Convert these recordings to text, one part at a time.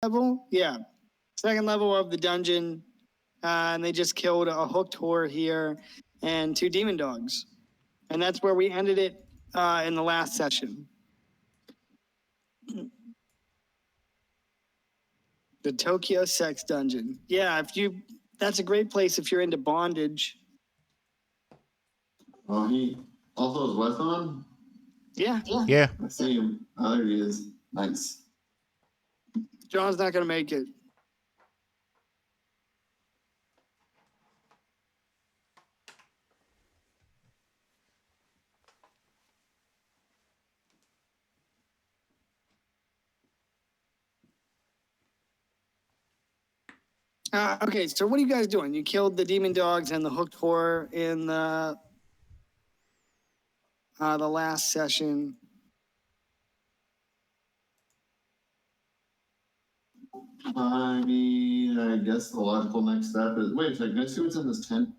level. Yeah, second level of the dungeon. And they just killed a hooked whore here and 2 demon dogs. And that's where we ended it in the last session. The Tokyo Sex Dungeon. Yeah, that's a great place if you're into bondage. Oh, he also is West on? Yeah. Yeah. I see him. Oh, there he is. Nice. John's not going to make it. Okay, so what are you guys doing? You killed the demon dogs and the hooked whore in the last session. I mean, I guess the logical next step is... Wait a second, can I see what's in this tent?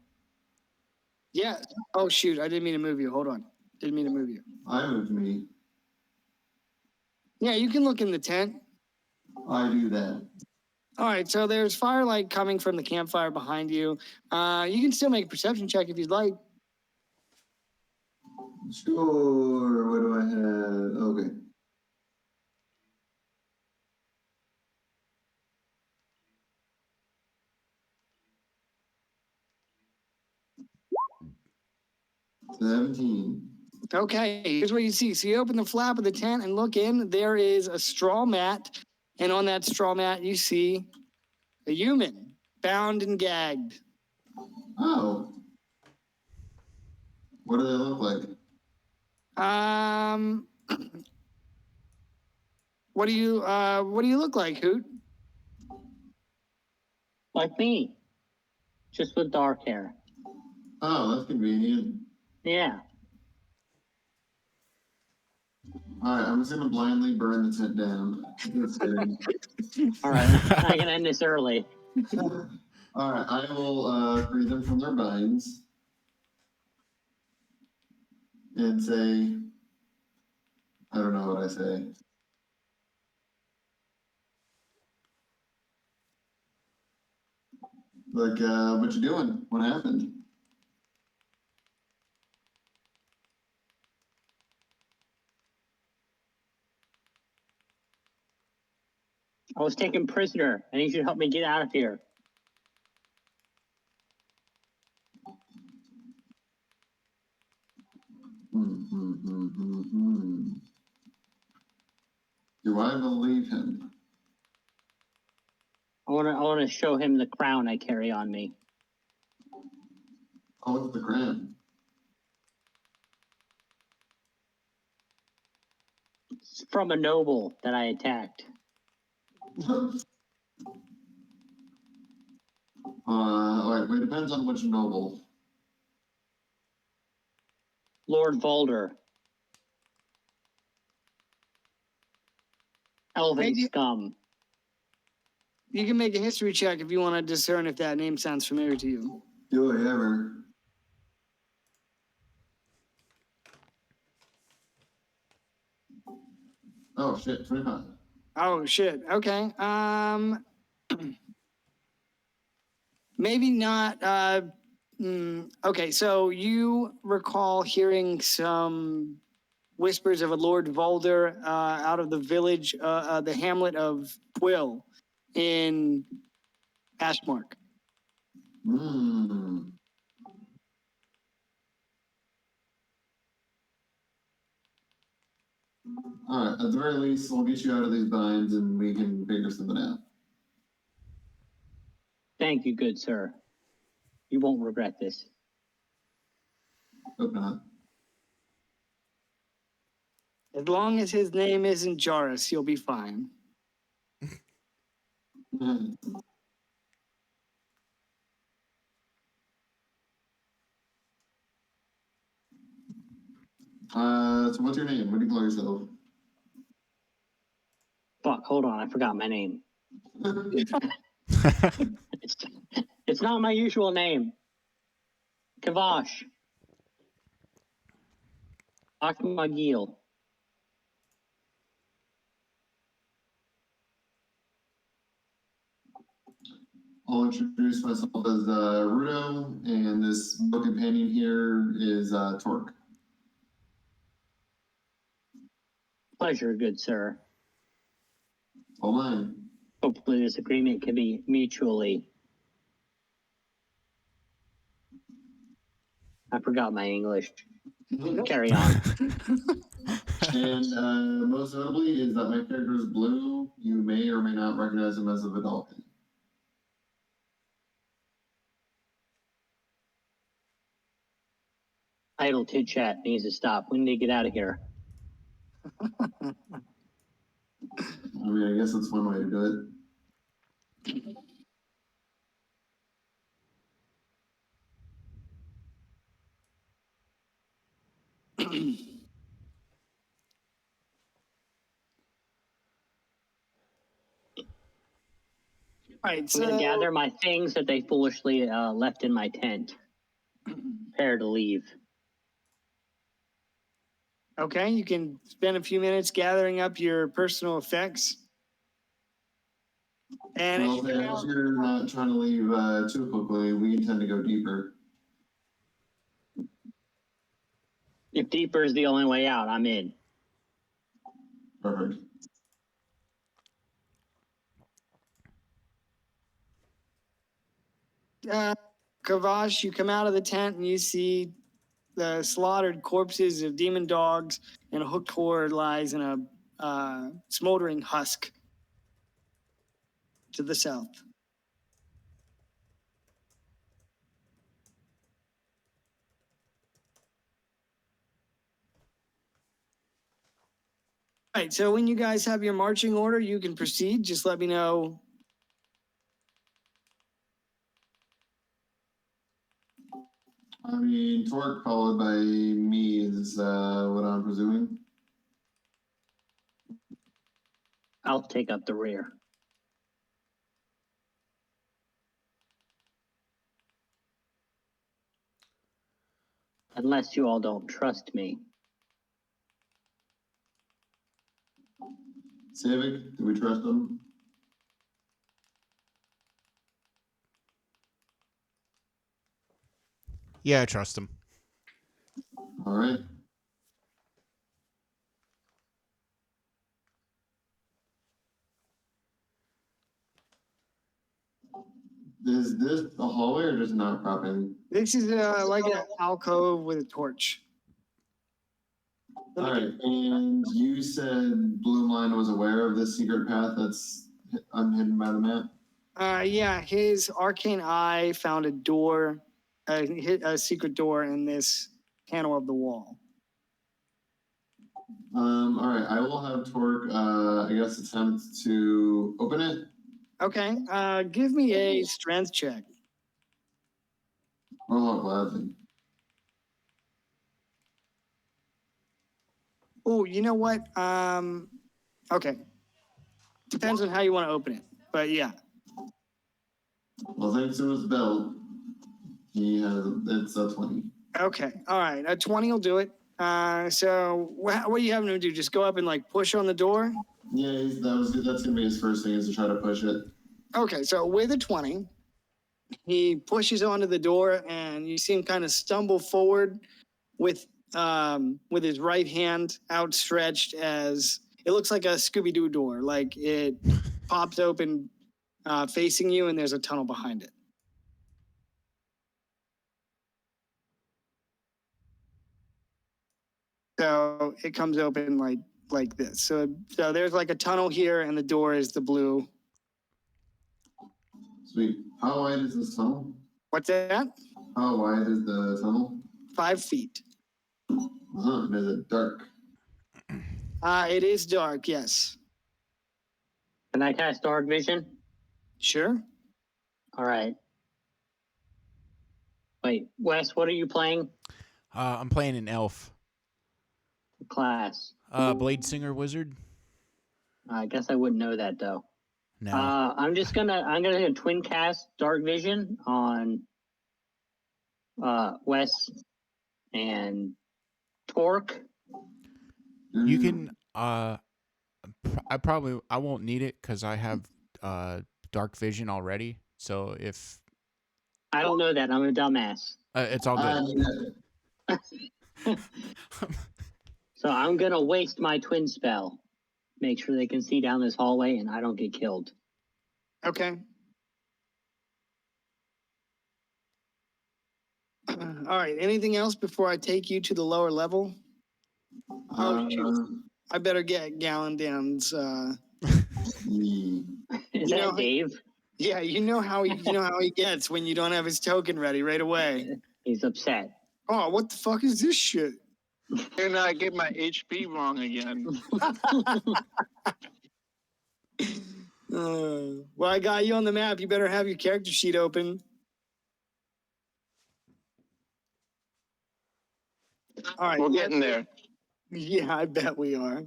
Yeah. Oh, shoot, I didn't mean to move you. Hold on. Didn't mean to move you. I moved me. Yeah, you can look in the tent. I do that. All right, so there's firelight coming from the campfire behind you. You can still make a perception check if you'd like. Sure, what do I have? Okay. $17. Okay, here's what you see. So you open the flap of the tent and look in. There is a straw mat, and on that straw mat you see a human bound and gagged. Oh. What do they look like? What do you look like, Hoot? Like me, just with dark hair. Oh, that's convenient. Yeah. All right, I'm just gonna blindly burn the tent down. Just kidding. All right, I can end this early. All right, I will free them from their binds and say, I don't know what I say. Like, what you doing? What happened? I was taken prisoner. I need you to help me get out of here. Do I believe him? I want to show him the crown I carry on me. Oh, look at the crown. It's from a noble that I attacked. All right, it depends on which noble. Lord Volder. Elven scum. You can make a history check if you want to discern if that name sounds familiar to you. Do I ever? Oh shit, 25. Oh shit. Okay. Maybe not. Okay, so you recall hearing some whispers of a Lord Volder out of the village, the hamlet of Quill in Ashmark. All right, at the very least, we'll get you out of these binds and we can figure something out. Thank you, good sir. You won't regret this. Hope not. As long as his name isn't Jarus, you'll be fine. So what's your name? What do you call yourself? Fuck, hold on, I forgot my name. It's not my usual name. Kavash. Akmagil. I'll introduce myself as Rudo, and this book companion here is Torque. Pleasure, good sir. All mine. Hopefully this agreement can be mutually. I forgot my English. Carry on. And most notably is that my character is Blue. You may or may not recognize him as a Vidalcan. Idle chit chat needs to stop. We need to get out of here. I mean, I guess that's one way to do it. All right, I'm so gonna gather my things that they foolishly left in my tent. Prepare to leave. okay, you can spend a few minutes gathering up your personal effects. And Well, as you're not trying to leave too quickly, we intend to go deeper. If deeper is the only way out, I'm in. Perfect. Kavash, you come out of the tent and you see the slaughtered corpses of demon dogs, and a hooked horde lies in a smoldering husk to the south. All right, so when you guys have your marching order, you can proceed. Just let me know. I mean, Torque followed by me is what I'm presuming. I'll take up the rear. Unless you all don't trust me. Savik, do we trust him? Yeah, I trust him. All right. Is this a hallway or just not cropping? This is like an alcove with a torch. All right, and you said Bloomline was aware of this secret path that's unhidden by the map? Yeah, his arcane eye found a door, a secret door in this panel of the wall. All right, I will have Torque, I guess, attempt to open it. Okay, give me a strength check. Oh, gladly. Oh, you know what? Okay. Depends on how you want to open it, but yeah. Well, thanks to his belt, it's a 20. Okay, all right. A 20 will do it. So what are you having him do? Just go up and like push on the door? Yeah, that's gonna be his first thing, is to try to push it. Okay, so with a 20, he pushes onto the door, and you see him kind of stumble forward with his right hand outstretched, as it looks like a Scooby-Doo door. Like it pops open facing you, and there's a tunnel behind it. So it comes open like this. So there's like a tunnel here, and the door is the blue. Sweet. How wide is this tunnel? What's that? How wide is the tunnel? 5 feet. And is it dark? It is dark, yes. Can I cast Dark Vision? Sure. All right. Wait, Wes, what are you playing? I'm playing an elf. Class. Blade Singer Wizard. I guess I wouldn't know that though. No. I'm gonna twin cast Dark Vision on Wes and Torque. You can. I won't need it because I have dark vision already. So if I don't know that. I'm a dumbass. it's all good. So I'm gonna waste my twin spell. Make sure they can see down this hallway and I don't get killed. Okay. All right. Anything else before I take you to the lower level? Oh, shoot. I better get Gallandan's. Yeah. Is You that know- Dave? Yeah, you know how he gets when you don't have his token ready right away. He's upset. Oh, what the fuck is this shit? And I get my HP wrong again. Well, I got you on the map. You better have your character sheet open. All right. We're getting there. Yeah, I bet we are.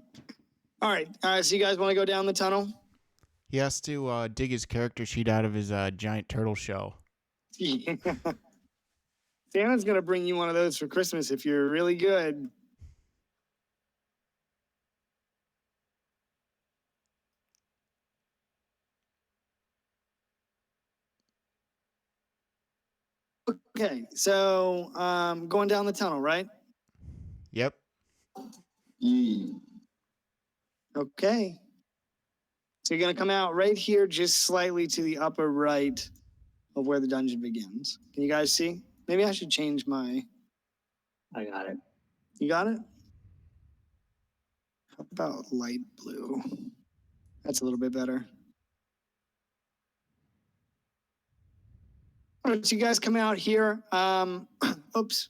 All right. So you guys want to go down the tunnel? He has to dig his character sheet out of his giant turtle shell. Yeah. Santa's going to bring you one of those for Christmas if you're really good. Okay, so going down the tunnel, right? Yep. Yeah. Okay. So you're going to come out right here, just slightly to the upper right of where the dungeon begins. Can you guys see? Maybe I should change my. I got it. You got it? How about light blue? That's a little bit better. All right, so you guys come out here. Oops.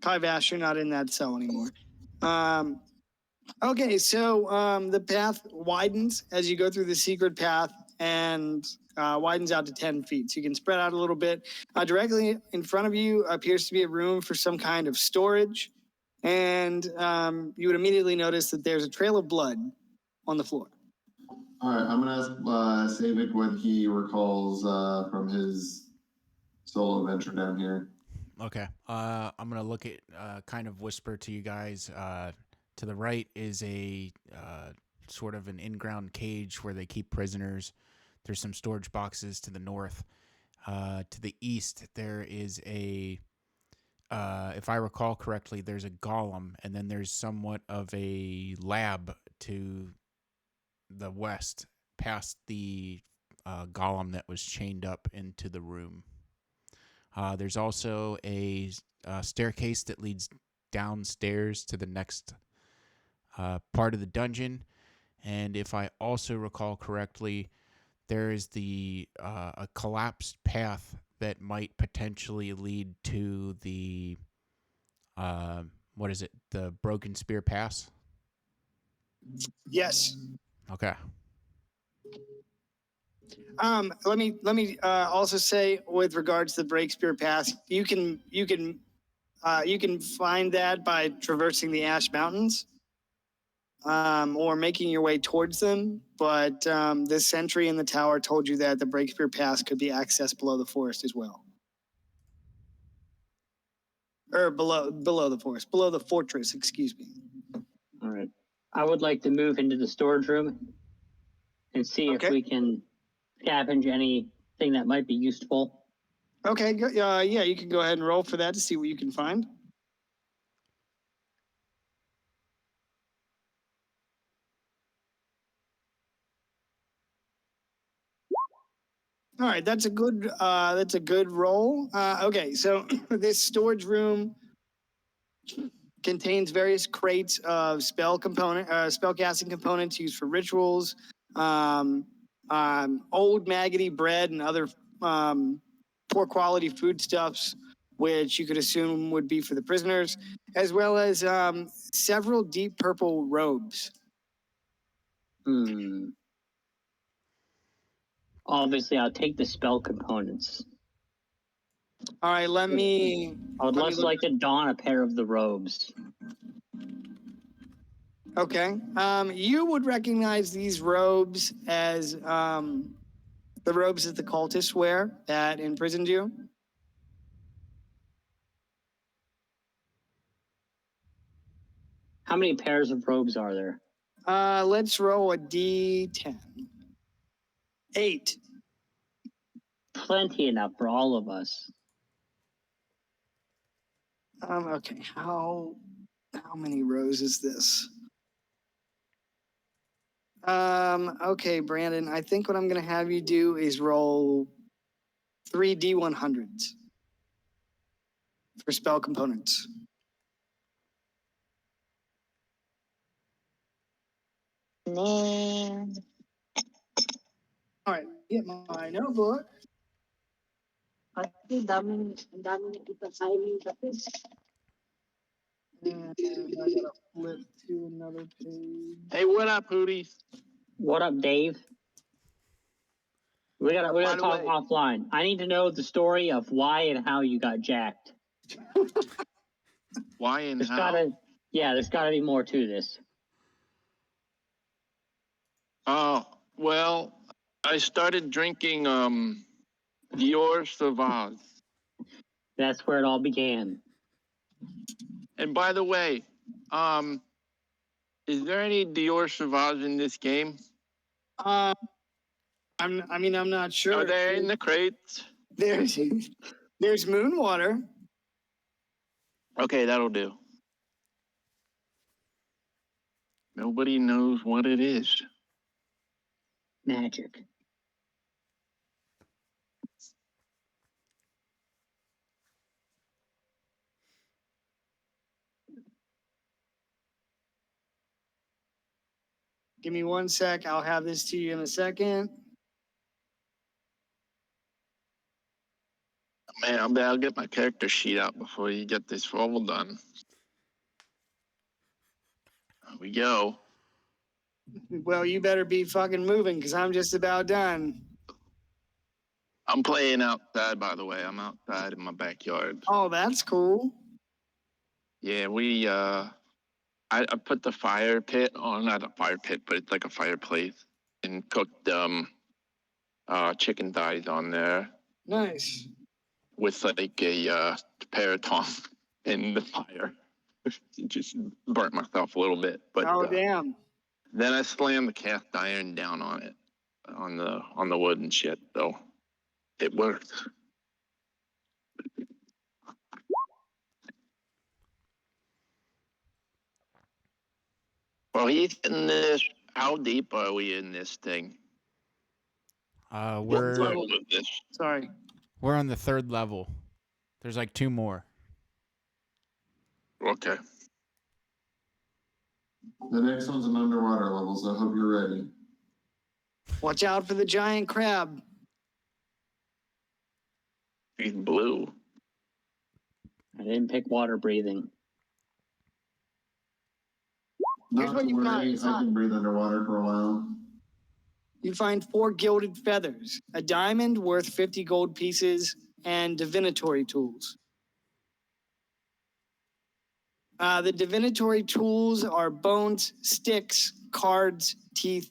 Kai Vash, you're not in that cell anymore. Okay, so the path widens as you go through the secret path and widens out to 10 feet. So you can spread out a little bit. Directly in front of you appears to be a room for some kind of storage. And you would immediately notice that there's a trail of blood on the floor. All right, I'm gonna ask Savik what he recalls from his solo adventure down here. Okay. I'm gonna look at kind of whisper to you guys. To the right is a sort of an in-ground cage where they keep prisoners. There's some storage boxes to the north. To the east, there is a, if I recall correctly, there's a golem, and then there's somewhat of a lab to the west, past the golem that was chained up into the room. There's also a staircase that leads downstairs to the next part of the dungeon, and if I also recall correctly, there is a collapsed path that might potentially lead to the the Broken Spear Pass. Yes. Okay. Let me also say with regards to the Breakspear Pass, you can find that by traversing the Ash Mountains, or making your way towards them. But the sentry in the tower told you that the Breakspear Pass could be accessed below the forest as well, or below the forest, below the fortress. Excuse me. All right. I would like to move into the storage room and see Okay. if we can scavenge anything that might be useful. Okay. Yeah, you can go ahead and roll for that to see what you can find. All right, that's a good roll. Okay, so this storage room contains various crates of spellcasting components used for rituals, old maggoty bread and other poor quality foodstuffs, which you could assume would be for the prisoners, as well as several deep purple robes. Obviously, I'll take the spell components. All right, let me. I would Let me less look- like to don a pair of the robes. Okay. You would recognize these robes as the robes that the cultists wear that imprisoned you. How many pairs of robes are there? Let's roll a D10. 8. Plenty enough for all of us. Okay, how many rows is this? Okay, Brandon, I think what I'm gonna have you do is roll 3 D100s for spell components. Man. All right, get my notebook. Ang dami ipasigning kasi. And I gotta flip to another page. Hey, what up, Hooties? What up, Dave? We gotta By the talk way- offline. I need to know the story of why and how you got jacked. Why and There's how? there's gotta be more to this. Oh, well, I started drinking Dior Sauvage. That's where it all began. And by the way, is there any Dior Sauvage in this game? I'm not sure. Are they in the crates? There's Moonwater. Okay, that'll do. Nobody knows what it is. Magic. Give me 1 sec. I'll have this to you in a second. Man, I'll get my character sheet out before you get this all done. There we go. Well, you better be fucking moving because I'm just about done. I'm playing outside, by the way. I'm outside in my backyard. Oh, that's cool. Yeah, I put the fire pit on, not a fire pit, but it's like a fireplace, and cooked chicken thighs on there Nice. with like a pair of tongs in the fire. Just burnt myself a little bit, but Oh, damn. then I slammed the cast iron down on it, on the wood and shit. So it worked. Well, he's in this. How deep are we in this thing? What We're level is this? Sorry. we're on the 3rd level. There's like 2 more. Okay. The next one's an underwater level, so I hope you're ready. Watch out for the giant crab. He's blue. I didn't pick water breathing. Here's Not what to you worry, find, I son. can breathe underwater for a while. You find 4 gilded feathers, a diamond worth 50 gold pieces, and divinatory tools. The divinatory tools are bones, sticks, cards, teeth,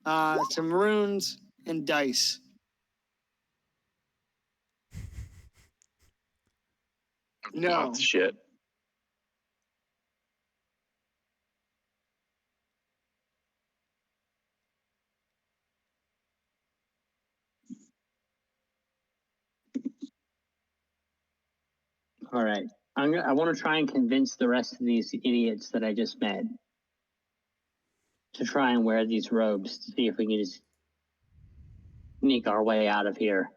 some runes, and dice. No. Lots of shit. All right. I want to try and convince the rest of these idiots that I just met to try and wear these robes to see if we can just sneak our way out of here.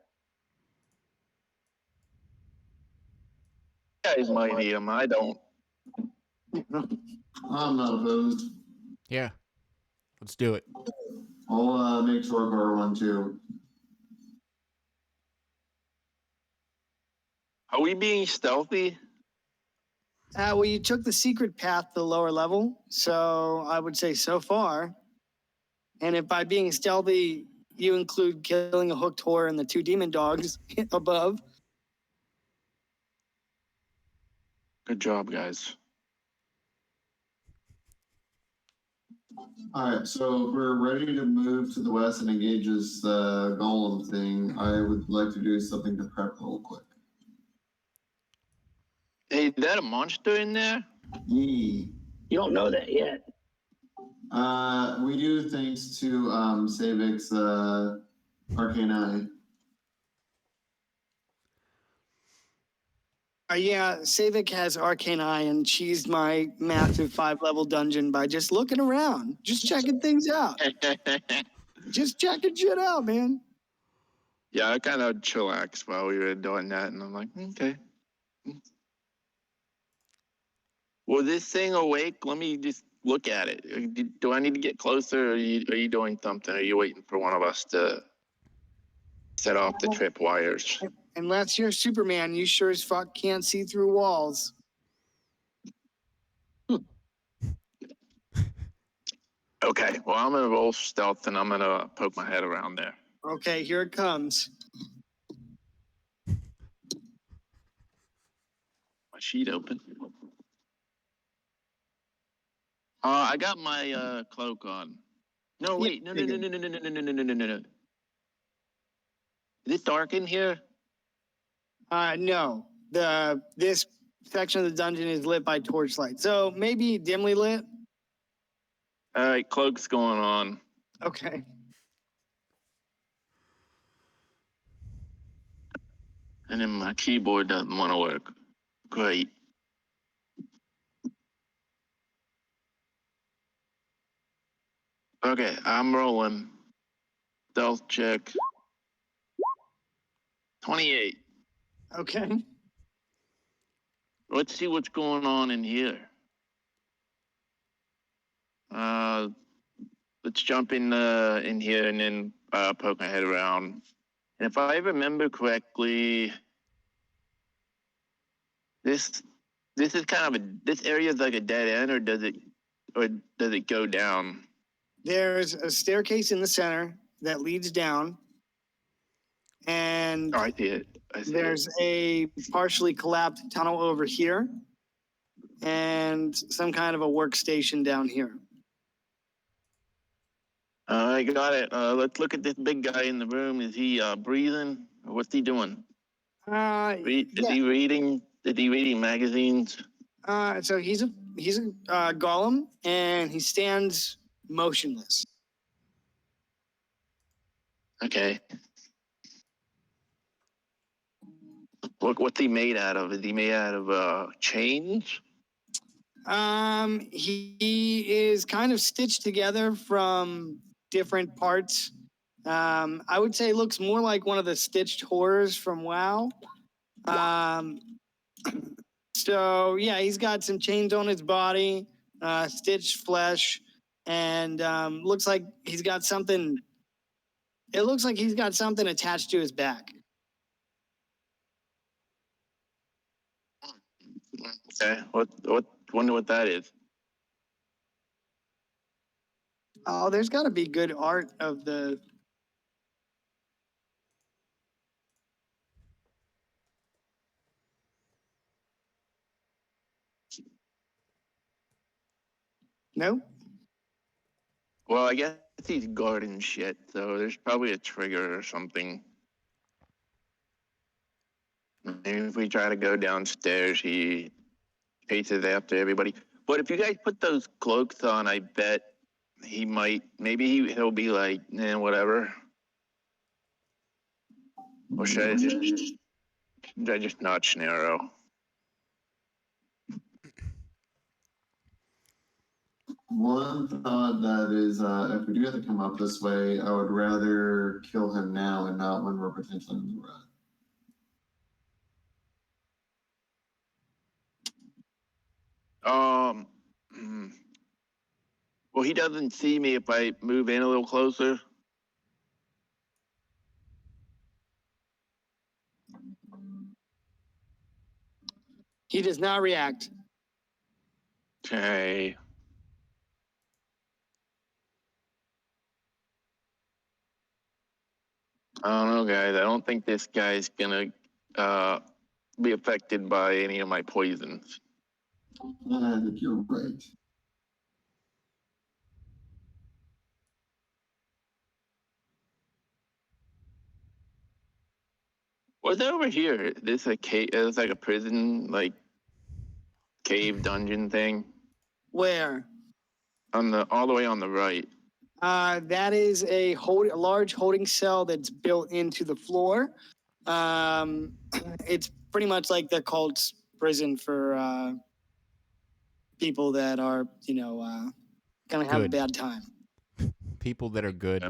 Guys might need him. I don't. I'm not opposed. Yeah. Let's do it. I'll make Torgar one too. Are we being stealthy? Well, you took the secret path to the lower level, so I would say so far. And if by being stealthy you include killing a hooked whore and the 2 demon dogs above, Good job, guys. Alright, so if we're ready to move to the west and engage this golem thing, I would like to do something to prep real quick. Hey, is that a monster in there? Yee. You don't know that yet. We do thanks to Savic's Arcane Eye. Yeah, Savik has Arcane Eye and cheesed my massive 5-level dungeon by just looking around, just checking things out, just checking shit out, man. Yeah, I kind of chillaxed while we were doing that, and I'm like, okay. Was this thing awake? Let me just look at it. Do I need to get closer, or are you doing something? Are you waiting for one of us to set off the trip wires? Unless you're Superman, you sure as fuck can't see through walls. Okay, well, I'm gonna roll stealth, and I'm gonna poke my head around there. Okay, here it comes. My sheet open. I got my cloak on. No, wait, no. Is it dark in here? No. This section of the dungeon is lit by torchlight, so maybe dimly lit. All right, cloak's going on. Okay. And then my keyboard doesn't want to work. Great. Okay, I'm rolling. Stealth check. 28. Okay. Let's see what's going on in here. Let's jump in here and then poke my head around. And if I remember correctly, this is kind of this area is like a dead end, or does it go down? There's a staircase in the center that leads down, and Oh, I see it. there's a partially collapsed tunnel over here, and some kind of a workstation down here. I got it. Let's look at this big guy in the room. Is he breathing? Or what's he doing? Is he reading? Is he reading magazines? So he's a golem, and he stands motionless. Okay. What's he made out of? Is he made out of chains? He is kind of stitched together from different parts. I would say it looks more like one of the stitched horrors from WoW. So yeah, he's got some chains on his body, stitched flesh, and looks like he's got something. It looks like he's got something attached to his back. Okay. Wonder what that is. Oh, there's got to be good art of the. No? Well, I guess he's guarding shit, so there's probably a trigger or something. Maybe if we try to go downstairs, he chases after everybody. But if you guys put those cloaks on, I bet he might. Maybe he'll be like, whatever. Or should I just notch narrow? One thought that is, if we do have to come up this way, I would rather kill him now and not when we're potentially in the rut. Well, he doesn't see me if I move in a little closer. He does not react. Okay. I don't know, guys. I don't think this guy's gonna be affected by any of my poisons. I think you're right. What's over here? This a cave? It's like a prison, like cave dungeon thing. Where? All the way on the right. That is a large holding cell that's built into the floor. It's pretty much like the cult's prison for people that are, gonna have a Good. bad time. People that are good.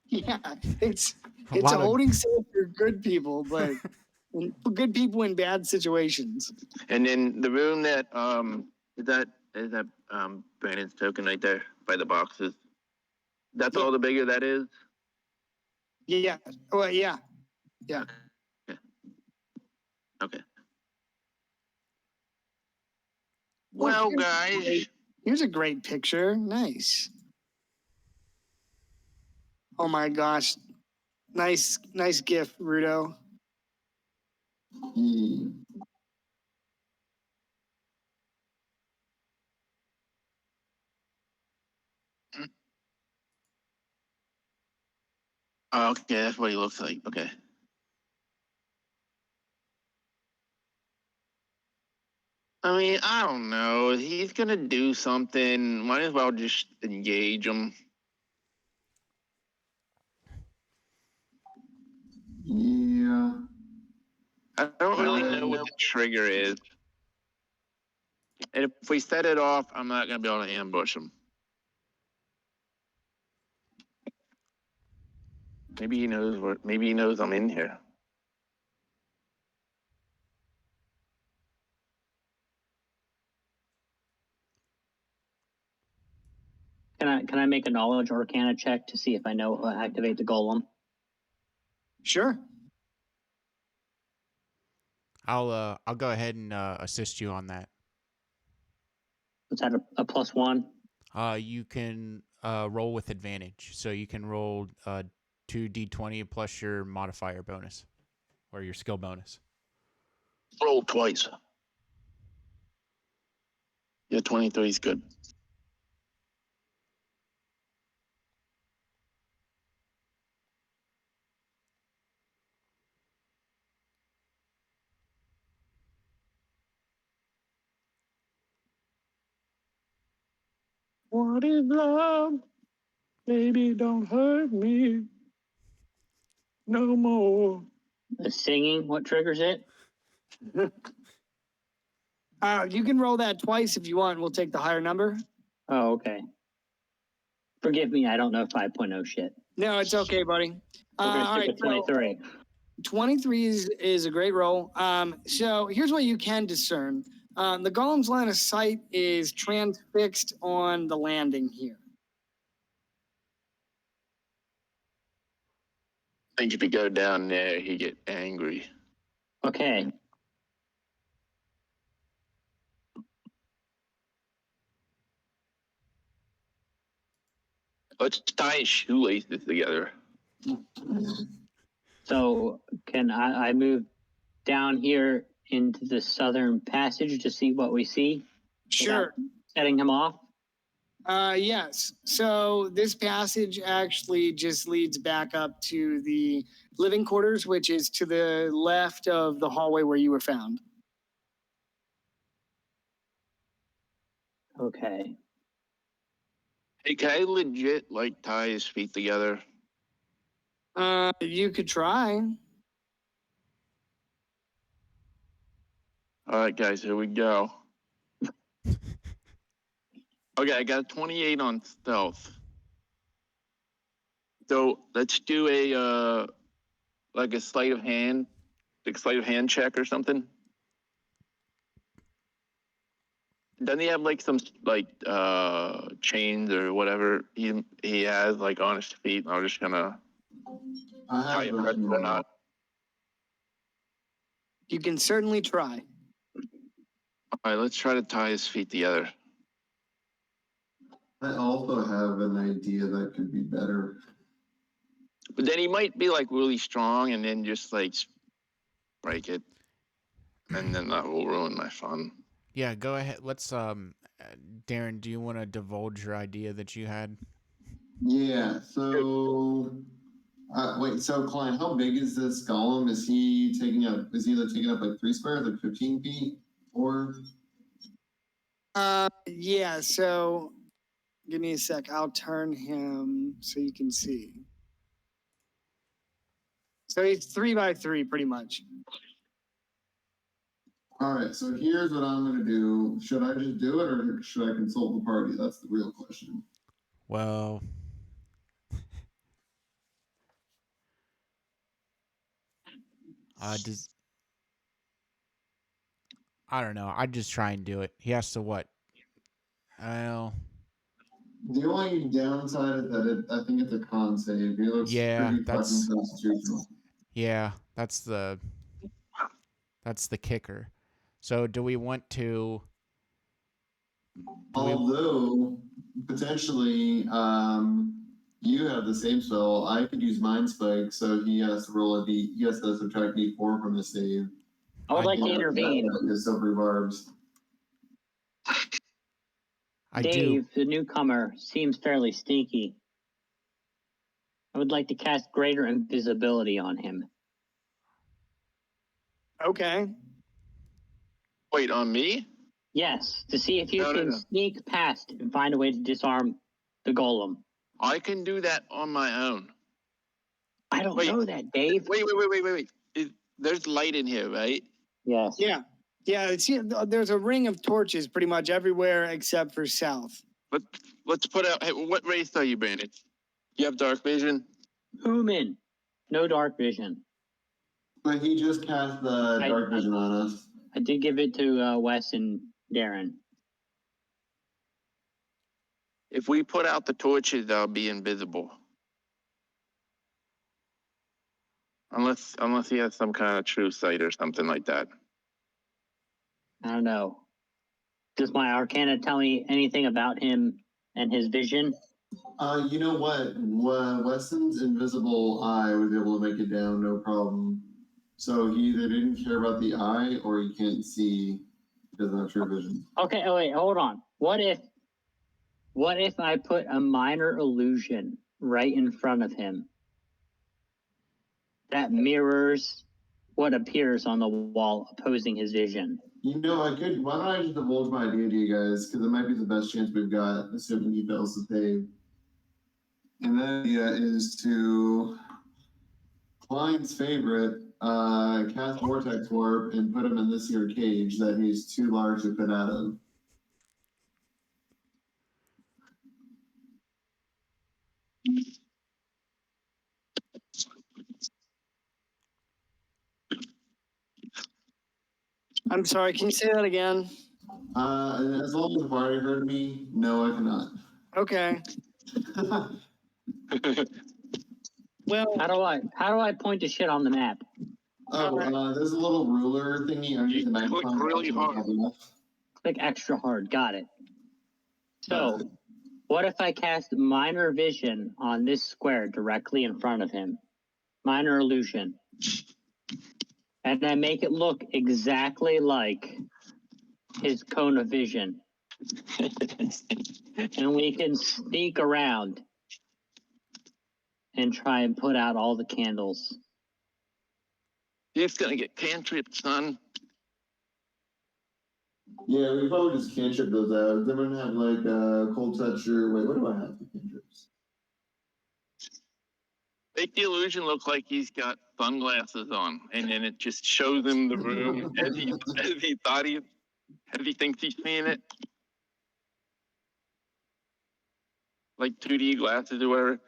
Yeah, it's A a lot of holding cell for good people, but for good people in bad situations. And then the room that is that Brandon's token right there by the boxes. That's Yeah. all the bigger that is. Yeah. Well, yeah. Okay. Well, here's a guys, great- Here's a great picture. Nice. Oh my gosh. Nice gift, Rudo. Hmm. okay, that's what he looks like. Okay. I mean, I don't know. He's gonna do something. Might as well just engage him. Yeah. I don't really know what the trigger is. And if we set it off, I'm not gonna be able to ambush him. Maybe he knows where. Maybe he knows I'm in here. Can I make a knowledge arcana check to see if I know how to activate the golem? Sure. I'll go ahead and assist you on that. Was that a +1? You can roll with advantage, so you can roll 2d20 plus your modifier bonus or your skill bonus. Roll twice. Yeah, 23 is good. What is love? Baby, don't hurt me no more. The singing, what triggers it? You can roll that twice if you want. We'll take the higher number. Oh, okay. Forgive me, I don't know 5.0 shit. No, it's okay, buddy. We're gonna All stick right, with 23. 23 is a great roll. So here's what you can discern. The golem's line of sight is transfixed on the landing here. I think if you go down there, he get angry. Okay. Let's tie his shoelaces together. So can I move down here into the southern passage to see what we see? Sure. Setting him off? Yes. So this passage actually just leads back up to the living quarters, which is to the left of the hallway where you were found. Okay. Hey, can I legit like tie his feet together? You could try. All right, guys, here we go. Okay, I got a 28 on stealth. So let's do a like a sleight of hand check or something. Doesn't he have like some like chains or whatever he has like on his feet? I'm just gonna I tell have you if or not. You can certainly try. All right, let's try to tie his feet together. I also have an idea that could be better. But then he might be like really strong and then just like break it, and then that will ruin my fun. Yeah, go ahead. Let's Darren, do you want to divulge your idea that you had? Yeah, so wait, so Klein, how big is this golem? Is he taking up like 3 squares, like 15 feet? Or Yeah, so Give me a sec. I'll turn him so you can see. So he's 3x3 pretty much. All right, so here's what I'm gonna do. Should I just do it, or should I consult the party? That's the real question. Well, does I don't know. I'd just try and do it. He has to what? Well, The only downside is that I think it's a con save. He looks yeah, pretty fucking that's constitutional. yeah, that's the kicker. So, do we want to? Although potentially, you have the same spell. I could use Mind Spike, so he has to roll a D. He has to subtract D4 from the save. I would like to Yeah, intervene. His silvery barbs. I Dave, the newcomer, seems fairly sneaky. I would like to cast greater invisibility on him. Okay. Wait, on me? Yes, to see if you No, no, can no. sneak past and find a way to disarm the golem. I can do that on my own. I don't Wait. know that, Dave. Wait. There's light in here, right? Yes. Yeah. Yeah. There's a ring of torches pretty much everywhere except for south. Let's put out. Hey, what race are you, Brandon? You have dark vision? Human. No dark vision. But he just cast the dark vision on us. I did give it to Wes and Darren. If we put out the torches, I'll be invisible. Unless he has some kind of true sight or something like that. I don't know. Does my Arcana tell me anything about him and his vision? You know what? Weston's invisible eye would be able to make it down, no problem. So he either didn't care about the eye or he can't see. He doesn't have true vision. Okay, oh wait, hold on. What if I put a minor illusion right in front of him that mirrors what appears on the wall opposing his vision? You know, why don't I just divulge my idea to you guys? Because it might be the best chance we've got, assuming he fails to save. And that idea is to Klein's favorite, cast Vortex Warp and put him in this here cage that he's too large to fit out of. I'm sorry. Can you say that again? As long as the party heard me, no, I cannot. Okay. Well, How do I point to shit on the map? There's a little ruler thingy underneath the Click microphone. really hard. Click extra hard. Got it. So, what if I cast minor vision on this square directly in front of him? Minor illusion. And then make it look exactly like his cone of vision. And we can sneak around and try and put out all the candles. He's gonna get cantripped, son. Yeah, we probably just cantrip those out. Then we're gonna have like cold touch or wait, what do I have for cantrips? Make the illusion look like he's got sunglasses on, and then it just shows him the room as he thinks he's seeing it. Like 2D glasses or whatever.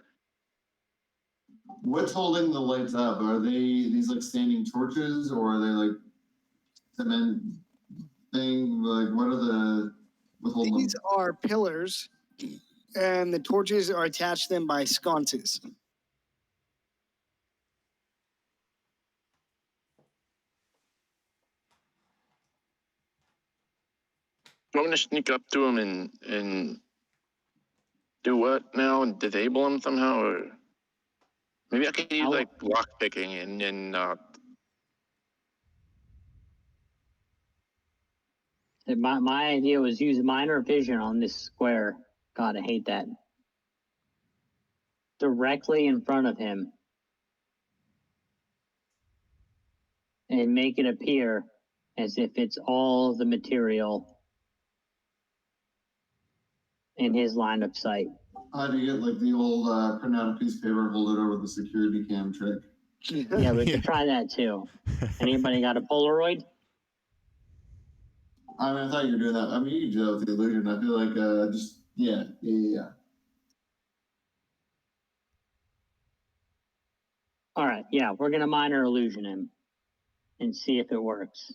What's holding the lights up? Are they these like standing torches or are they like cement thing? Like what's holding these them? are pillars, and the torches are attached to them by sconces. I'm gonna sneak up to him and do what now? And disable him somehow, or maybe I could use like lock picking and then My idea was use minor vision on this square. God, I hate that. Directly in front of him. And make it appear as if it's all the material in his line of sight. How do you get like the old print out a piece of paper and hold it over the security cam trick? Yeah, we could try that too. Anybody got a Polaroid? I mean, I thought you were doing that. I mean, you can do that with the illusion. I feel like just yeah. All right, yeah, we're gonna minor illusion him and see if it works.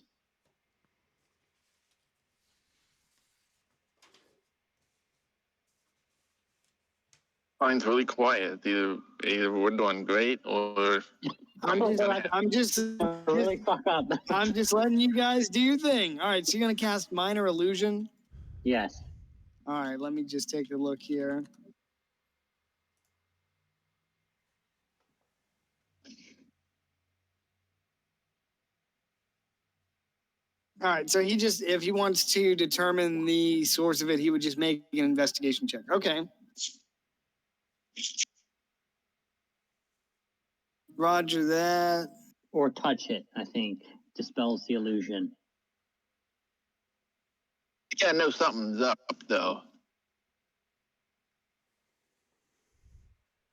Mine's really quiet. Either we're doing great or I'm just Really fuck up. I'm just letting you guys do your thing. All right, so you're gonna cast minor illusion. Yes. All right, let me just take a look here. All right, so he just, if he wants to determine the source of it, he would just make an investigation check. Okay. Roger that. Or touch it, I think. Dispels the illusion. you gotta know something's up though.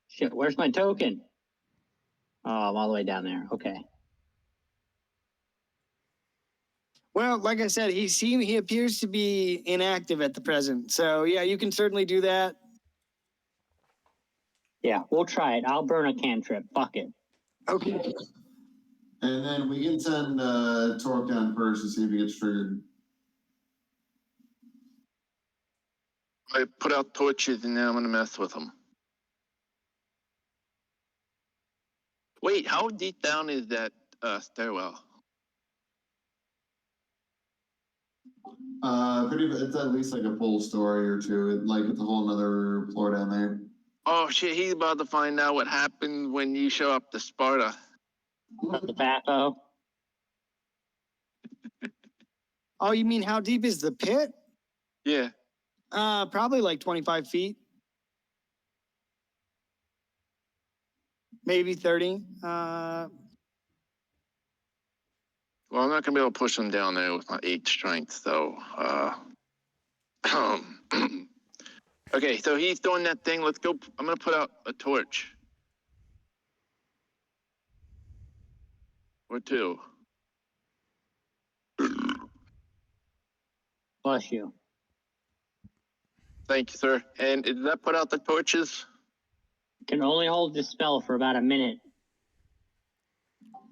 Shit, where's my token? Oh, I'm all the way down there. Okay. Well, like I said, he appears to be inactive at the present. So yeah, you can certainly do that. Yeah, we'll try it. I'll burn a cantrip. Fuck it. Okay. And then we can send Torque down first to see if he gets triggered. I put out torches and then I'm gonna mess with them. Wait, how deep down is that stairwell? It's at least like a full story or two. It's a whole nother floor down there. Oh shit, he's about to find out what happened when you show up to Sparta. The backhoe. Oh, you mean how deep is the pit? Yeah. Probably like 25 feet. Maybe 30. Well, I'm not gonna be able to push him down there with my 8 strength, so okay, so he's doing that thing. Let's go. I'm gonna put out a torch. Or 2. Bless you. Thank you, sir. And did that put out the torches? Can only hold the spell for about a minute.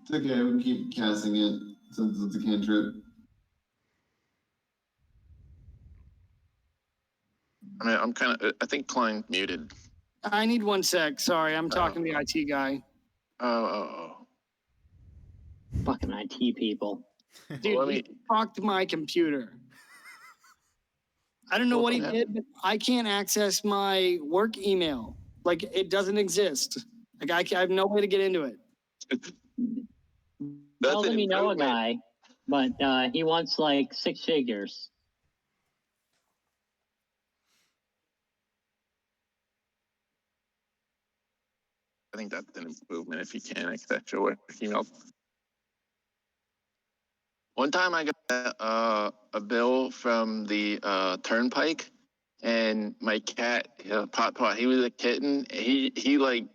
It's okay, we can keep casting it since it's a cantrip. I mean, I think Klein's muted. I need 1 sec. Sorry, I'm talking to the IT guy. Oh. Fucking IT people. Dude, Let he me- fucked my computer. I don't know what he did, but I can't access my work email. Like, it doesn't exist. Like, I have no way to get into it. That's Tell an them you know a improvement. guy, but he wants like 6 figures. I think that's an improvement if you can access your work email. One time I got a bill from the Turnpike, and my cat, Pot, he was a kitten. He like,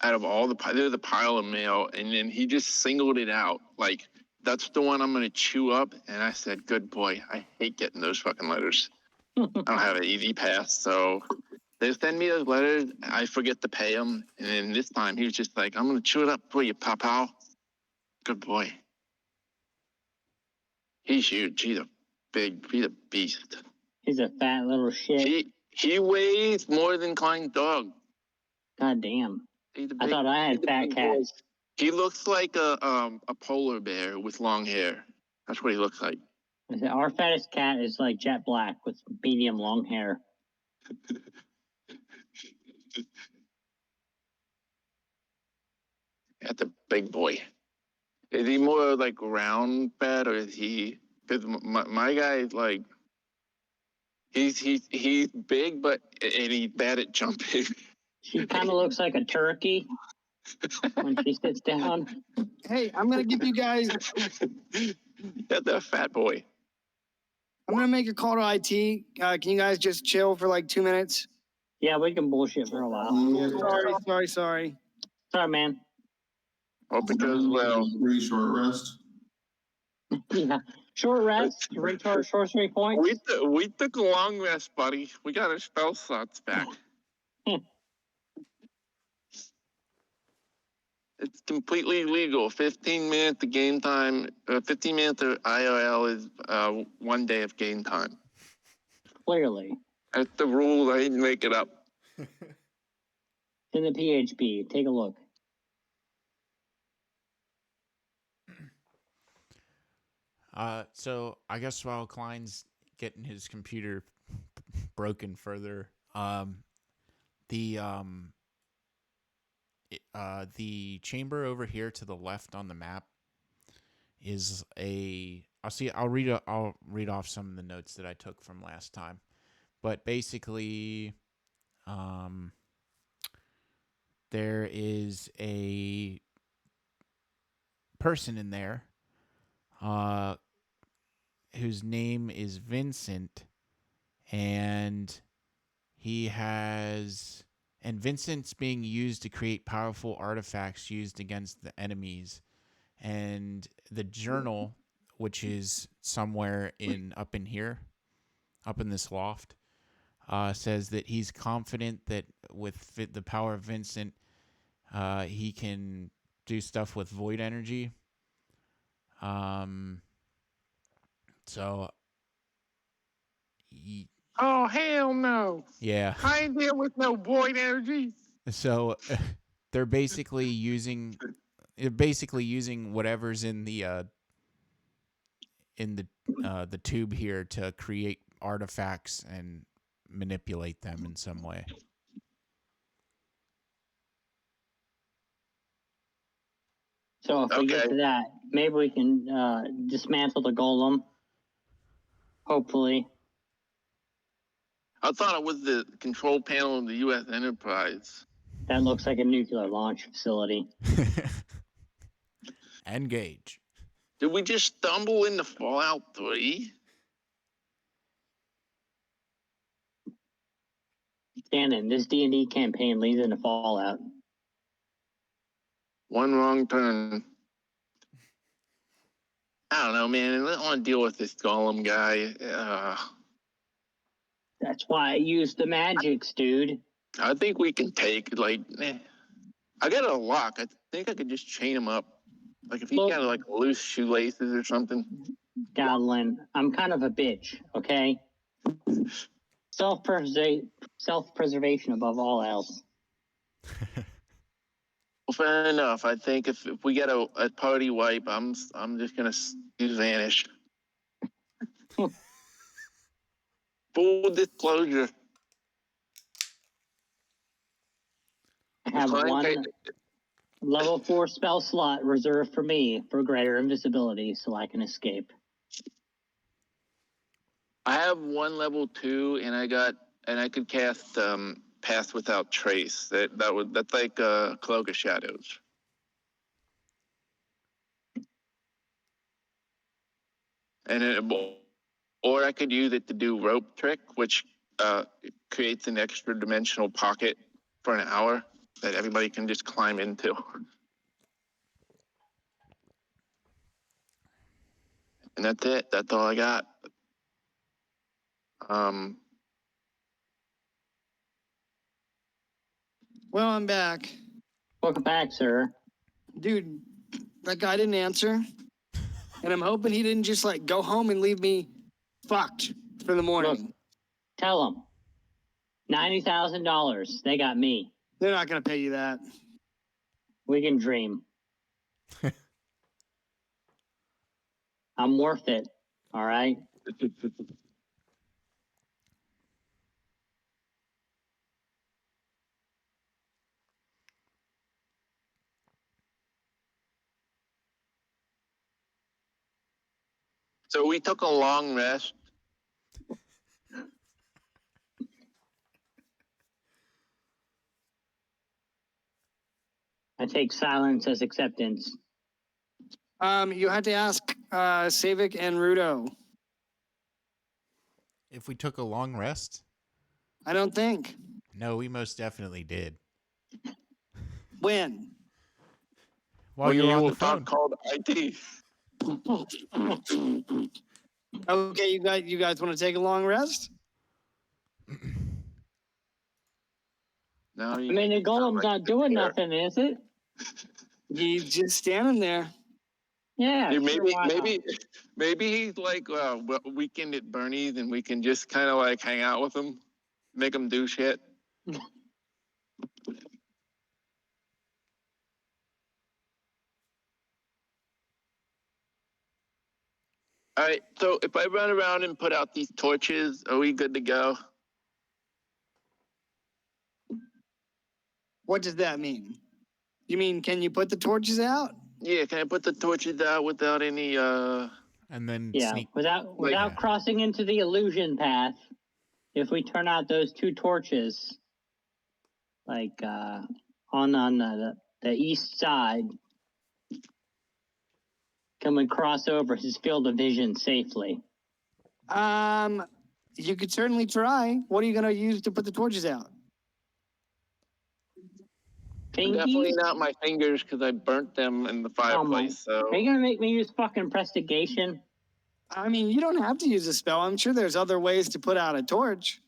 out of all there's a pile of mail, and then he just singled it out. Like, that's the one I'm gonna chew up. And I said, good boy. I hate getting those fucking letters. I don't have an easy pass, so they send me those letters. I forget to pay them, and then this time he was just like, I'm gonna chew it up for you, Pow. Good boy. He's huge. He's a beast. He's a fat little shit. He weighs more than Klein's dog. God damn. He's a I big, thought I had he's a fat big cats. boy. He looks like a polar bear with long hair. That's what he looks like. I said, our fattest cat is like jet black with medium long hair. That's a big boy. Is he more like round fat, or is he? Because my guy is like, he's big, but and he's bad at jumping. She kind of looks like a turkey when she sits down. Hey, I'm going to give you guys, That's a fat boy. I'm gonna make a call to IT. Can you guys just chill for like 2 minutes? Yeah, we can bullshit for a while. Sorry. Sorry, man. Hope it goes well. Pretty short rest. Yeah. Short rest, short 3 points. We took a long rest, buddy. We got our spell slots back. It's completely legal. 15 minutes of game time. 15 minutes of IRL is 1 day of game time. Clearly. That's the rule. I didn't make it up. In the PHP. Take a look. So I guess while Klein's getting his computer broken further, the chamber over here to the left on the map is I'll read off some of the notes that I took from last time. But basically, there is a person in there whose name is Vincent, and Vincent's being used to create powerful artifacts used against the enemies. And the journal, which is somewhere up in this loft, says that he's confident that with the power of Vincent, he can do stuff with void energy. Oh, hell no. Yeah. I ain't deal with no void energy. So they're basically using whatever's in the tube here to create artifacts and manipulate them in some way. So if we get Okay. to that, maybe we can dismantle the golem. Hopefully. I thought it was the control panel of the U.S. Enterprise. That looks like a nuclear launch facility. Engage. Did we just stumble into Fallout 3? Shannon, this D&D campaign leads into Fallout. One wrong turn. I don't know, man. I don't want to deal with this golem guy. That's why I use the magics, dude. I think we can take, I got a lock. I think I could just chain him up. Like, if he Look. got, loose shoelaces or something. Godlin, I'm kind of a bitch, okay? Self-preservation above all else. Well, fair enough. I think if we get a party wipe, I'm just going to use Vanish. Full disclosure. I have one level 4 spell slot reserved for me for greater invisibility so I can escape. I have one level 2, and I could cast Pass Without Trace. That's like Cloak of Shadows. Or I could use it to do Rope Trick, which creates an extra dimensional pocket for an hour that everybody can just climb into. And that's it. That's all I got. Well, I'm back. Welcome back, sir. Dude, that guy didn't answer. And I'm hoping he didn't just go home and leave me fucked for the morning. Look, tell them. $90,000. They got me. They're not going to pay you that. We can dream. I'm worth it. All right? So we took a long rest. I take silence as acceptance. You had to ask Savik and Rudo. If we took a long rest? I don't think. No, we most definitely did. When? While when you were on the thought phone. called IT. Okay, you guys want to take a long rest? Now I you mean, the make it sound golem's like not a doing bear. nothing, is it? He's just standing there. Yeah, Dude, sure, why not? maybe he's like weekend at Bernie's, and we can just kind of like hang out with him, make him do shit. All right, so if I run around and put out these torches, are we good to go? What does that mean? You mean, can you put the torches out? Yeah, can I put the torches out without any And then Yeah, sneak. without yeah. crossing into the illusion path. If we turn out those two torches, like on the east side, can we cross over his field of vision safely? You could certainly try. What are you gonna use to put the torches out? definitely Fingies? not my fingers because I burnt them in the fireplace. So Are you gonna make me use fucking prestigation? I mean, you don't have to use a spell. I'm sure there's other ways to put out a torch.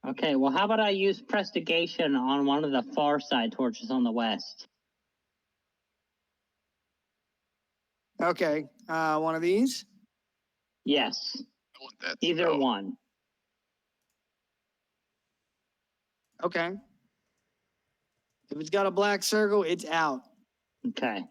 Okay, well, how about I use prestigation on one of the far side torches on the west? Okay, one of these. Yes, I want that either spell. one. Okay. If it's got a black circle, it's out. Okay.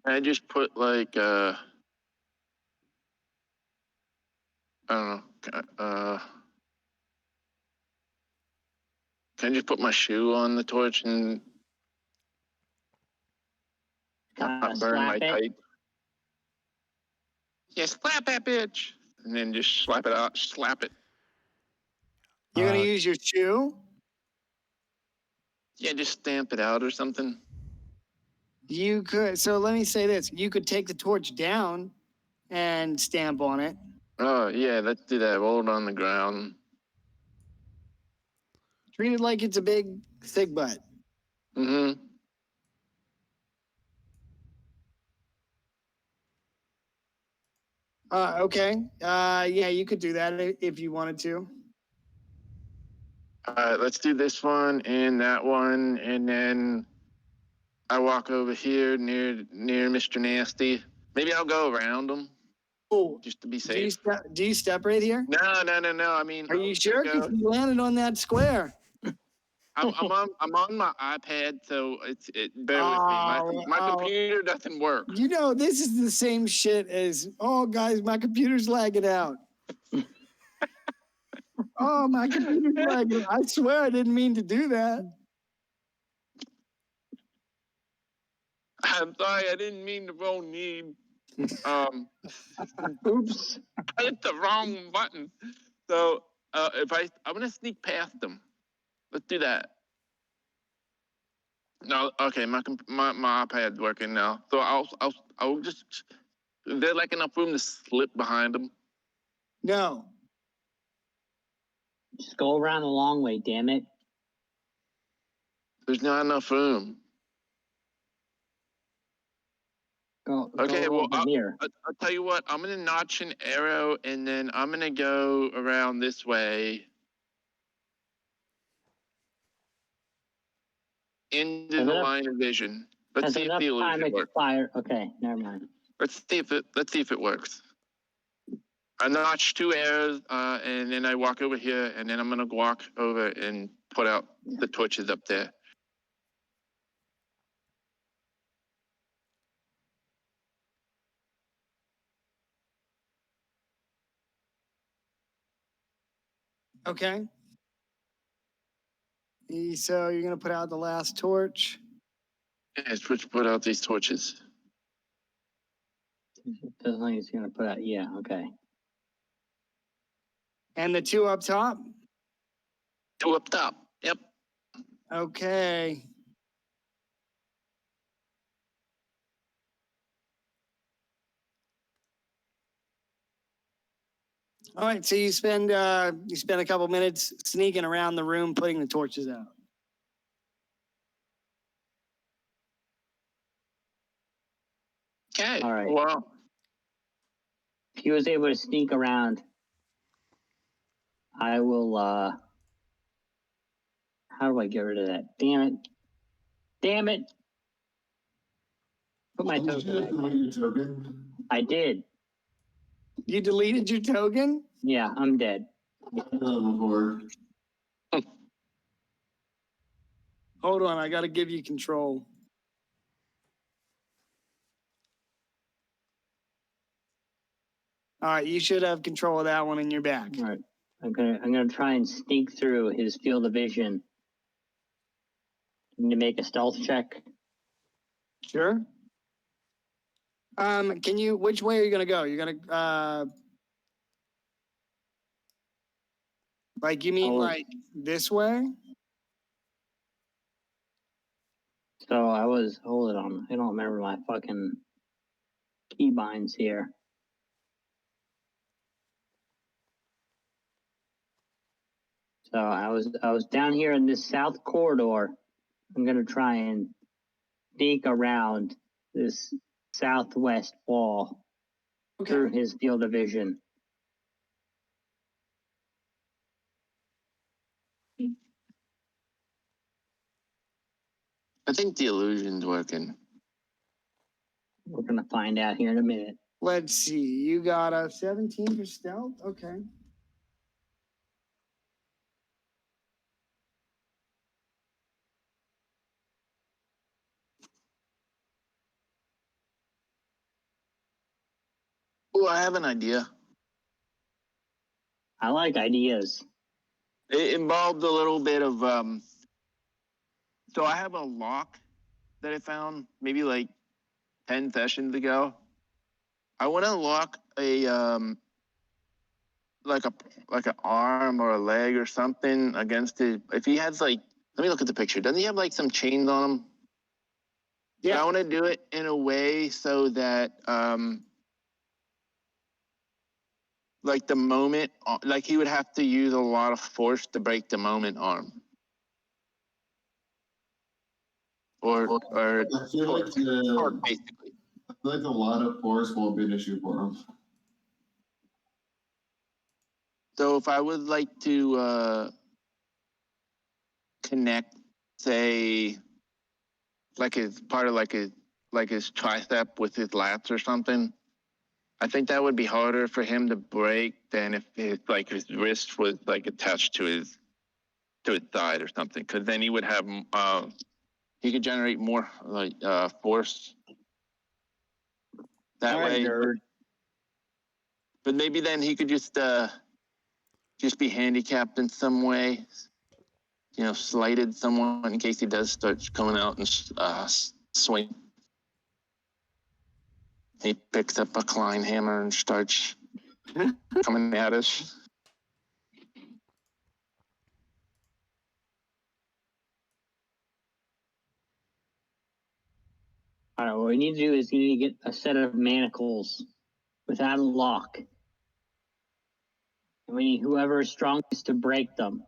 I just put like I don't know. Can I just put my shoe on the torch and not burn my Slap it. tight? Yeah, slap that bitch, and then just slap it out. Slap it. You're gonna Uh, use your shoe. Yeah, just stamp it out or something. You could. So let me say this: you could take the torch down and stamp on it. Oh yeah, let's do that. Roll it on the ground. Treat it like it's a big thick butt. Mm-hmm. Okay. Yeah, you could do that if you wanted to. All right, let's do this one and that one, and then I walk over here near Mr. Nasty. Maybe I'll go around him Oh, just to be do you safe. do you step right here? No. I mean, Are you sure? Because you landed on that square. I'm on my iPad, so bear with me. My Oh. computer doesn't work. You know, this is the same shit as, oh, guys, my computer's lagging out. Oh, my computer's lagging. I swear I didn't mean to do that. I'm sorry, I didn't mean the wrong need. Oops. I hit the wrong button. So I'm gonna sneak past them. Let's do that. No, okay, my iPad's working now. So I'll just. Is there like enough room to slip behind them? No. Just go around the long way, damn it. There's not enough room. Okay, go well, over here. I'll tell you what. I'm gonna notch an arrow, and then I'm gonna go around this way into the line of vision. Let's Has see if enough the time illusion works. expired. Okay, never mind. Let's see if it works. I notch 2 arrows, and then I walk over here, and then I'm gonna walk over and put out the torches up there. Okay. So you're going to put out the last torch. Yeah, let's put out these torches. Doesn't like he's gonna put out. Yeah, okay. And the two up top? Two up top. Yep. Okay. All right, so you spend a couple minutes sneaking around the room, putting the torches out. Okay. All right. Well, If he was able to sneak around, I will, how do I get rid of that? Damn it. Damn it. Put my Did you token back. delete your token? I did. You deleted your token? Yeah, I'm dead. Before. Hold on, I got to give you control. All right, you should have control of that one in your back. All right. I'm gonna try and sneak through his field of vision. I'm gonna make a stealth check. Sure. Can you? Which way are you gonna go? You're gonna like you mean Oh. like this way? So hold on. I don't remember my fucking keybinds here. So I was down here in this south corridor. I'm gonna try and sneak around this southwest wall through Okay. his field of vision. I think the illusion's working. We're gonna find out here in a minute. Let's see. You got a 17 for stealth. Okay. Oh, I have an idea. I like ideas. It involved a little bit of so I have a lock that I found maybe like 10 sessions ago. I want to lock a like an arm or a leg or something against it. If he has like, let me look at the picture. Doesn't he have like some chains on him? But I Yeah. want to do it in a way so that like the moment, like he would have to use a lot of force to break the moment arm. Or I feel like basically. I feel like a lot of force won't be an issue for him. So if I would like to connect, say, like his part of like his tricep with his lats or something, I think that would be harder for him to break than if his wrist was like attached to his side or something. Because then he would have he could generate more like force that All right, way. nerd. But maybe then he could just be handicapped in some way, you know, slighted someone in case he does start coming out and swing. He picks up a Klein hammer and starts coming at us. All right, what we need to do is you need to get a set of manacles without a lock. And we need whoever is strongest to break them.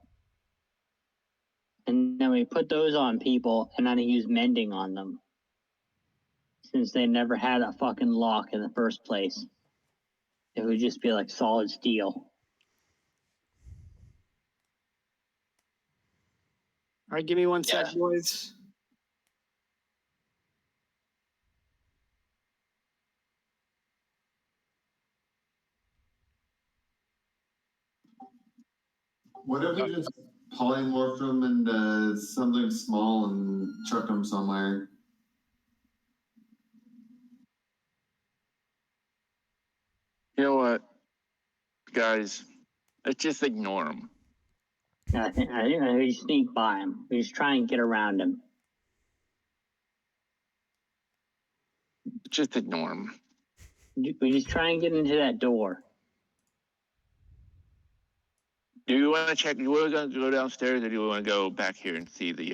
And then we put those on people and then use mending on them. Since they never had a fucking lock in the first place. It would just be like solid steel. All right, give me 1 sec, boys. What if we just polymorph them into something small and chuck them somewhere? You know what, guys? Let's just ignore him. I think we just sneak by him. We just try and get around him. Just ignore him. We just try and get into that door. Do you want to check? You want to go downstairs, or do you want to go back here and see the?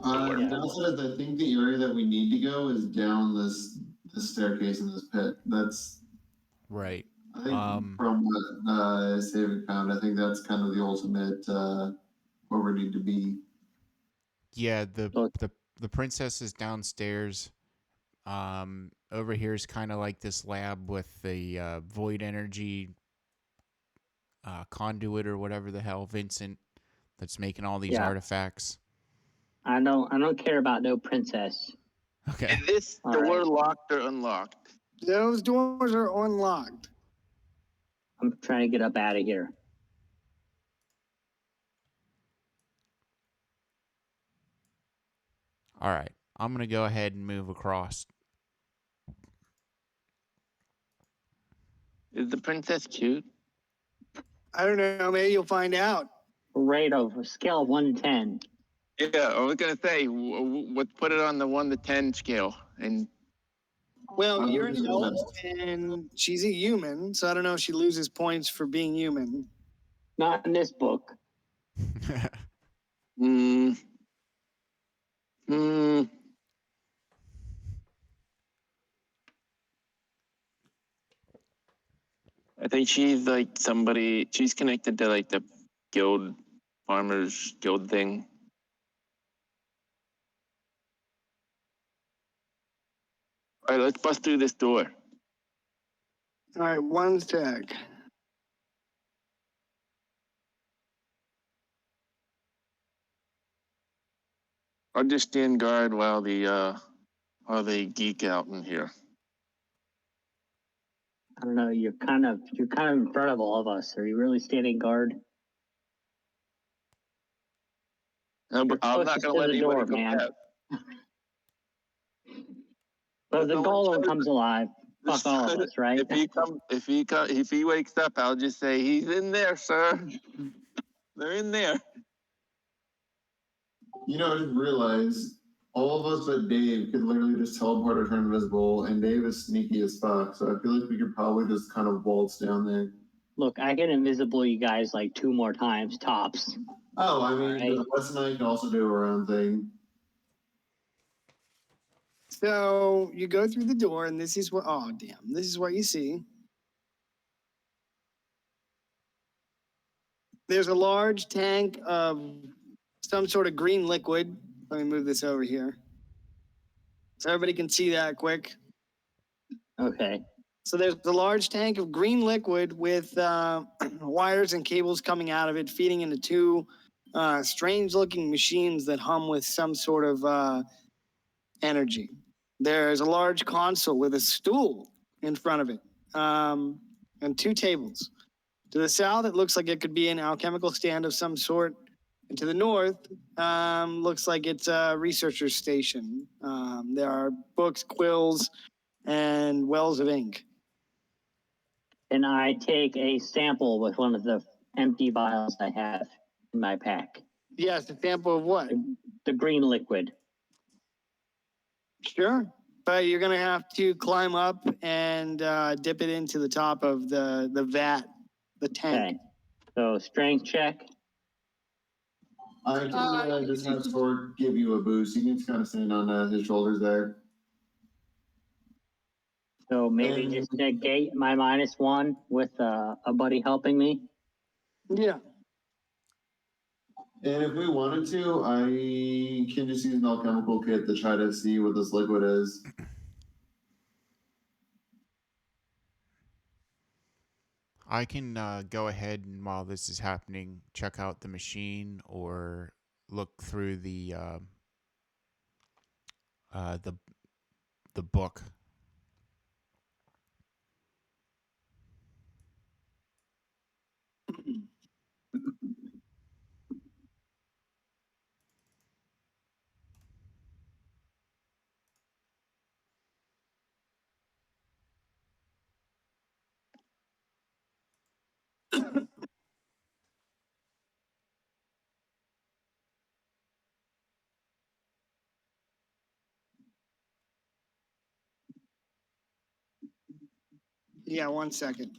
The downside is I think the area that we need to go is down this staircase in this pit. That's Right. I think from what Saving found, I think that's kind of the ultimate where we need to be. Yeah, Look. the princess is downstairs. Over here is kind of like this lab with the void energy conduit or whatever the hell, Vincent, that's making all these Yeah. artifacts. I don't care about no princess. Okay. Is this All door right. locked or unlocked? Those doors are unlocked. I'm trying to get up out of here. All right. I'm going to go ahead and move across. Is the princess cute? I don't know. Maybe you'll find out. Rate of a scale of 1 to 10. Yeah, I was gonna say, let's put it on the 1 to 10 scale, and Well, you're an Just elf best. and she's a human, so I don't know if she loses points for being human. Not in this book. Hmm. Hmm. I think she's like somebody. She's connected to like the guild, farmers guild thing. All right, let's bust through this door. All right, one sec. I'll just stand guard while they geek out in here. I don't know. You're kind of in front of all of us. Are you really standing guard? No, but I'm not Closest gonna to let the anybody door, go man. past. So the No one golem shows comes alive. Fuck all of us, right? If he wakes up, I'll just say he's in there, sir. They're in there. You know, I just realized all of us but Dave could literally just teleport or turn invisible, and Dave is sneaky as fuck. So I feel like we could probably just kind of waltz down there. Look, I can invisible you guys like 2 more times tops. Oh, I mean, Right. Wes and I can also do our own thing. So you go through the door, and this is what, oh, damn, this is what you see. There's a large tank of some sort of green liquid. Let me move this over here so everybody can see that quick. Okay. So there's a large tank of green liquid with wires and cables coming out of it, feeding into two strange-looking machines that hum with some sort of energy. There's a large console with a stool in front of it, and 2 tables. To the south, it looks like it could be an alchemical stand of some sort. And to the north, looks like it's a researcher's station. There are books, quills, and wells of ink. And I take a sample with one of the empty vials I have in my pack. Yes, a sample of what? The green liquid. Sure. But you're going to have to climb up and dip it into the top of the vat, the tank. Okay. So strength check. I can just have Sword give you a boost. You can just kind of stand on his shoulders there. So maybe And- just negate my -1 with a buddy helping me. Yeah. And if we wanted to, I can just use an alchemical kit to try to see what this liquid is. I can go ahead and while this is happening, check out the machine or look through the book. Yeah, 1 second.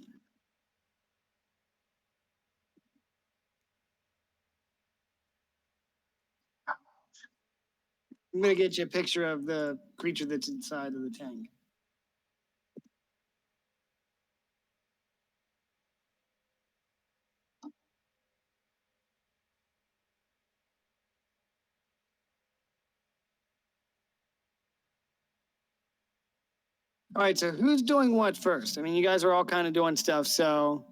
I'm gonna get you a picture of the creature that's inside of the tank. All right, so who's doing what first? I mean, you guys are all kind of doing stuff, so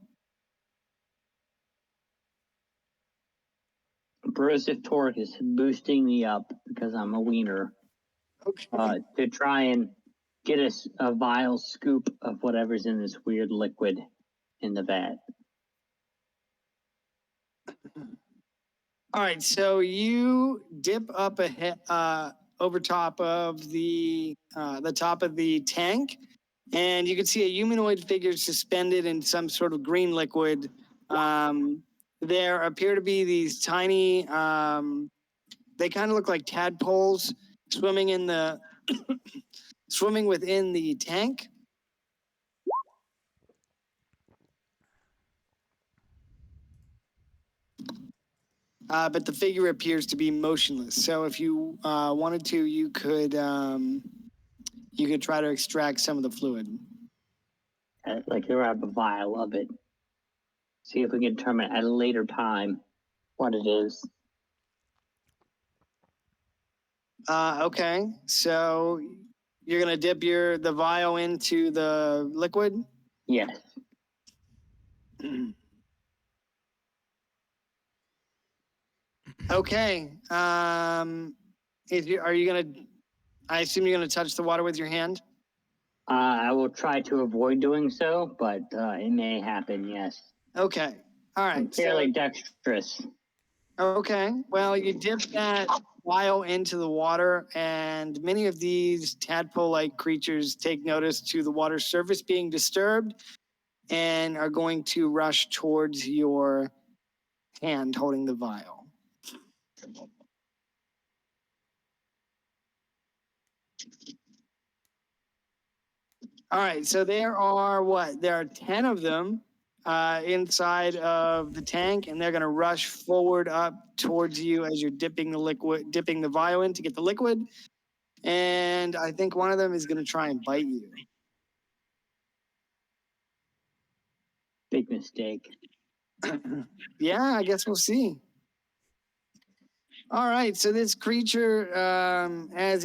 Corrosive Torque is boosting me up because I'm a wiener okay. to try and get us a vile scoop of whatever's in this weird liquid in the vat. All right, so you dip up over top of the top of the tank, and you can see a humanoid figure suspended in some sort of green liquid. There appear to be these tiny, they kind of look like tadpoles swimming in the swimming within the tank. But the figure appears to be motionless. So if you wanted to, you could try to extract some of the fluid. Like grab a vial of it. See if we can determine at a later time what it is. Okay, so you're gonna dip the vial into the liquid. Yes. Okay. Are you gonna? I assume you're gonna touch the water with your hand. I will try to avoid doing so, but it may happen, yes. Okay. All I'm right. fairly dexterous. Okay. Well, you dip that vial into the water, and many of these tadpole-like creatures take notice to the water surface being disturbed and are going to rush towards your hand holding the vial. All right, so there are what? There are 10 of them inside of the tank, and they're going to rush forward up towards you as you're dipping the vial in to get the liquid. And I think one of them is going to try and bite you. Big mistake. Yeah, I guess we'll see. All right, so this creature, as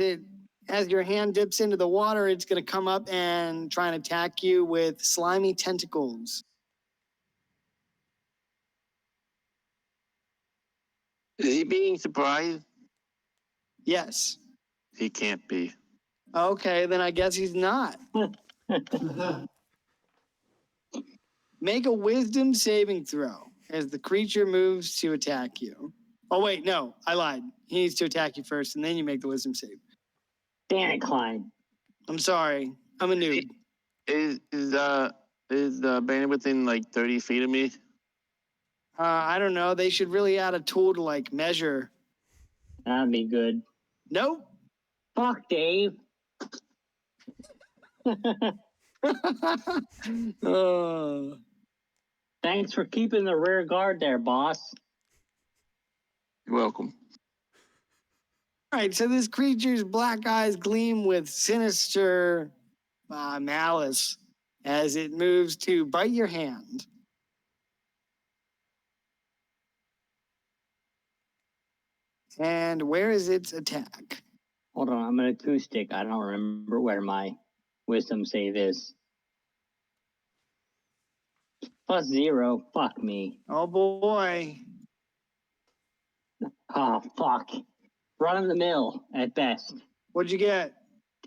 your hand dips into the water, it's going to come up and try and attack you with slimy tentacles. Is he being surprised? Yes. He can't be. Okay, then I guess he's not. Make a wisdom saving throw as the creature moves to attack you. Oh, wait, no, I lied. He needs to attack you first, and then you make the wisdom save. Damn it, Klein. I'm sorry. I'm a noob. Is the bandit within like 30 feet of me? I don't know. They should really add a tool to like measure. That'd be good. Nope. Fuck, Dave. Thanks for keeping the rear guard there, boss. You're welcome. All right, so this creature's black eyes gleam with sinister malice as it moves to bite your hand. And where is its attack? Hold on, I'm an acoustic. I don't remember where my wisdom save is. +0. Fuck me. Oh boy. Oh, fuck. Run of the mill at best. What'd you get?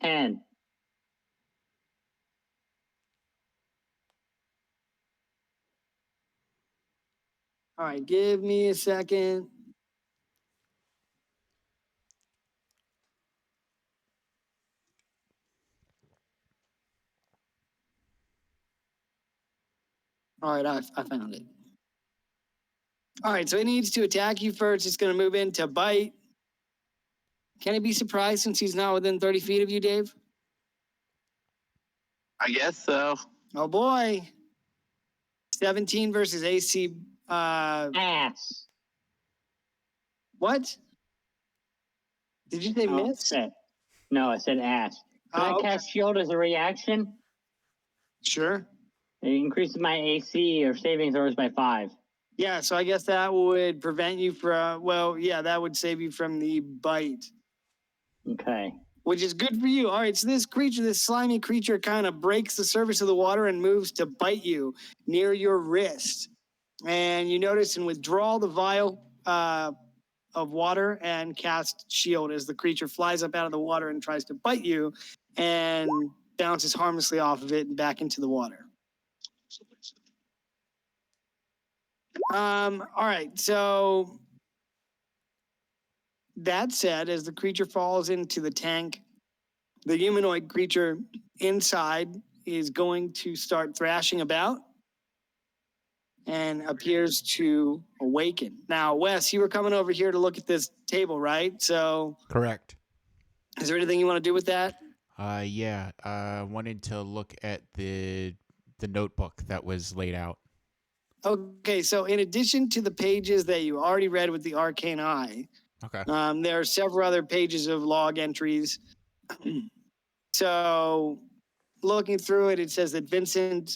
10. All right, give me a second. All right, I found it. All right, so it needs to attack you first. It's going to move in to bite. Can he be surprised since he's not within 30 feet of you, Dave? I guess so. Oh boy. 17 versus AC. Ass. What? Did you say Oh, miss? No, I said ask. Can I okay. cast shield as a reaction? Sure. It increases my AC or saving throws by 5. Yeah, so I guess that would prevent you from, well, yeah, that would save you from the bite, Okay. which is good for you. All right, so this creature, this slimy creature, kind of breaks the surface of the water and moves to bite you near your wrist. And you notice and withdraw the vial of water and cast shield as the creature flies up out of the water and tries to bite you and bounces harmlessly off of it and back into the water. All right, so that said, as the creature falls into the tank, the humanoid creature inside is going to start thrashing about and appears to awaken. Now, Wes, you were coming over here to look at this table, right? So, Correct. is there anything you want to do with that? Yeah. Wanted to look at the notebook that was laid out. Okay, so in addition to the pages that you already read with the arcane eye, Okay. there are several other pages of log entries. So, looking through it, it says that Vincent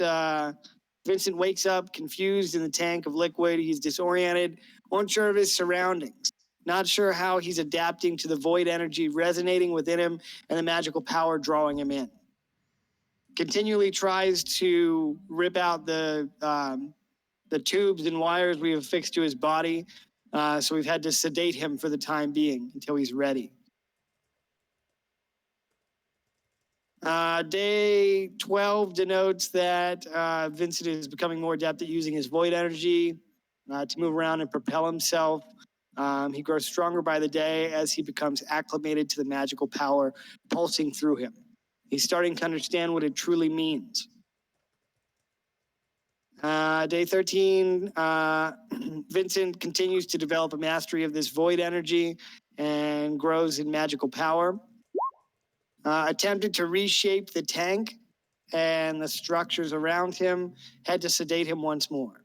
wakes up confused in the tank of liquid. He's disoriented, unsure of his surroundings, not sure how he's adapting to the void energy resonating within him and the magical power drawing him in. Continually tries to rip out the tubes and wires we have fixed to his body. So we've had to sedate him for the time being until he's ready. Day 12 denotes that Vincent is becoming more adept at using his void energy to move around and propel himself. He grows stronger by the day as he becomes acclimated to the magical power pulsing through him. He's starting to understand what it truly means. Day 13, Vincent continues to develop a mastery of this void energy and grows in magical power. Attempted to reshape the tank and the structures around him, had to sedate him once more.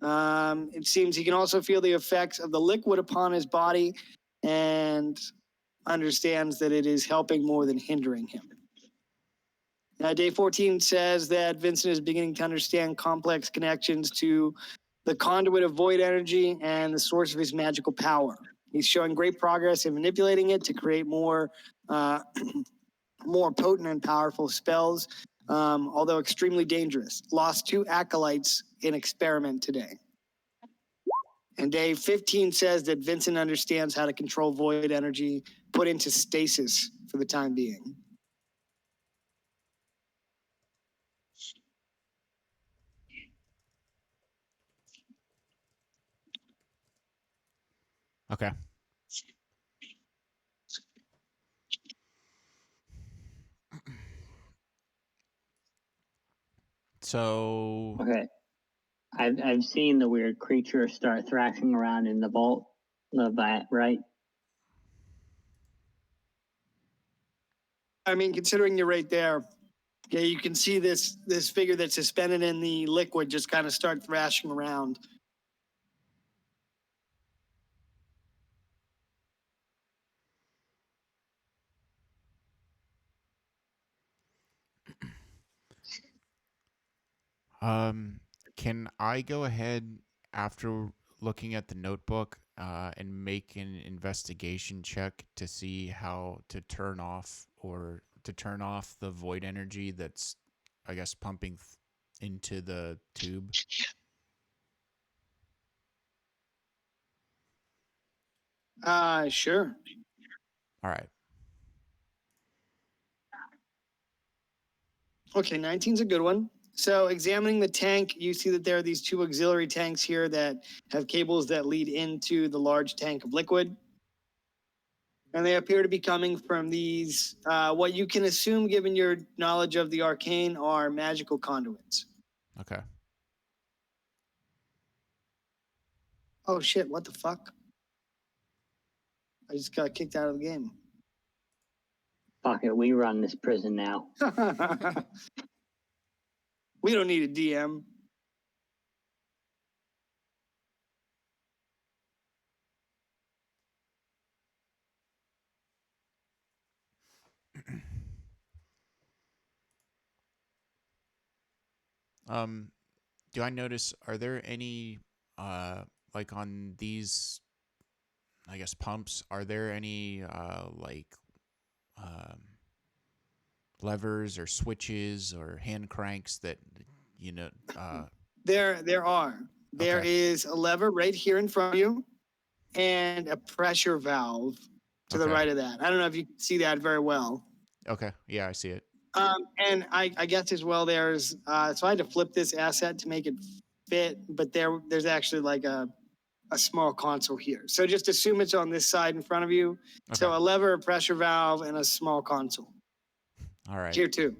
It seems he can also feel the effects of the liquid upon his body and understands that it is helping more than hindering him. Day 14 says that Vincent is beginning to understand complex connections to the conduit of void energy and the source of his magical power. He's showing great progress in manipulating it to create more more potent and powerful spells, although extremely dangerous. Lost 2 acolytes in experiment today. And day 15 says that Vincent understands how to control void energy, put into stasis for the time being. Okay. So Okay. I've seen the weird creature start thrashing around in the vault of that, right? I mean, considering you're right there, yeah, you can see this figure that's suspended in the liquid just kind of start thrashing around. can I go ahead after looking at the notebook and make an investigation check to see how to turn off the void energy that's, I guess, pumping into the tube? Sure. All right. Okay, 19's a good one. So examining the tank, you see that there are these 2 auxiliary tanks here that have cables that lead into the large tank of liquid. And they appear to be coming from these, what you can assume, given your knowledge of the arcane, are magical conduits. Okay. Oh shit, what the fuck? I just got kicked out of the game. Fuck it, we run this prison now. We don't need a DM. Do I notice, are there any, like on these, I guess, pumps, are there any, um, levers or switches or hand cranks that, you know, There are. There okay, is a lever right here in front of you and a pressure valve to the okay, right of that. I don't know if you can see that very well. okay. Yeah, I see it. And I guess as well, there's, so I had to flip this asset to make it fit, but there's actually like a small console here. So just assume it's on this side in front of you. Okay. So a lever, a pressure valve, and a small console. All right. Here too.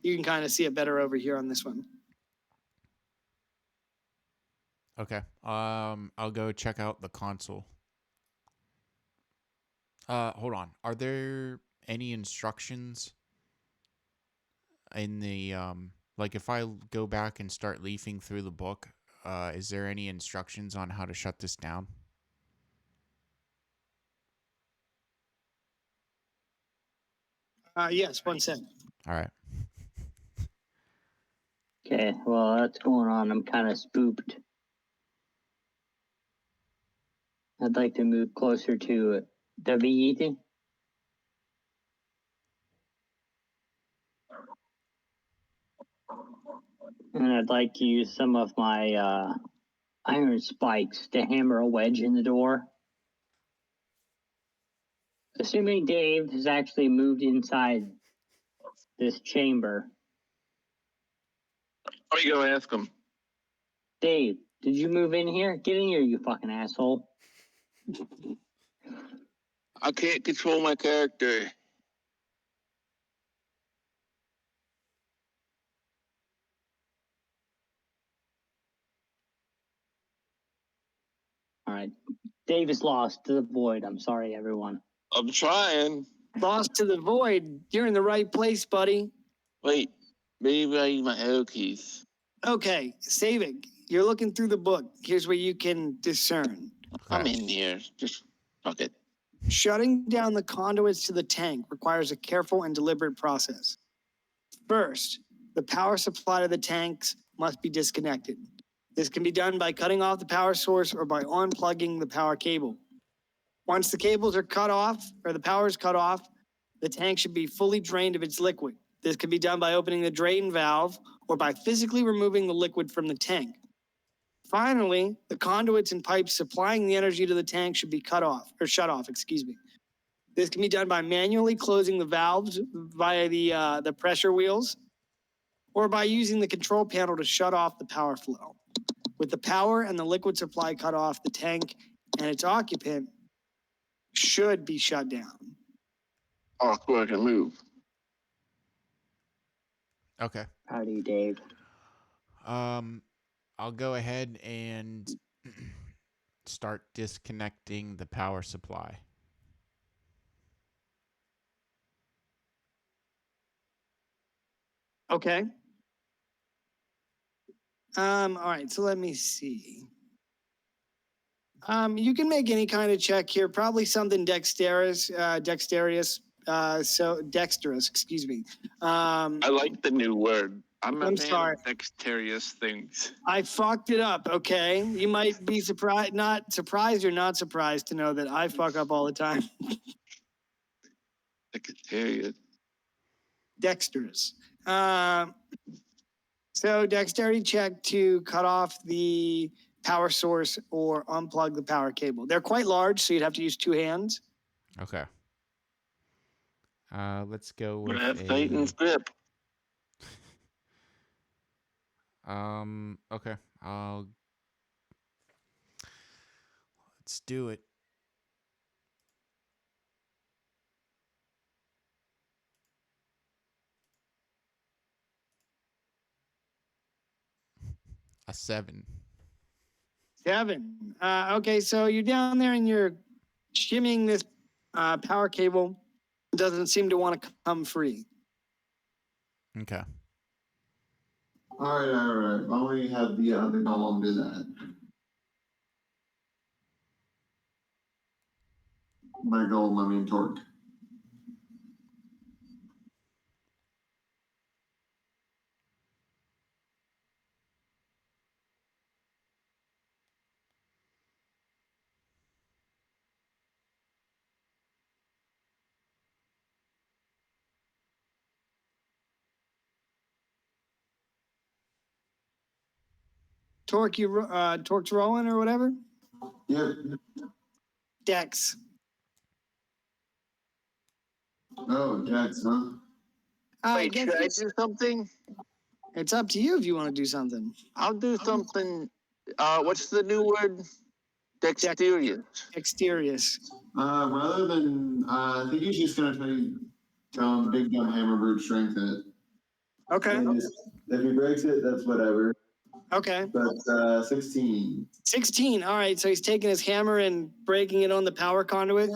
You can kind of see it better over here on this one. Okay. I'll go check out the console. Hold on. Are there any instructions in the like if I go back and start leafing through the book, is there any instructions on how to shut this down? Yes, 1 sec. All right. Okay, well, that's going on. I'm kind of spooked. I'd like to move closer to WET. And I'd like to use some of my iron spikes to hammer a wedge in the door. Assuming Dave has actually moved inside this chamber. Let me go ask him. Dave, did you move in here? Get in here, you fucking asshole. I can't control my character. All right. Dave is lost to the void. I'm sorry, everyone. I'm trying. Lost to the void. You're in the right place, buddy. Wait, maybe I need my arrow keys. Okay, save it. You're looking through the book. Here's what you can discern. I'm Okay. in here. Just fuck it. Shutting down the conduits to the tank requires a careful and deliberate process. First, the power supply to the tanks must be disconnected. This can be done by cutting off the power source or by unplugging the power cable. Once the cables are cut off or the power is cut off, the tank should be fully drained of its liquid. This can be done by opening the drain valve or by physically removing the liquid from the tank. Finally, the conduits and pipes supplying the energy to the tank should be cut off or shut off, excuse me. This can be done by manually closing the valves via the pressure wheels or by using the control panel to shut off the power flow. With the power and the liquid supply cut off, the tank and its occupant should be shut down. Oh, cool, I can move. Okay. Proud of you, Dave. I'll go ahead and start disconnecting the power supply. Okay. All right, so let me see. You can make any kind of check here, probably something dexterous, excuse me. I like the new word. I'm I'm fan sorry. of dexterous things. I fucked it up, okay? You might be surprised, not surprised or not surprised to know that I fuck up all the time. Dexterous. Dexterous. So dexterity check to cut off the power source or unplug the power cable. They're quite large, so you'd have to use 2 hands. Okay. Let's go I'm with gonna have Titan's grip. Okay. Let's do it. A 7. 7. Okay, so you're down there and you're shimming this power cable. It doesn't seem to want to come free. Okay. All right. Why don't we have the other golem do that? By golem, I mean torque. Torque's rolling or whatever. Yep. Dex. Oh, Jackson, I Wait, guess should I do something? it's up to you if you want to do something. I'll do something. What's the new word? Dexterous. Dexterous. Rather than, I think he's just gonna tell him Big Dumb Hammer Brute Strength it. Okay. And if he breaks it, that's whatever. Okay. But 16. 16. All right. So he's taking his hammer and breaking it on the power conduit.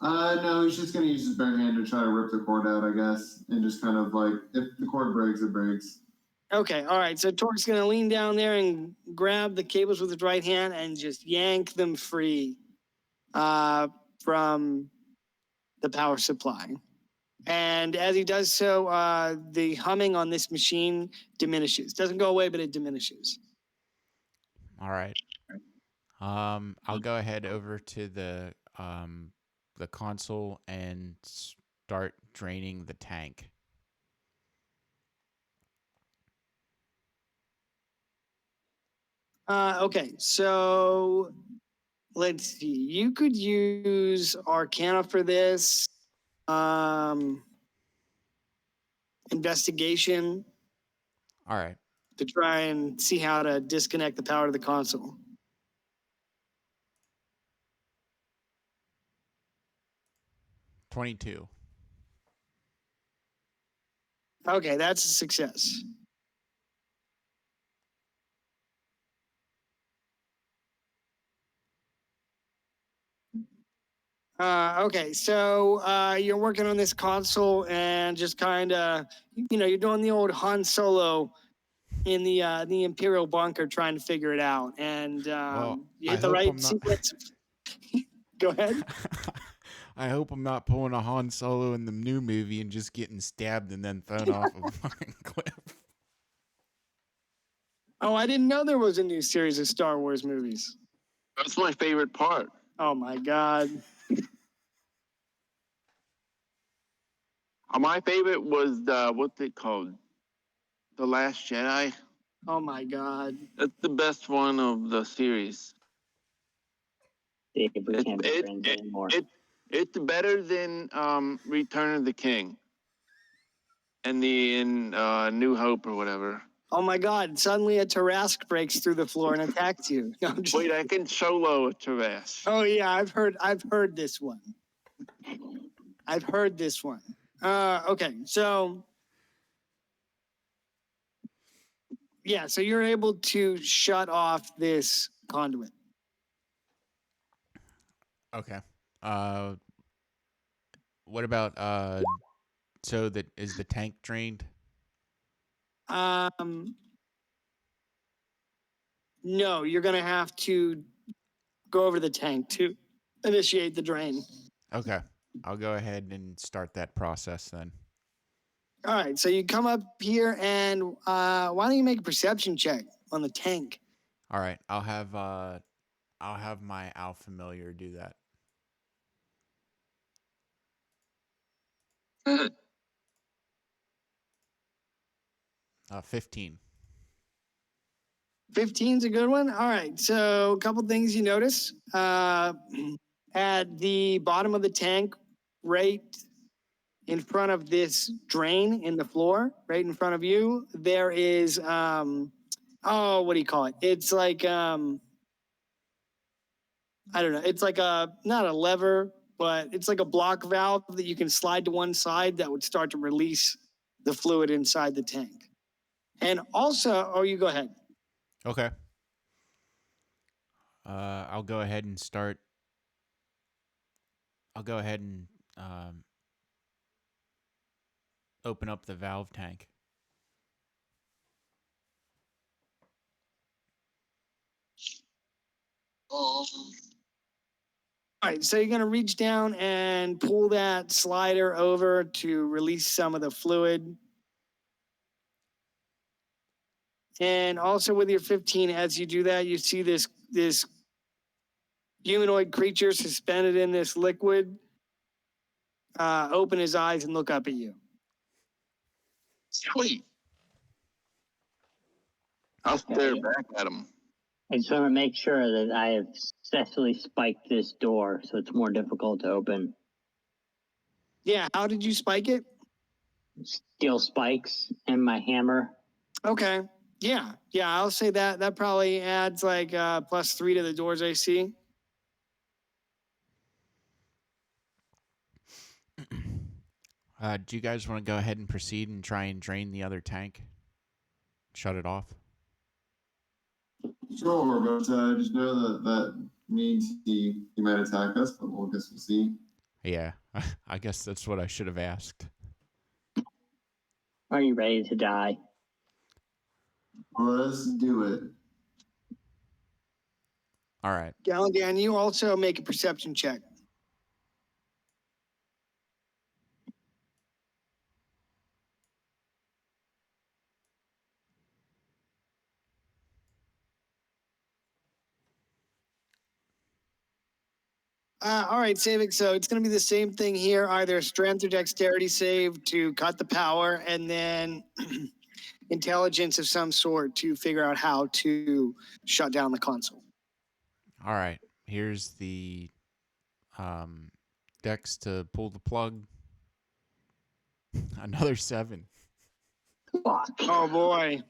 No, he's just gonna use his bare hand to try to rip the cord out, I guess, and just kind of like if the cord breaks, it breaks. Okay. All right. So Torque's going to lean down there and grab the cables with his right hand and just yank them free from the power supply. And as he does so, the humming on this machine diminishes. Doesn't go away, but it diminishes. All right. I'll go ahead over to the console and start draining the tank. Okay, so let's see. You could use Arcana for this. Investigation All right. to try and see how to disconnect the power to the console. $22. Okay, that's a success. Okay, so you're working on this console and just kind of, you're doing the old Han Solo in the Imperial bunker trying to figure it out, and you I hit the hope right I'm not- sequence. Go ahead. I hope I'm not pulling a Han Solo in the new movie and just getting stabbed and then thrown off a fucking cliff. Oh, I didn't know there was a new series of Star Wars movies. That's my favorite part. Oh my God. My favorite was what's it called? The Last Jedi. Oh my God. That's the best one of the series. Dave, we It- can't be it- friends it- anymore. It's better than Return of the King and in New Hope or whatever. Oh my God. Suddenly a Tarrasque breaks through the floor and attacks you. No, I'm just- Wait, I can solo a Tarrasque. Oh yeah, I've heard this one. I've heard this one. Okay, so yeah, so you're able to shut off this conduit. Okay. What about so that is the tank drained? No, you're gonna have to go over the tank to initiate the drain. Okay. I'll go ahead and start that process then. All right, so you come up here and why don't you make a perception check on the tank? All right. I'll have my Alpha Familiar do that. 15. 15's a good one. All right. So a couple things you notice. At the bottom of the tank, right in front of this drain in the floor, right in front of you, there is what do you call it? It's like I don't know. It's like not a lever, but it's like a block valve that you can slide to one side that would start to release the fluid inside the tank. And also, you go ahead. Okay. I'll go ahead and start. I'll go ahead and open up the valve tank. All right, so you're going to reach down and pull that slider over to release some of the fluid. And also with your 15, as you do that, you see this humanoid creature suspended in this liquid open his eyes and look up at you. Sweet. I'll stare back at him. I just want to make sure that I have successfully spiked this door so it's more difficult to open. Yeah, how did you spike it? Steel spikes and my hammer. Okay. Yeah, I'll say that probably adds like +3 to the door's AC. Do you guys want to go ahead and proceed and try and drain the other tank? Shut it off? Sure, but just know that means he might attack us, but we'll see. Yeah, I guess that's what I should have asked. Are you ready to die? Let's do it. All right. Galligan, you also make a perception check. All right, Savik. So it's going to be the same thing here, either a strength or dexterity save to cut the power, and then intelligence of some sort to figure out how to shut down the console. All right. Here's the dex to pull the plug. Another 7. Fuck. Oh boy.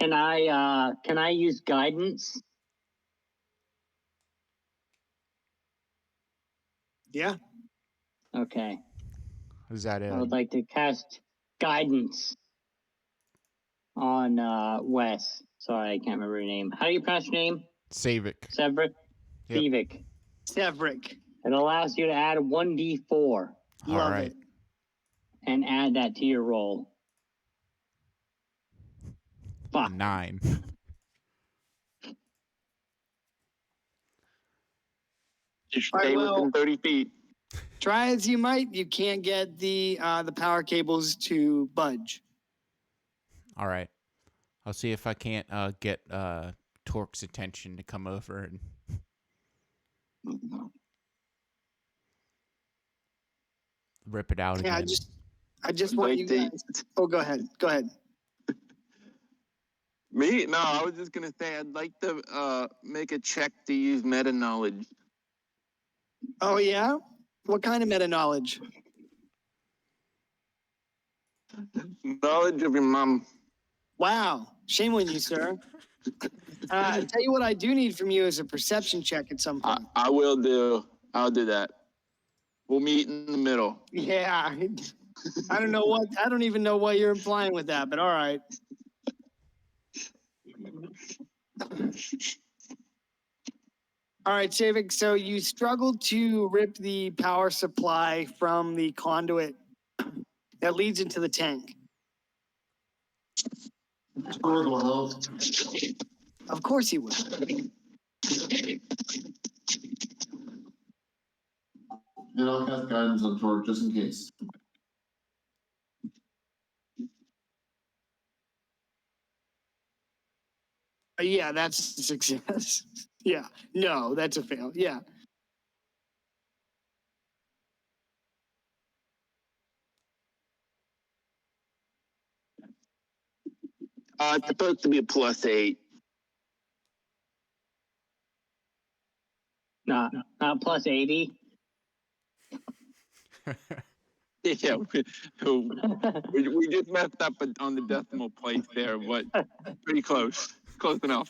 Can I use guidance? Yeah. Okay. Is that it? I would like to cast guidance on Wes. Sorry, I can't remember your name. How do you pronounce your name? Savik. Severick? Yep. Sevik. Severick. It allows you to add 1d4 All Love right. it. and add that to your roll. Fuck. 9. Just All right, stay well- within 30 feet. Try as you might, you can't get the power cables to budge. All right. I'll see if I can't get Torque's attention to come over and rip it out Yeah, again. I just want you Wait, guys. Oh, go ahead. Go ahead. Me? No, I was just gonna say I'd like to make a check to use meta knowledge. Oh yeah. What kind of meta knowledge? Knowledge of your mom. Wow. Shame on you, sir. I'll tell you what I do need from you is a perception check at some point. I will do. I'll do that. We'll meet in the middle. Yeah. I don't even know what you're implying with that, but all right. All right, Savik. So you struggled to rip the power supply from the conduit that leads into the tank. Sword will help. Of course he would. And I'll cast guidance on Torque just in case. Yeah, that's a success. Yeah. No, that's a fail. Yeah. It's supposed to be a +8. Not plus 80. Yeah, we just messed up on the decimal place there, but pretty close. Close enough.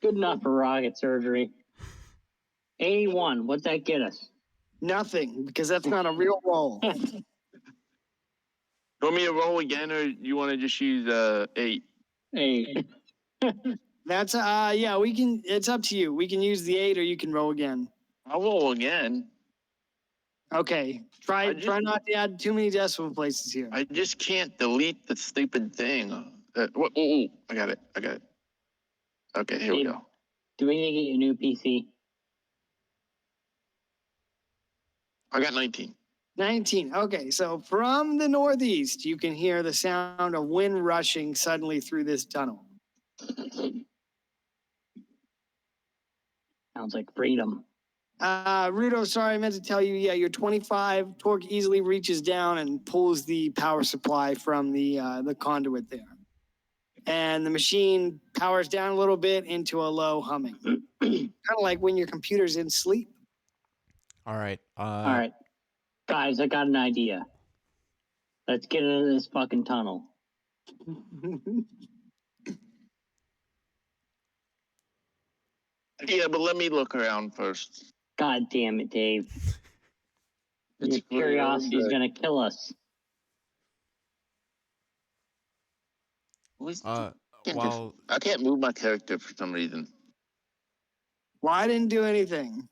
Good enough for rocket surgery. 81. What's that get us? Nothing, because that's not a real roll. You want me to roll again, or you want to just use 8? 8. That's yeah, we can. It's up to you. We can use the 8, or you can roll again. I'll roll again. Okay. Try not to add too many decimal places here. I just can't delete the stupid thing. What? Oh, I got it. Okay, here we go. Do we need to get you a new PC? I got 19. 19. Okay, so from the northeast, you can hear the sound of wind rushing suddenly through this tunnel. Sounds like freedom. Rudo, sorry, I meant to tell you, yeah, you're 25. Torque easily reaches down and pulls the power supply from the conduit there. And the machine powers down a little bit into a low humming. Kind of like when your computer's in sleep. All right. All right, guys, I got an idea. Let's get into this fucking tunnel. Yeah, but let me look around first. God damn it, Dave. It's Your curiosity is gonna kill us. While I can't move my character for some reason. Well, I didn't do anything.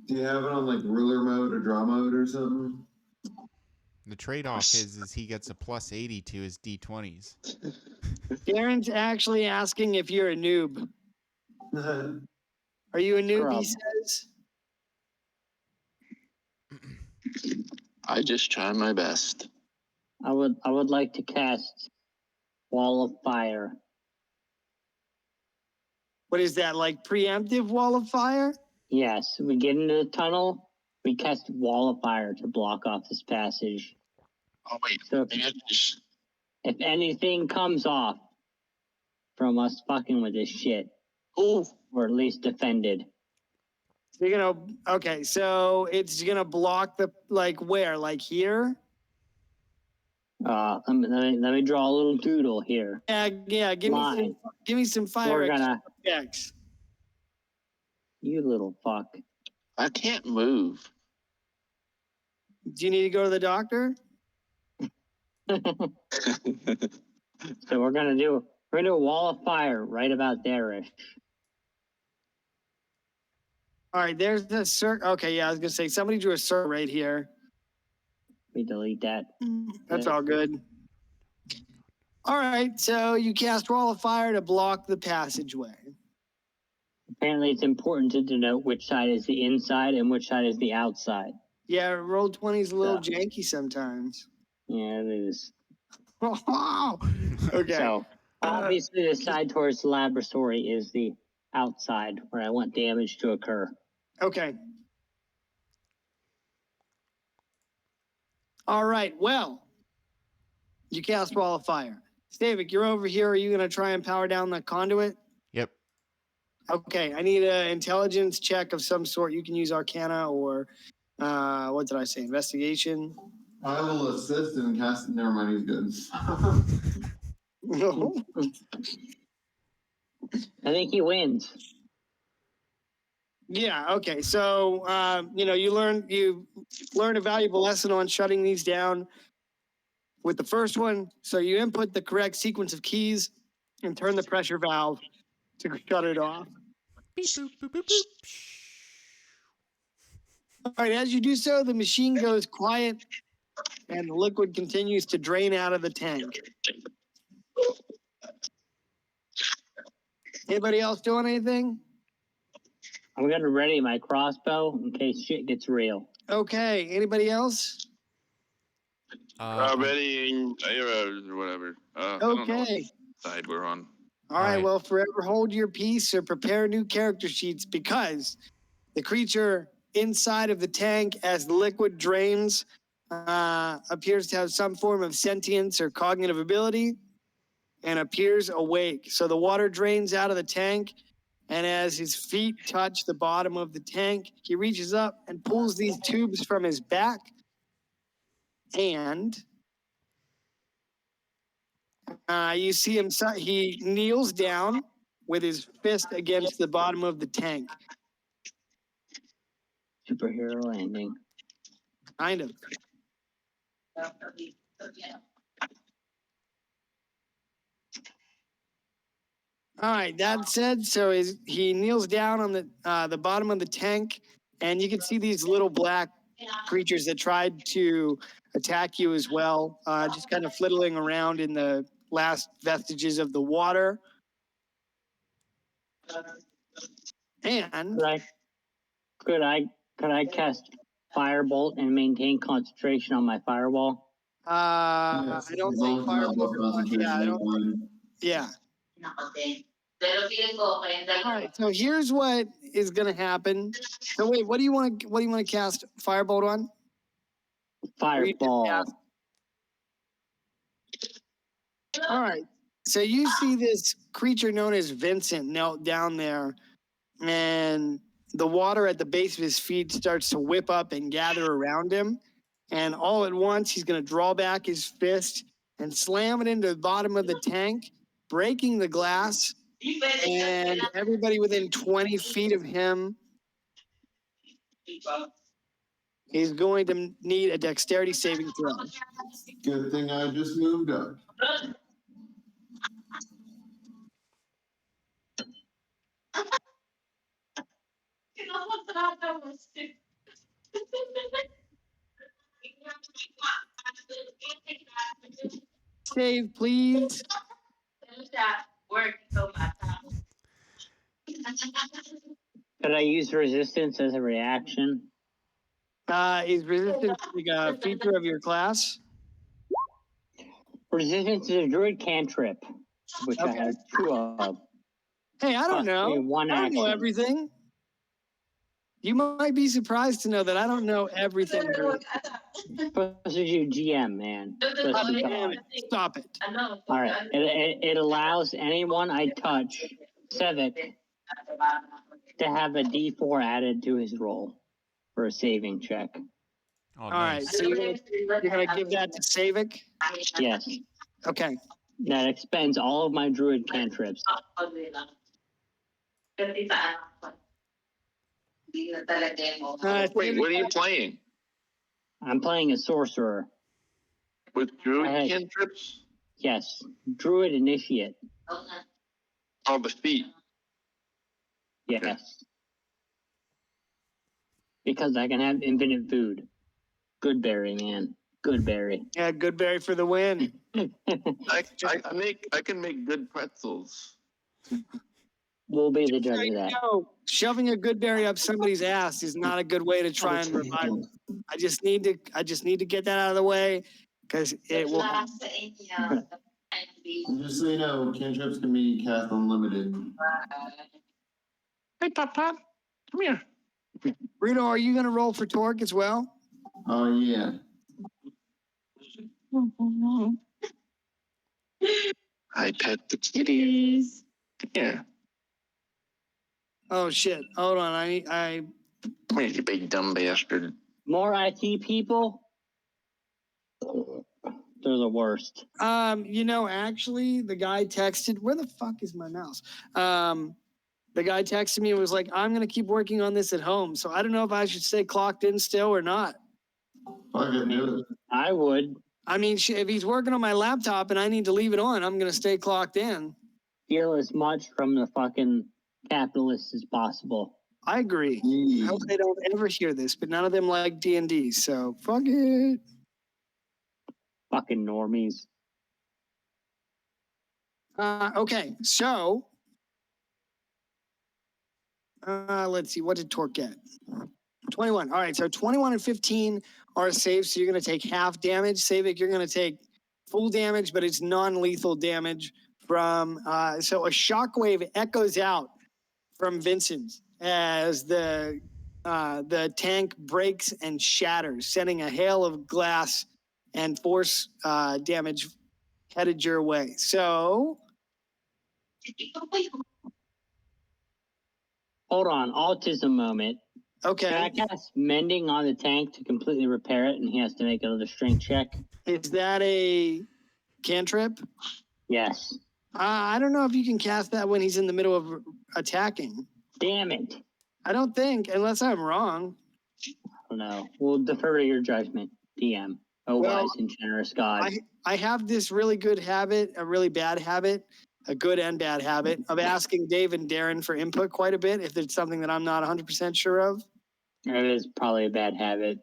Do you have it on like ruler mode or draw mode or something? the trade-off is he gets a plus 80 to his D20s. Darren's actually asking if you're a noob. Are you a noob, Scrub. he says? I just try my best. I would like to cast Wall of Fire. What is that, like preemptive wall of fire? Yes, we get into the tunnel, we cast Wall of Fire to block off this passage. Oh wait, So maybe I can just. if anything comes off from us fucking with this shit, Oh, we're at least defended. So you're gonna, okay, so it's gonna block the, like where? Like here? Let me draw a little doodle here. Yeah, give me some fire We're gonna, checks. you little fuck. I can't move. Do you need to go to the doctor? So we're gonna do a Wall of Fire right about there-ish. All right, there's the circle. Okay, yeah, I was gonna say somebody drew a circle right here. We delete that. That's all good. All right, so you cast Wall of Fire to block the passageway. Apparently, it's important to denote which side is the inside and which side is the outside. Yeah, roll 20's a little janky sometimes. Yeah, it is. Okay. So obviously, the side towards the laboratory is the outside, where I want damage to occur. Okay. All right, well, you cast Wall of Fire. Stavik, you're over here. Are you going to try and power down the conduit? Yep. Okay, I need an intelligence check of some sort. You can use Arcana or, what did I say, Investigation? I will assist in casting. Never mind, he's good. No. I think he wins. Yeah, okay. So, you learn a valuable lesson on shutting these down with the first one. So you input the correct sequence of keys and turn the pressure valve to shut it off. Beep, boop, boop, boop, boop. All right, as you do so, the machine goes quiet and the liquid continues to drain out of the tank. Anybody else doing anything? I'm gonna ready my crossbow in case shit gets real. Okay, anybody else? Readying arrows or whatever. I don't know what Okay. side we're on. All right, right. well, forever hold your peace or prepare new character sheets because the creature inside of the tank, as the liquid drains, appears to have some form of sentience or cognitive ability and appears awake. So the water drains out of the tank, and as his feet touch the bottom of the tank, he reaches up and pulls these tubes from his back, and you see him, he kneels down with his fist against the bottom of the tank. Superhero landing. Kind of. All right, that said, so he kneels down on the bottom of the tank, and you can see these little black creatures that tried to attack you as well, just kind of fiddling around in the last vestiges of the water. And Could I cast Firebolt and maintain concentration on my firewall? I don't think fireball. Yeah, I don't. Yeah. All right, so here's what is gonna happen. So wait, what do you want to cast Firebolt on? Fireball. All right. So you see this creature known as Vincent knelt down there, and the water at the base of his feet starts to whip up and gather around him. And all at once, he's going to draw back his fist and slam it into the bottom of the tank, breaking the glass. And everybody within 20 feet of him is going to need a dexterity saving throw. Good thing I just moved up. Save, please. Could I use resistance as a reaction? Is resistance like a feature of your class? Resistance is a druid cantrip, which I Okay. have 2 of. Hey, I don't know. One I don't know action. everything. You might be surprised to know that I don't know everything. Supposed to do GM, man. Supposed to Damn be- it. Stop it. All right. It allows anyone I touch, Civic, to have a D4 added to his roll for a saving check. Oh, All right, so you're gonna give that to Savic? Yes. Okay. That expends all of my druid cantrips. Wait, what are you playing? I'm playing a sorcerer. With druid Hey. cantrips? Yes. Druid initiate. Oh, the feet. Yes. Because I can have infinite food. Good berry, man. Good berry. Yeah, Goodberry for the win. I can make good pretzels. We'll be the judge of that. No, shoving a Goodberry up somebody's ass is not a good way to try and revive them. I just need to get that out of the way because it will. Just so you know, cantrips can be cast unlimited. Hey, Pop Pop, come here. Rito, are you gonna roll for Torque as well? Oh, yeah. I pet the kitties. Come here. Oh shit! Hold on, I Come here, you big dumb bastard. More IT people? They're the worst. actually, the guy texted. Where the fuck is my mouse? The guy texted me and was like, "I'm gonna keep working on this at home, so I don't know if I should stay clocked in still or not." Fuck it, do it. I would I mean, if he's working on my laptop and I need to leave it on, I'm gonna stay clocked in. steal as much from the fucking capitalists as possible. I agree. I Yeah. hope they don't ever hear this, but none of them like D&D, so fuck it. Fucking normies. Okay, so let's see, what did Torque get? 21. All right, so 21 and 15 are safe, so you're going to take half damage. Savic, you're going to take full damage, but it's non-lethal damage from. So a shockwave echoes out from Vincent as the tank breaks and shatters, sending a hail of glass and force damage headed your way. So Hold on, autism moment. Can I okay, cast mending on the tank to completely repair it, and he has to make another strength check? is that a cantrip? Yes. I don't know if you can cast that when he's in the middle of attacking. Damn it. I don't think, unless I'm wrong. I don't know. We'll defer to your judgment, DM. Oh, Well, wise and generous God. I have this really good habit, a really bad habit, a good and bad habit of asking Dave and Darren for input quite a bit if there's something that I'm not 100% sure of. It is probably a bad habit.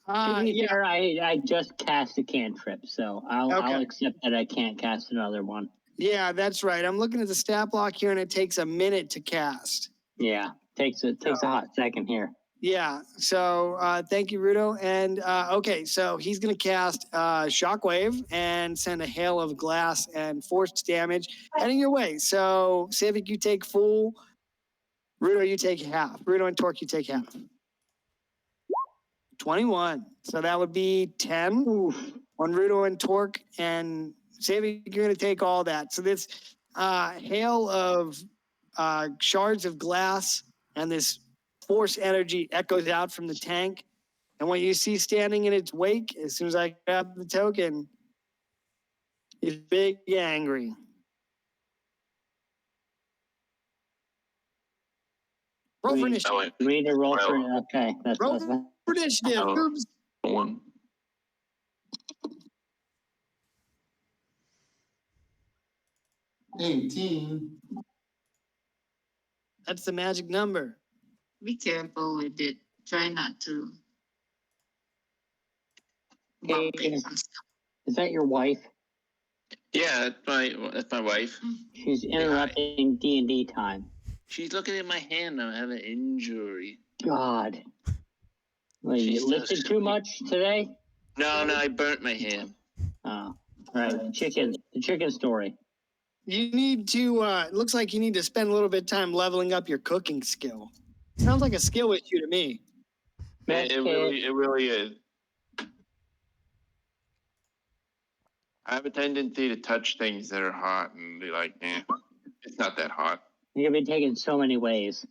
To be Yeah, fair, I just cast a cantrip, so I'll Okay. accept that I can't cast another one. yeah, that's right. I'm looking at the stat block here and it takes a minute to cast. Yeah, takes a hot second here. Yeah. So thank you, Rudo. And okay, so he's gonna cast Shockwave and send a hail of glass and force damage heading your way. So Civic, you take full. Rudo, you take half. Rudo and Torque, you take half. 21. So that would be 10 on Rudo and Torque. And Civic, you're gonna take all that. So this hail of shards of glass and this force energy echoes out from the tank. And what you see standing in its wake, as soon as I grab the token, is big angry. Roll for initiative. Oh, wait. Read a roll for Well, okay. That's Roll for initiative. Oh. Oops. 1. 18. That's the magic number. Be careful with it. Try not to. Okay. bump it and stuff. Is that your wife? Yeah, that's my wife. She's interrupting D&D time. She's looking at my hand. I have an injury. God. Well, She's you lifted just- too much today? No, I burnt my hand. Oh, all right. The chicken story. You need to, it looks like you need to spend a little bit of time leveling up your cooking skill. Sounds like a skill issue to me. It really is. I have a tendency to touch things that are hot and be like, it's not that hot. You're gonna be taken so many ways.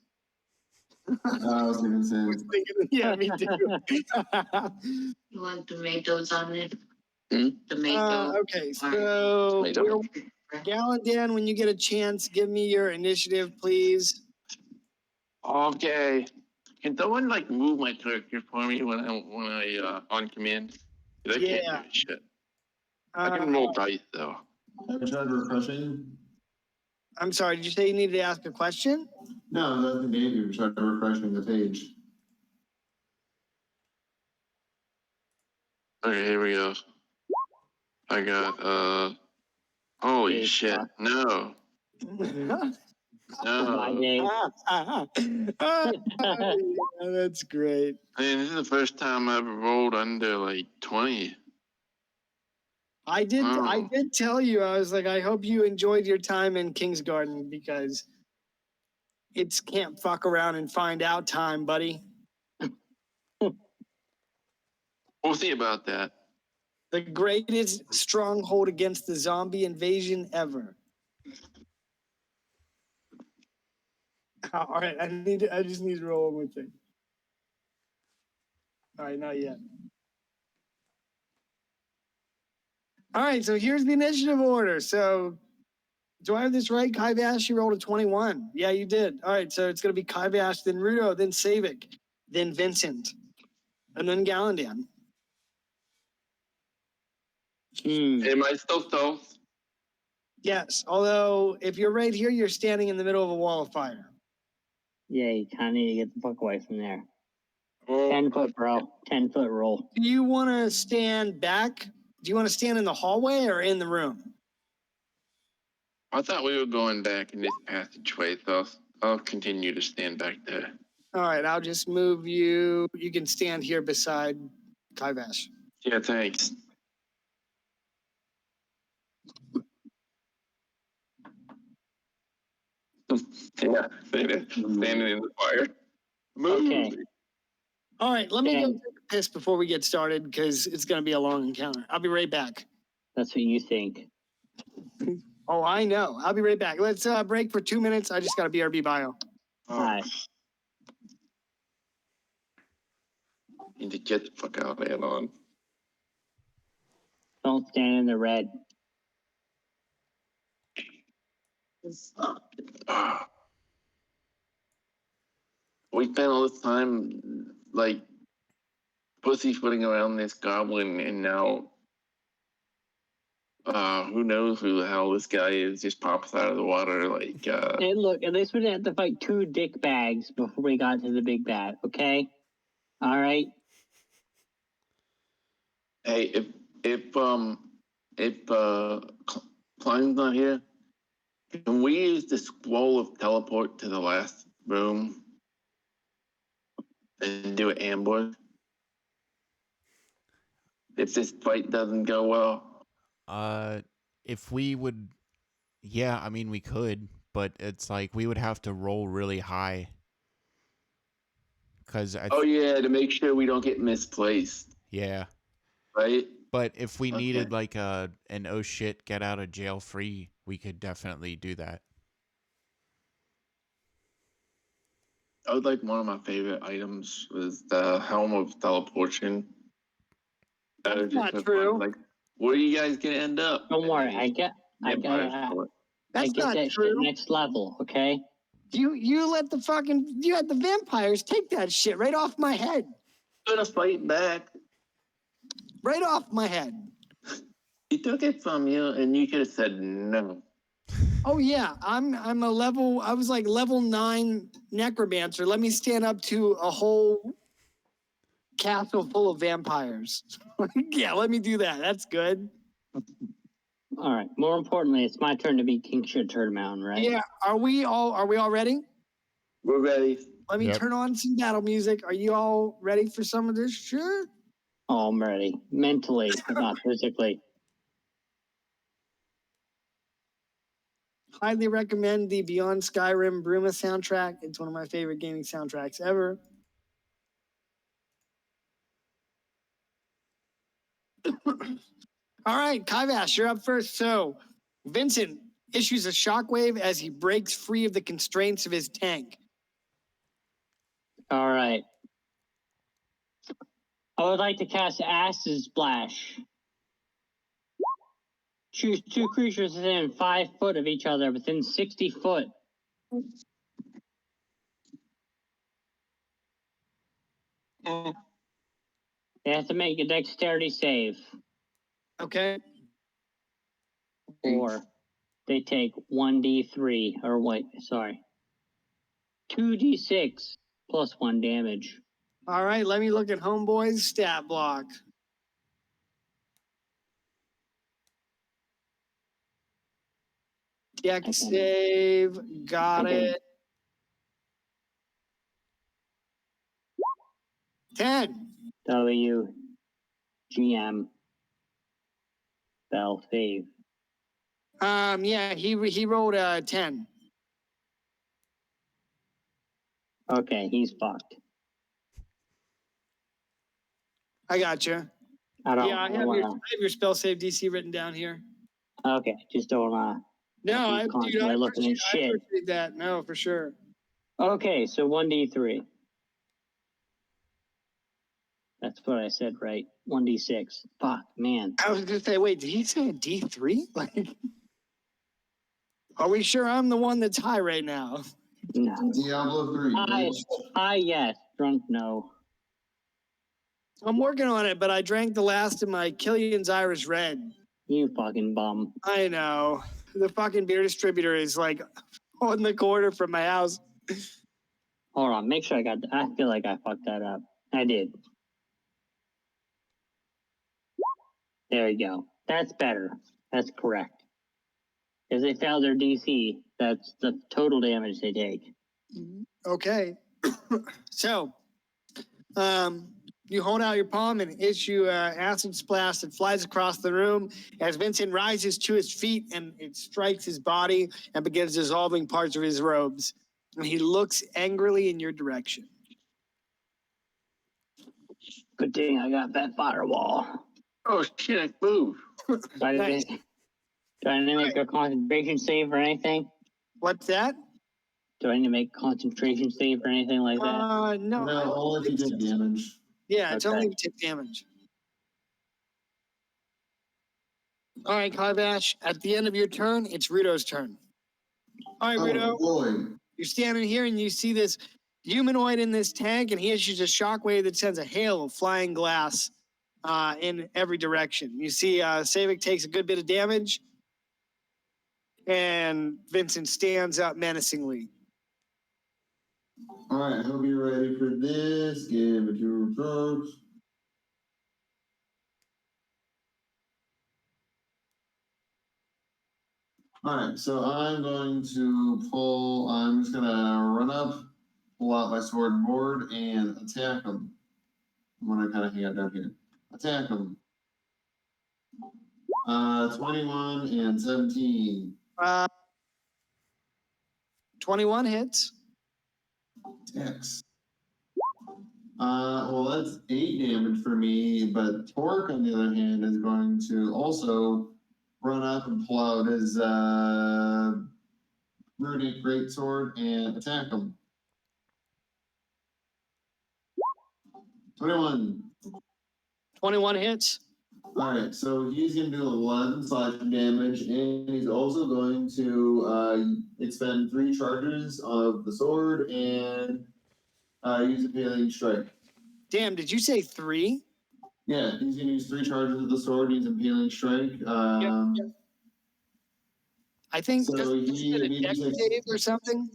I was gonna say. Yeah, me too. You want tomatoes on it? Hmm? Tomato. Okay, so Tomato. Galladan, when you get a chance, give me your initiative, please. Okay. Can someone like move my character for me when I on command? 'Cause I can't Yeah. do shit. I can roll Uh, dice though. Have you tried refreshing? I'm sorry, did you say you needed to ask a question? No, that's the game. You tried refreshing the page. Okay, here we go. I got holy Hey, shit. fuck. No. Bye, No. Dave. That's great. I mean, this is the first time I ever rolled under like 20. I did Oh. tell you, I was like, I hope you enjoyed your time in Kingsgarden because it's can't fuck around and find out time, buddy. We'll see about that. The greatest stronghold against the zombie invasion ever. All right, I just need to roll one more thing. All right, not yet. All right, so here's the initiative order. So do I have this right? Kai Vash, you rolled a 21. Yeah, you did. All right, so it's going to be Kai Vash, then Rudo, then Savic, then Vincent, and then Galladan. Am I still stealth? Yes, although if you're right here, you're standing in the middle of a wall of fire. Yeah, you kind of need to get the fuck away from there. Oh, 10 foot, bro. 10 foot roll. Do you want to stand back? Do you want to stand in the hallway or in the room? I thought we were going back in this passageway, so I'll continue to stand back there. All right, I'll just move you. You can stand here beside Kai Vash. Yeah, thanks. Yeah, standing in the fire. Move. Okay. All right, let me go Okay. take a piss before we get started because it's going to be a long encounter. I'll be right back. That's what you think. Oh, I know. I'll be right back. Let's break for 2 minutes. I just got a BRB bio. Oh, Hi. need to get the fuck out of there, on. Don't stand in the red. Ah. We spent all this time like pussyfooting around this goblin, and now who knows who the hell this guy is? Just pops out of the water like. Hey, look, at least we didn't have to fight 2 dick bags before we got to the big bad, okay? All right? Hey, if Klein's not here, can we use the scroll of teleport to the last room? and do an ambush if this fight doesn't go well? If we would, yeah, I mean we could, but it's like we would have to roll really high. Cause Oh yeah, to make sure we don't get misplaced, yeah. right? But if we Okay. needed like an oh shit, get out of jail free, we could definitely do that. I would like one of my favorite items was the Helm of Teleportation. That would Not just be true. fun. Like, where are you guys gonna end up? Don't And worry, then I get Empire I Sword. That's get not that true. shit next level, okay? You let you had the vampires take that shit right off my head. Gonna fight back. Right off my head. He took it from you, and you could have said no. Oh yeah, I was like level 9 necromancer. Let me stand up to a whole castle full of vampires. Yeah, let me do that. That's good. All right. More importantly, it's my turn to be Kingshire Turnabout, right? Yeah, are we all ready? We're ready. Let me Yep. turn on some battle music. Are you all ready for some of this shit? Oh, I'm ready. Mentally, but not physically. Highly recommend the Beyond Skyrim Bruma soundtrack. It's one of my favorite gaming soundtracks ever. All right, Kaivash, you're up first. So, Vincent issues a shockwave as he breaks free of the constraints of his tank. All right. I would like to cast Acid Splash. Choose 2 creatures within 5 foot of each other, within 60 foot. They have to make a dexterity save, Okay. or they take 1d3, or wait, sorry, 2d6 plus 1 damage. All right, let me look at Homeboy's stat block. Deck save, got Okay. it. 10. W, GM, spell save. Yeah, he rolled a 10. Okay, he's fucked. I got you. I don't Yeah, I have your spell save DC written down here. Okay, just don't No, Keep I constantly looking at shit. appreciate that. No, for sure. Okay, so 1d3. That's what I said, right? 1d6. Fuck, man. I was gonna say, wait, did he say a D3? Like, are we sure I'm the one that's high right now? No. Diablo 3. I yes. Drunk, no. I'm working on it, but I drank the last of my Killian's Irish Red. You fucking bum. I know. The fucking beer distributor is like on the corner from my house. Hold on, make sure I feel like I fucked that up. I did. There you go. That's better. That's correct. Because they failed their DC, that's the total damage they take. Okay. So, you hold out your palm and issue acid splash that flies across the room as Vincent rises to his feet and it strikes his body and begins dissolving parts of his robes. And he looks angrily in your direction. Good thing I got that firewall. Oh shit! I moved. Do I Nice. need to make a concentration save or anything? What's that? Do I need to make a concentration save or anything like that? No. I No, don't only if you think did so. damage. Yeah, it's Okay. only if you take damage. All right, Kaivash, at the end of your turn, it's Rudo's turn. All right, Rudo, Oh boy. you're standing here and you see this humanoid in this tank, and he issues a shockwave that sends a hail of flying glass in every direction. You see Savik takes a good bit of damage, and Vincent stands up menacingly. All right, I hope you're ready for this. Give it your folks. All right, so I'm going to pull. I'm just gonna run up, pull out my sword and board and attack him. I'm gonna kind of hang out down here. Attack him. 21 and 17. 21 hits. Attacks. Well, that's 8 damage for me, but Torque, on the other hand, is going to also run up and pull out his Runic Greatsword and attack him. 21. 21 hits. Alright, so he's going to do 11 slashing damage, and he's also going to expend 3 charges of the sword and use a Paling Strike. Damn, did you say 3? Yeah, he's going to use 3 charges of the sword and use a Paling Strike. I think So doesn't he it a immediately dex takes- save or something?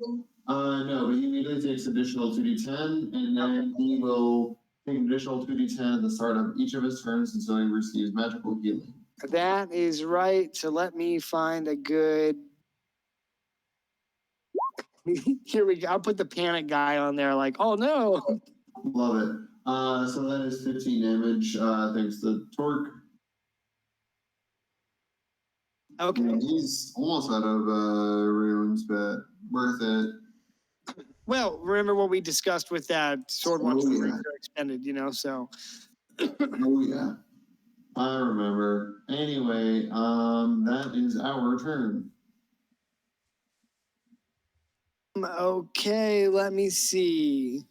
No, but he immediately takes additional 2d10, and then he will take an additional 2d10 at the start of each of his turns until he receives magical healing. That is right. So let me find a good. Here we go. I'll put the panic guy on there, like, oh no. Love it. So that is 15 damage, thanks to Torque. Okay. And he's almost out of runes, but worth it. Well, remember what we discussed with that sword once Oh, the yeah. rings are expended, so. Oh yeah, I remember. Anyway, that is our turn. Okay, let me see.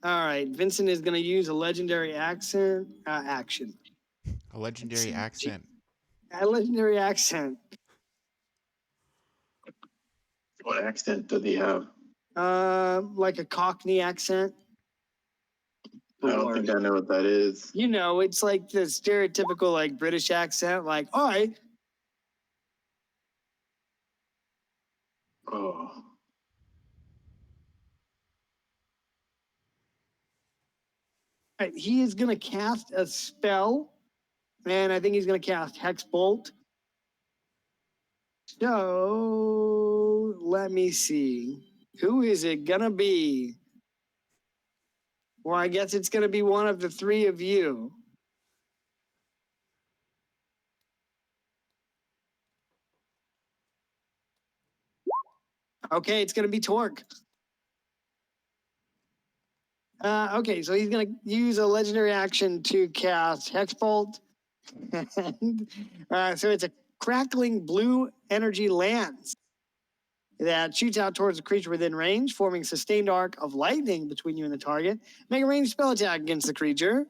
All right, Vincent is going to use a legendary action. A legendary accent. A legendary accent. What accent do they have? Like a Cockney accent. I don't think I know what that is. It's like the stereotypical like British accent, like, oi. Oh. All right, he is going to cast a spell, and I think he's going to cast Hex Bolt. So let me see. Who is it going to be? Well, I guess it's going to be one of the 3 of you. Okay, it's going to be Torque. Okay, so he's going to use a legendary action to cast Hexbolt. So it's a crackling blue energy lance that shoots out towards the creature within range, forming a sustained arc of lightning between you and the target. Make a ranged spell attack against the creature.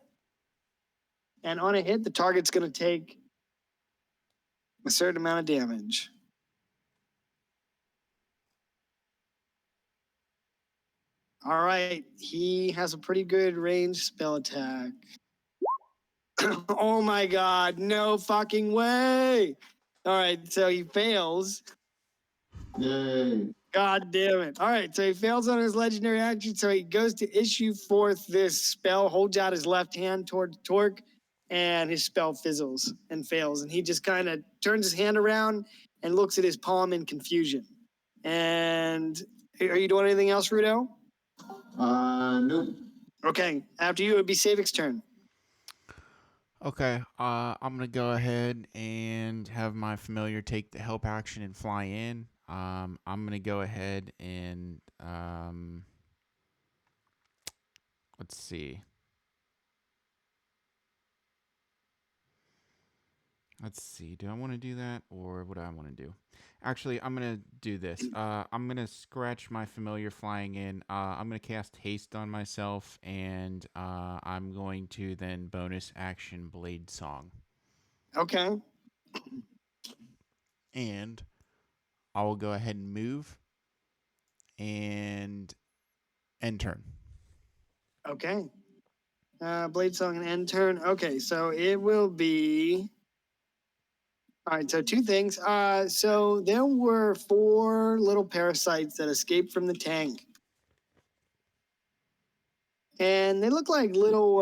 And on a hit, the target's going to take a certain amount of damage. All right, he has a pretty good ranged spell attack. Oh my god, no fucking way! All right, so he fails. Yay. God damn it. All right, so he fails on his legendary action, so he goes to issue forth this spell, holds out his left hand towards Torque, and his spell fizzles and fails. And he just kind of turns his hand around and looks at his palm in confusion. And are you doing anything else, Rudo? Nope. Okay, after you, it would be Savik's turn. Okay, I'm gonna go ahead and have my familiar take the help action and fly in. I'm gonna go ahead and let's see. Do I want to do that, or what do I want to do? Actually, I'm gonna do this. I'm gonna scratch my familiar flying in. I'm gonna cast haste on myself, and I'm going to then bonus action Blade Song. Okay. And I will go ahead and move and end turn. Okay. Blade Song and end turn. Okay, so it will be. All right, so 2 things. So there were 4 little parasites that escaped from the tank. And they look like little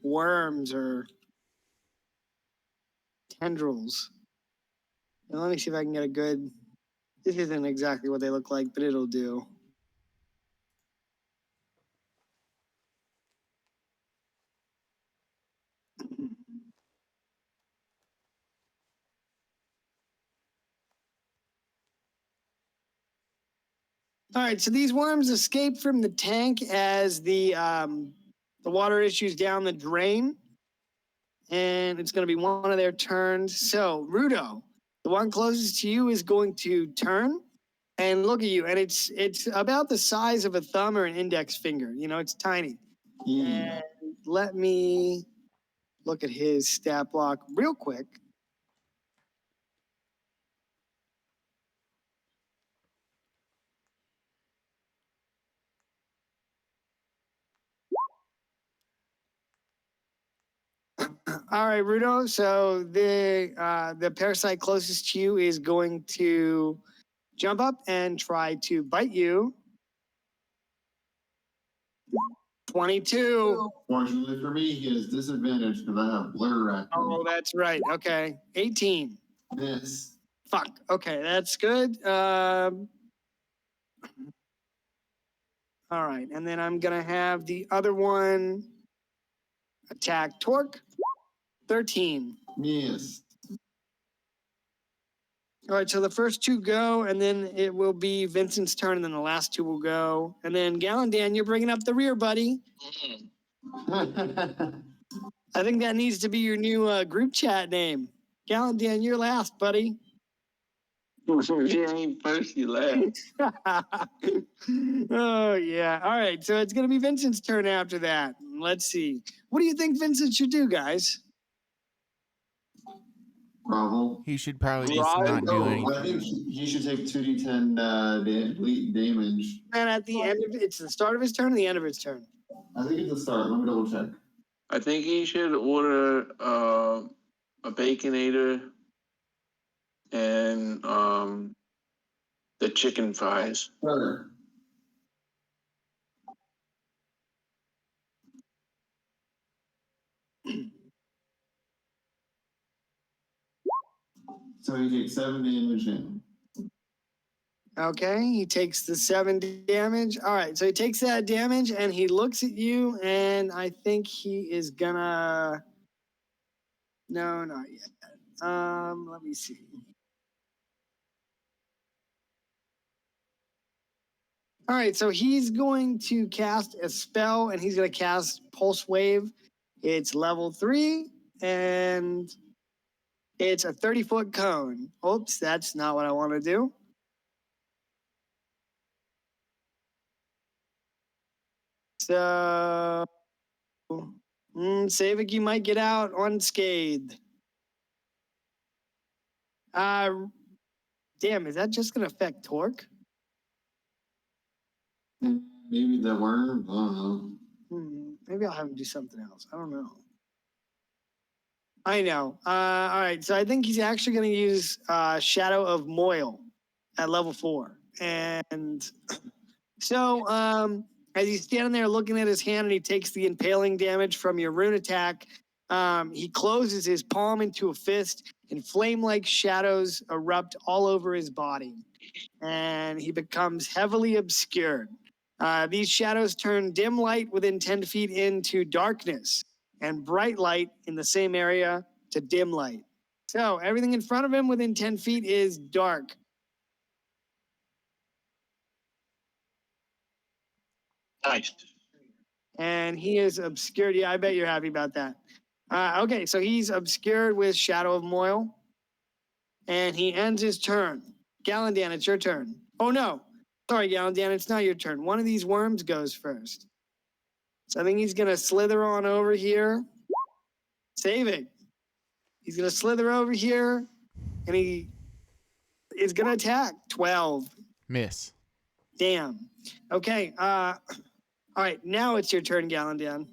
worms or tendrils. And let me see if I can get a good This isn't exactly what they look like, but it'll do. All right, so these worms escape from the tank as the water issues down the drain, and it's going to be one of their turns. So, Rudo, the one closest to you is going to turn and look at you, and it's about the size of a thumb or an index finger. You know, it's tiny. And let me look at his stat block real quick. All right, Rudo. So the parasite closest to you is going to jump up and try to bite you. 22. Fortunately for me, he has disadvantage because I have blur rack. Oh, that's right. Okay. 18. Yes. Fuck. Okay, that's good. All right, and then I'm gonna have the other one attack Torque. 13. Yes. All right, so the first two go, and then it will be Vincent's turn, and then the last two will go. And then Gallandan, you're bringing up the rear, buddy. I think that needs to be your new group chat name. Gallandan, you're last, buddy. You ain't first, you last. Oh, yeah. All right, so it's going to be Vincent's turn after that. Let's see. What do you think Vincent should do, guys? Bravo. He should probably just Right. not do Oh, anything. I think he should take 2d10 damage. And at the end of it's the start of his turn or the end of his turn? I think it's the start. Let me double check. I think he should order a Baconator and the chicken fries. Sure. So he takes 7 damage in. Okay, he takes the 7 damage. All right, so he takes that damage and he looks at you, and I think he is gonna. No, not yet. Let me see. All right, so he's going to cast a spell, and he's going to cast Pulse Wave. It's level 3, and it's a 30-foot cone. Oops, that's not what I want to do. So, Savik, you might get out unscathed. Damn, is that just going to affect Torque? Maybe the worm. I don't know. Maybe I'll have him do something else. I don't know. I know. All right, so I think he's actually going to use Shadow of Moil at level 4. And so as he's standing there looking at his hand and he takes the impaling damage from your rune attack, he closes his palm into a fist and flame-like shadows erupt all over his body. And he becomes heavily obscured. These shadows turn dim light within 10 feet into darkness and bright light in the same area to dim light. So everything in front of him within 10 feet is dark. Nice. And he is obscured. Yeah, I bet you're happy about that. Okay, so he's obscured with Shadow of Moil. And he ends his turn. Gallandan, it's your turn. Oh, no. Sorry, Gallandan, it's not your turn. One of these worms goes first. So I think he's going to slither on over here. Save it. He's going to slither over here. And he is going to attack. 12. Miss. Damn. Okay. All right, now it's your turn, Gallandan.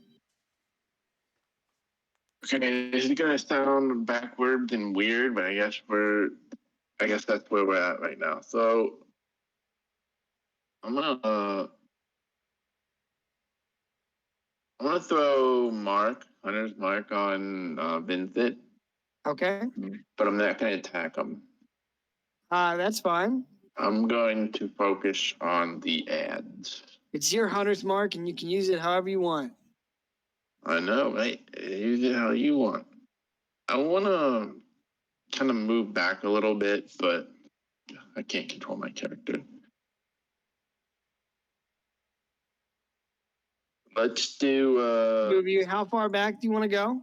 Okay, this is gonna sound backwards and weird, but I guess that's where we're at right now. So I'm gonna throw Hunter's Mark on Vincent, Okay. but I'm not gonna attack him. That's fine. I'm going to focus on the ads. It's your hunter's mark, and you can use it however you want. I know, right? Use it how you want. I want to kind of move back a little bit, but I can't control my character. Let's do Move you. How far back do you want to go?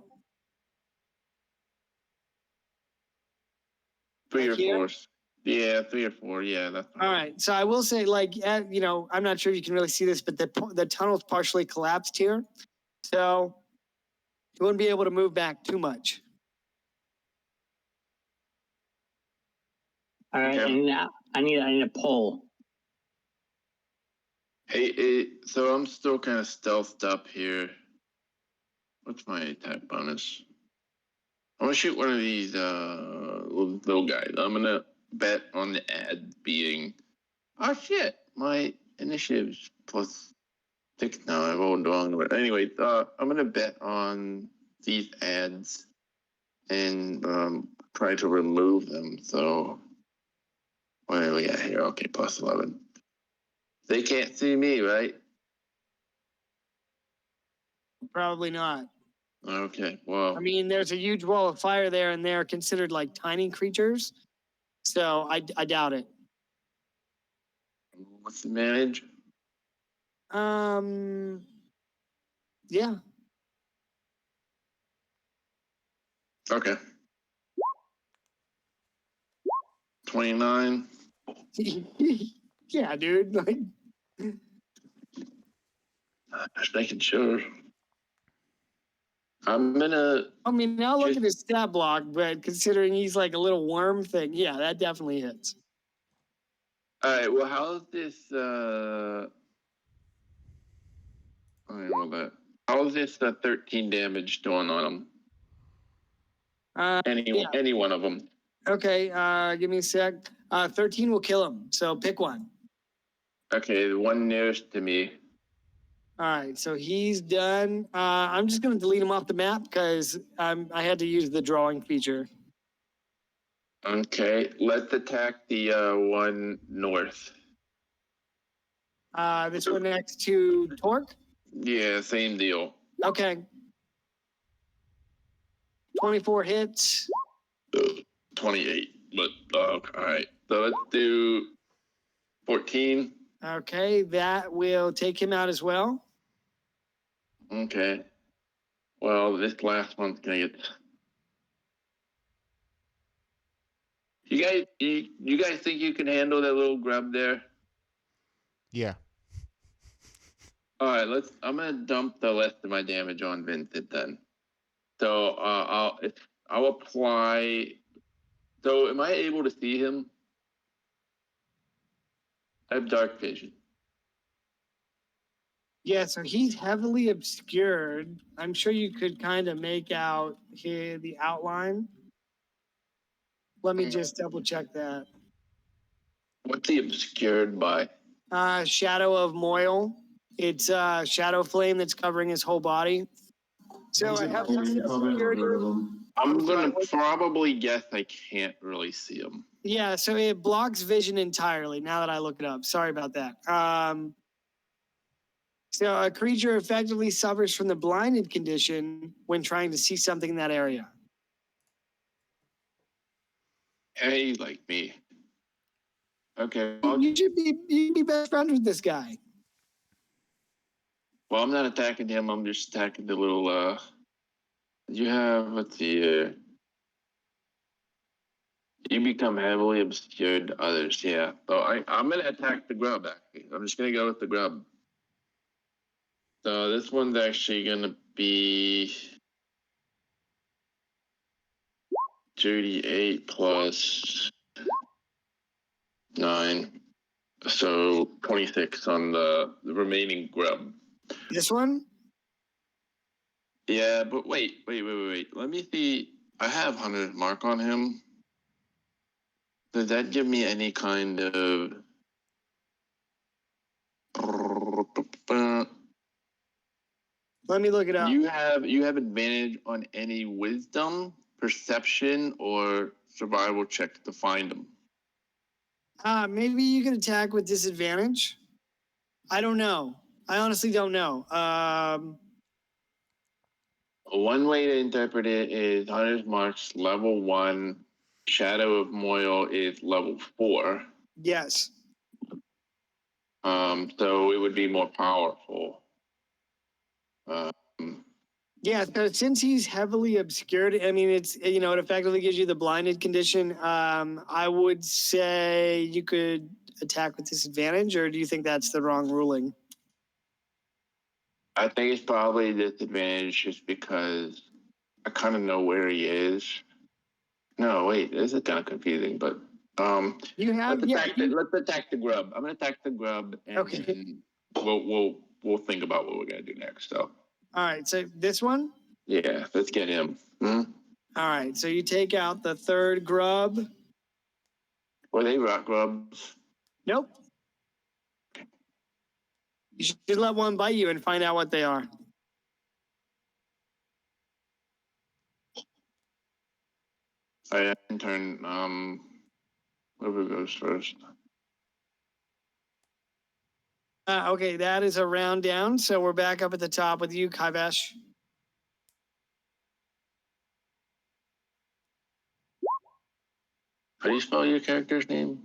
3 or Like here? 4. Yeah, 3 or 4. Yeah, that's All right. So I will say, like, I'm not sure if you can really see this, but the tunnel's partially collapsed here, so you wouldn't be able to move back too much. All right, Okay. and now I need a pole. Hey, so I'm still kind of stealthed up here. What's my attack bonus? I'm gonna shoot one of these little guys. I'm gonna bet on the ad being. Oh shit! My initiative's +6 now. I rolled wrong. Anyway, I'm gonna bet on these ads and try to remove them. So what do we got here? Okay, +11. They can't see me, right? Probably not. Okay, well. I mean, there's a huge wall of fire there, and they're considered like tiny creatures, so I doubt it. What's the manage? Yeah. Okay. 29. Yeah, dude. Like, Just making sure. I'm gonna. I mean, I'll look at his stat block, but considering he's like a little worm thing, yeah, that definitely hits. All right. Well, how's this? I don't know that. How's this 13 damage doing on him? Any one of them. Okay. Give me a sec. 13 will kill him. So pick one. Okay, the one nearest to me. All right. So he's done. I'm just gonna delete him off the map because I had to use the drawing feature. Okay, let's attack the one north. This one next to Torque. Yeah, same deal. Okay. 24 hits. 28. But all right. So let's do 14. Okay, that will take him out as well. Okay. Well, this last one's gonna get. You guys think you can handle that little grub there? Yeah. All right, I'm gonna dump the rest of my damage on Vincent then. So I'll apply. So am I able to see him? I have dark vision. Yeah, so he's heavily obscured. I'm sure you could kind of make out the outline. Let me just double check that. What's he obscured by? Shadow of Moyle. It's shadow flame that's covering his whole body. So I have You probably haven't heard of them. I'm gonna probably guess I can't really see him. Yeah, so it blocks vision entirely. Now that I look it up, sorry about that. So a creature effectively suffers from the blinded condition when trying to see something in that area. Hey, like me. Okay. You'd be best friends with this guy. Well, I'm not attacking him. I'm just attacking the little. You have, let's see here. You become heavily obscured to others. Yeah. So I'm gonna attack the grub. Actually, I'm just gonna go with the grub. So this one's actually gonna be 38 plus 9, so 26 on the remaining grub. This one? Yeah, but wait. Let me see. I have Hunter's Mark on him. Does that give me any kind of? Let me look it up. You have advantage on any wisdom, perception, or survival check to find them. Maybe you can attack with disadvantage. I don't know. I honestly don't know. One way to interpret it is Hunter's Mark's level 1, Shadow of Moyle is level 4. Yes. So it would be more powerful. Yeah, so since he's heavily obscured, I mean, it's, you know, it effectively gives you the blinded condition. I would say you could attack with disadvantage, or do you think that's the wrong ruling? I think it's probably disadvantage just because I kind of know where he is. No, wait, this is kind of confusing, but You have, let's attack the grub. I'm gonna attack the grub, and Okay. then we'll think about what we're gonna do next. So, all right, so this one? yeah, let's get him. All right, so you take out the third grub. Were they rock grubs? Nope. You should let one bite you and find out what they are. I can turn whoever goes first. Okay, that is a round down, so we're back up at the top with you, Kaivesh. How do you spell your character's name?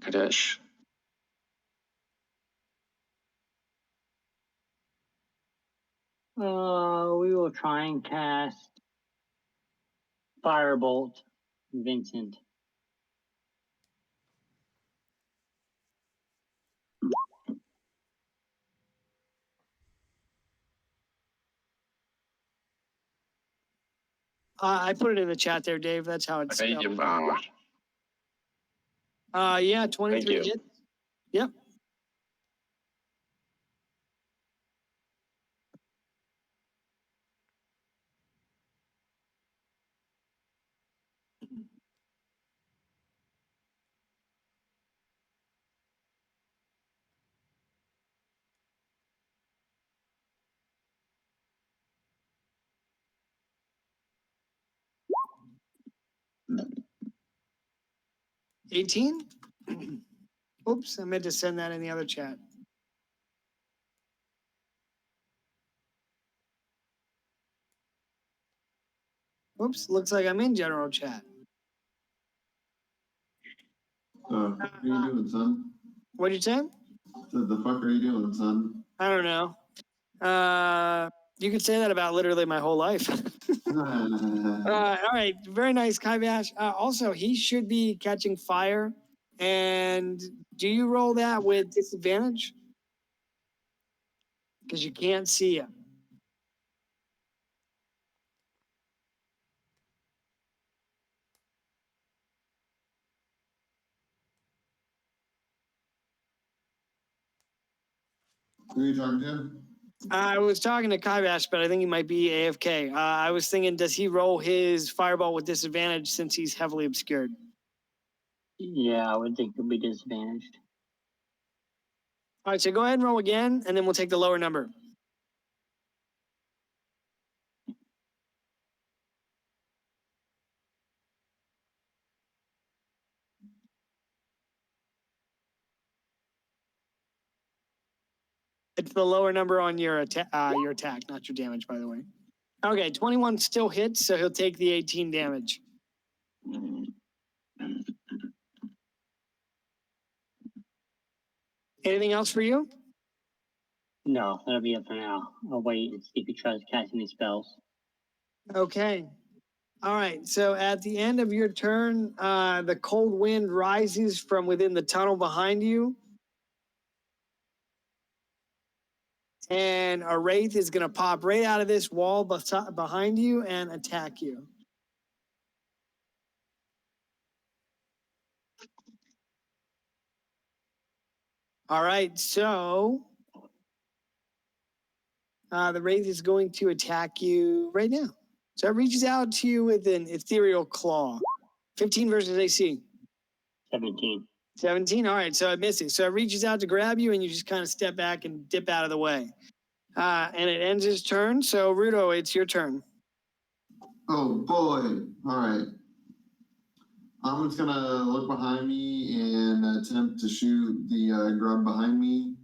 Kadesh. We will try and cast Firebolt, Vincent. I put it in the chat there, Dave. That's how it's Thank spelled. you. Yeah, 23 Thank you. hits. Yep. $18? Oops, I meant to send that in the other chat. Oops, looks like I'm in general chat. What are you doing, son? What'd you say? What the fuck are you doing, son? I don't know. You could say that about literally my whole life. All right, very nice, Kaivesh. Also, he should be catching fire. And do you roll that with disadvantage? Because you can't see him. Who are you talking to? I was talking to Kaivesh, but I think he might be AFK. I was thinking, does he roll his fireball with disadvantage since he's heavily obscured? Yeah, I would think it'd be disadvantaged. All right, so go ahead and roll again, and then we'll take the lower number. It's the lower number on your attack, not your damage, by the way. Okay, 21 still hits, so he'll take the 18 damage. Anything else for you? No, that'll be it for now. I'll wait and see if he tries casting these spells. Okay. All right. So at the end of your turn, the cold wind rises from within the tunnel behind you. And a wraith is going to pop right out of this wall behind you and attack you. All right. So the wraith is going to attack you right now. So it reaches out to you with an ethereal claw. 15 versus AC. 17. 17. All right. So it misses. So it reaches out to grab you and you just kind of step back and dip out of the way. And it ends his turn. So Rudo, it's your turn. Oh boy. All right. I'm just gonna look behind me and attempt to shoot the grub behind me.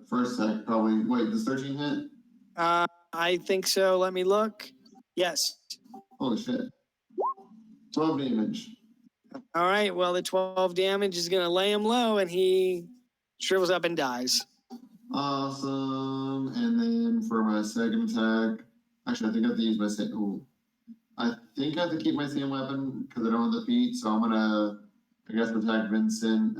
First attack probably. Wait, does 13 hit? I think so. Let me look. Yes. Holy shit. 12 damage. All right. Well, the 12 damage is going to lay him low, and he shrivels up and dies. Awesome. And then for my second attack, actually, I think I have to use my same. Ooh. I think I have to keep my same weapon because I don't have the feet. So I'm gonna, I guess, attack Vincent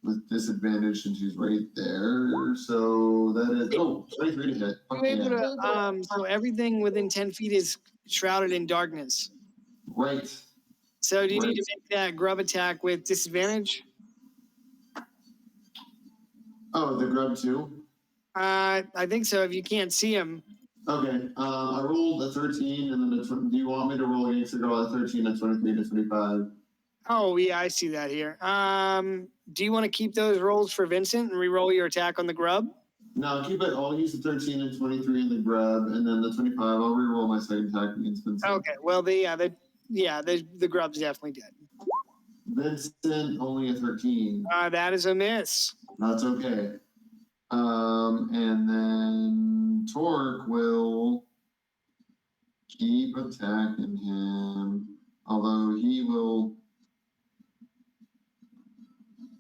with disadvantage since he's right there. So that is 23 to hit. You're able Yeah. to, so everything within 10 feet is shrouded in darkness. Right. So do you need to make that grub attack with disadvantage? Oh, the grub too. I think so. If you can't see him. Okay. I rolled a 13, and then do you want me to roll against the girl at 13, at 23 to 25? Oh yeah, I see that here. Do you want to keep those rolls for Vincent and re-roll your attack on the grub? No, keep it. I'll use the 13 and 23 in the grub, and then the 25. I'll re-roll my second attack against Vincent. Okay. Well, the grub's definitely dead. Vincent only a 13. That is a miss. That's okay. And then Torque will keep attacking him, although he will,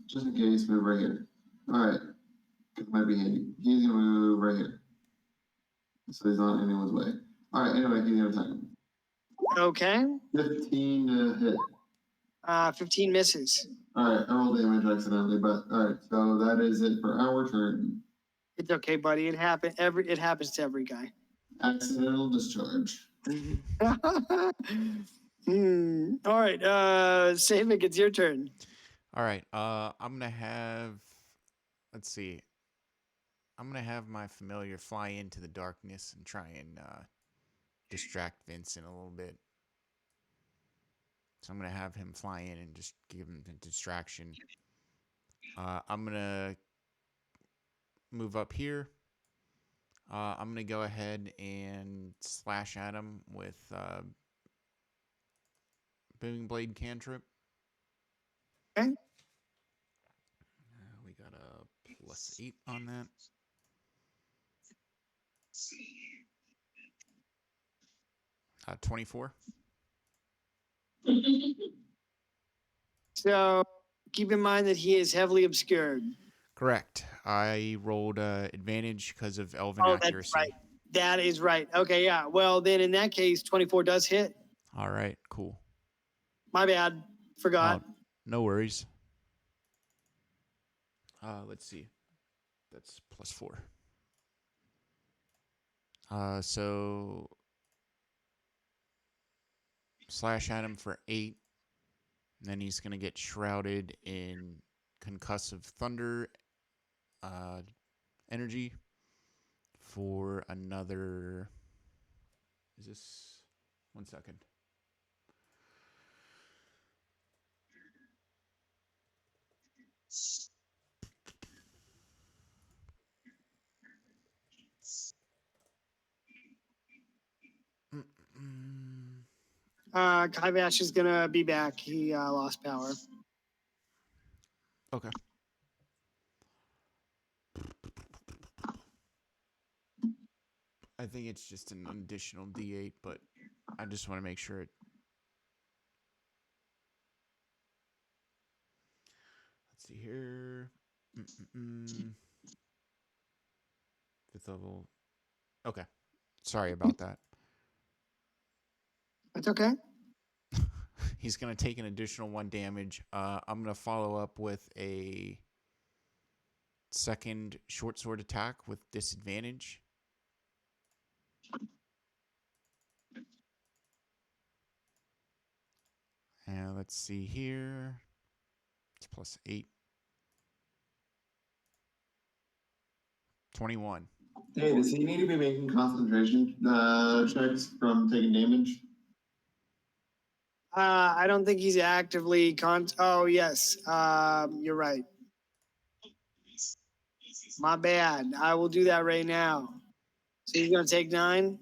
just in case, move right here. All right, it might be handy. He's gonna move right here, so he's not in anyone's way. All right, anyway, he's gonna attack him. Okay. 15 to hit. 15 misses. All right, I rolled damage accidentally, but all right, so that is it for our turn. It's okay, buddy. It happens to every guy. Accidental discharge. All right. Savik, it's your turn. All right. I'm gonna have. Let's see. I'm gonna have my familiar fly into the darkness and try and distract Vincent a little bit. So I'm gonna have him fly in and just give him the distraction. I'm gonna move up here. I'm gonna go ahead and slash at him with Booming Blade cantrip. Okay. We got a +8 on that. Uh, 24. So keep in mind that he is heavily obscured. Correct. I rolled advantage because of Elven Oh, accuracy. that's right. That is right. Okay, yeah. Well, then in that case, 24 does hit. All right, cool. My bad. Forgot. No worries. Let's see. That's +4. So slash at him for 8. And then he's going to get shrouded in concussive thunder energy for another. Is this 1 second? Kaivash is gonna be back. He lost power. Okay. I think it's just an additional D8, but I just want to make sure it. Let's see here. 5th level. Okay. Sorry about that. That's okay. He's going to take an additional 1 damage. I'm going to follow up with a second short sword attack with disadvantage. And let's see here. It's +8. 21. Hey, does he need to be making concentration checks from taking damage? I don't think he's actively Oh yes. You're right. My bad. I will do that right now. So he's gonna take 9.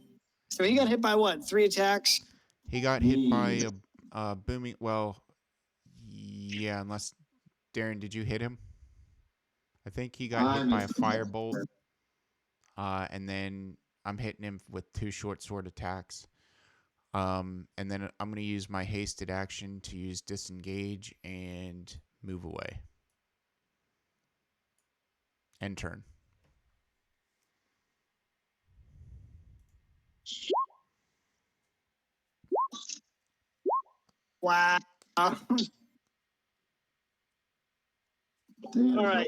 So he got hit by what? 3 attacks? He got hit by Jeez. a booming. Well, yeah, unless Darren, did you hit him? I think he got I hit by a missed him. firebolt. And then I'm hitting him with 2 short sword attacks. And then I'm gonna use my hasted action to use disengage and move away. End turn. Wow. All Damn, right.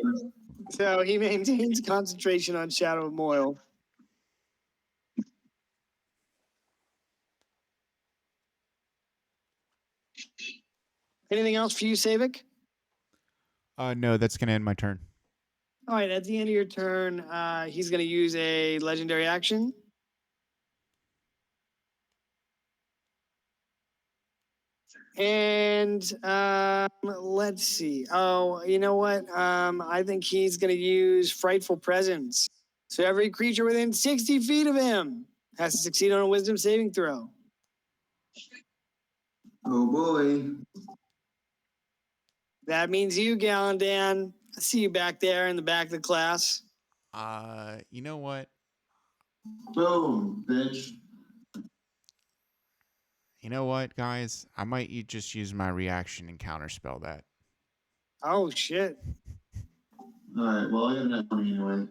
So he maintains concentration on Shadow of Moil. Anything else for you, Savik? No, that's gonna end my turn. All right, at the end of your turn, he's going to use a legendary action. And let's see. Oh, you know what? I think he's going to use Frightful Presence. So every creature within 60 feet of him has to succeed on a Wisdom saving throw. Oh boy. That means you, Gallandan. I see you back there in the back of the class. You know what? Boom, bitch. You know what, guys? I might just use my reaction and counterspell that. Oh, shit. All right. Well, I got that money anyway.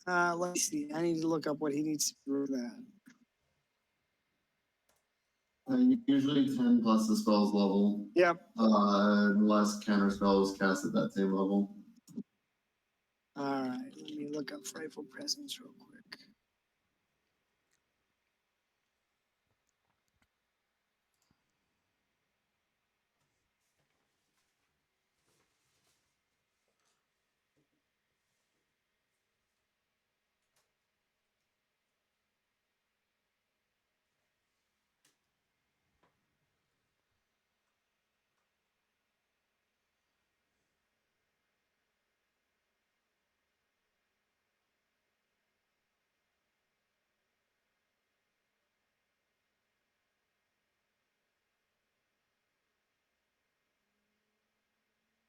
Let's see. I need to look up what he needs to do with that. Usually 10 plus the spell's level. Yep. Unless counter spell is cast at that same level. All right. Let me look up Frightful Presence real quick.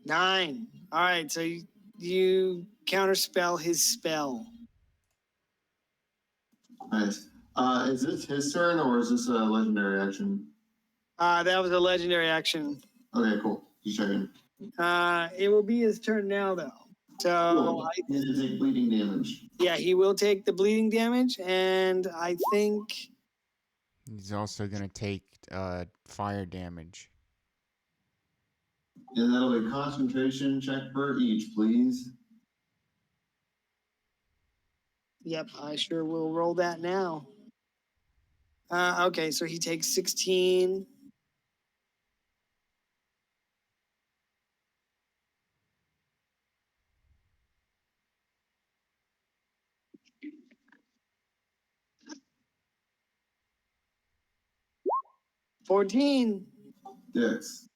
Nine. All right. So you counterspell his spell. Nice. Is this his turn or is this a legendary action? That was a legendary action. Okay, cool. Just checking. It will be his turn now, though. So Cool. He's gonna take bleeding damage. yeah, he will take the bleeding damage, and I think He's also gonna take fire damage. And that'll be a concentration check for each, please. yep, I sure will roll that now. Okay, so he takes 16. $14. Dex.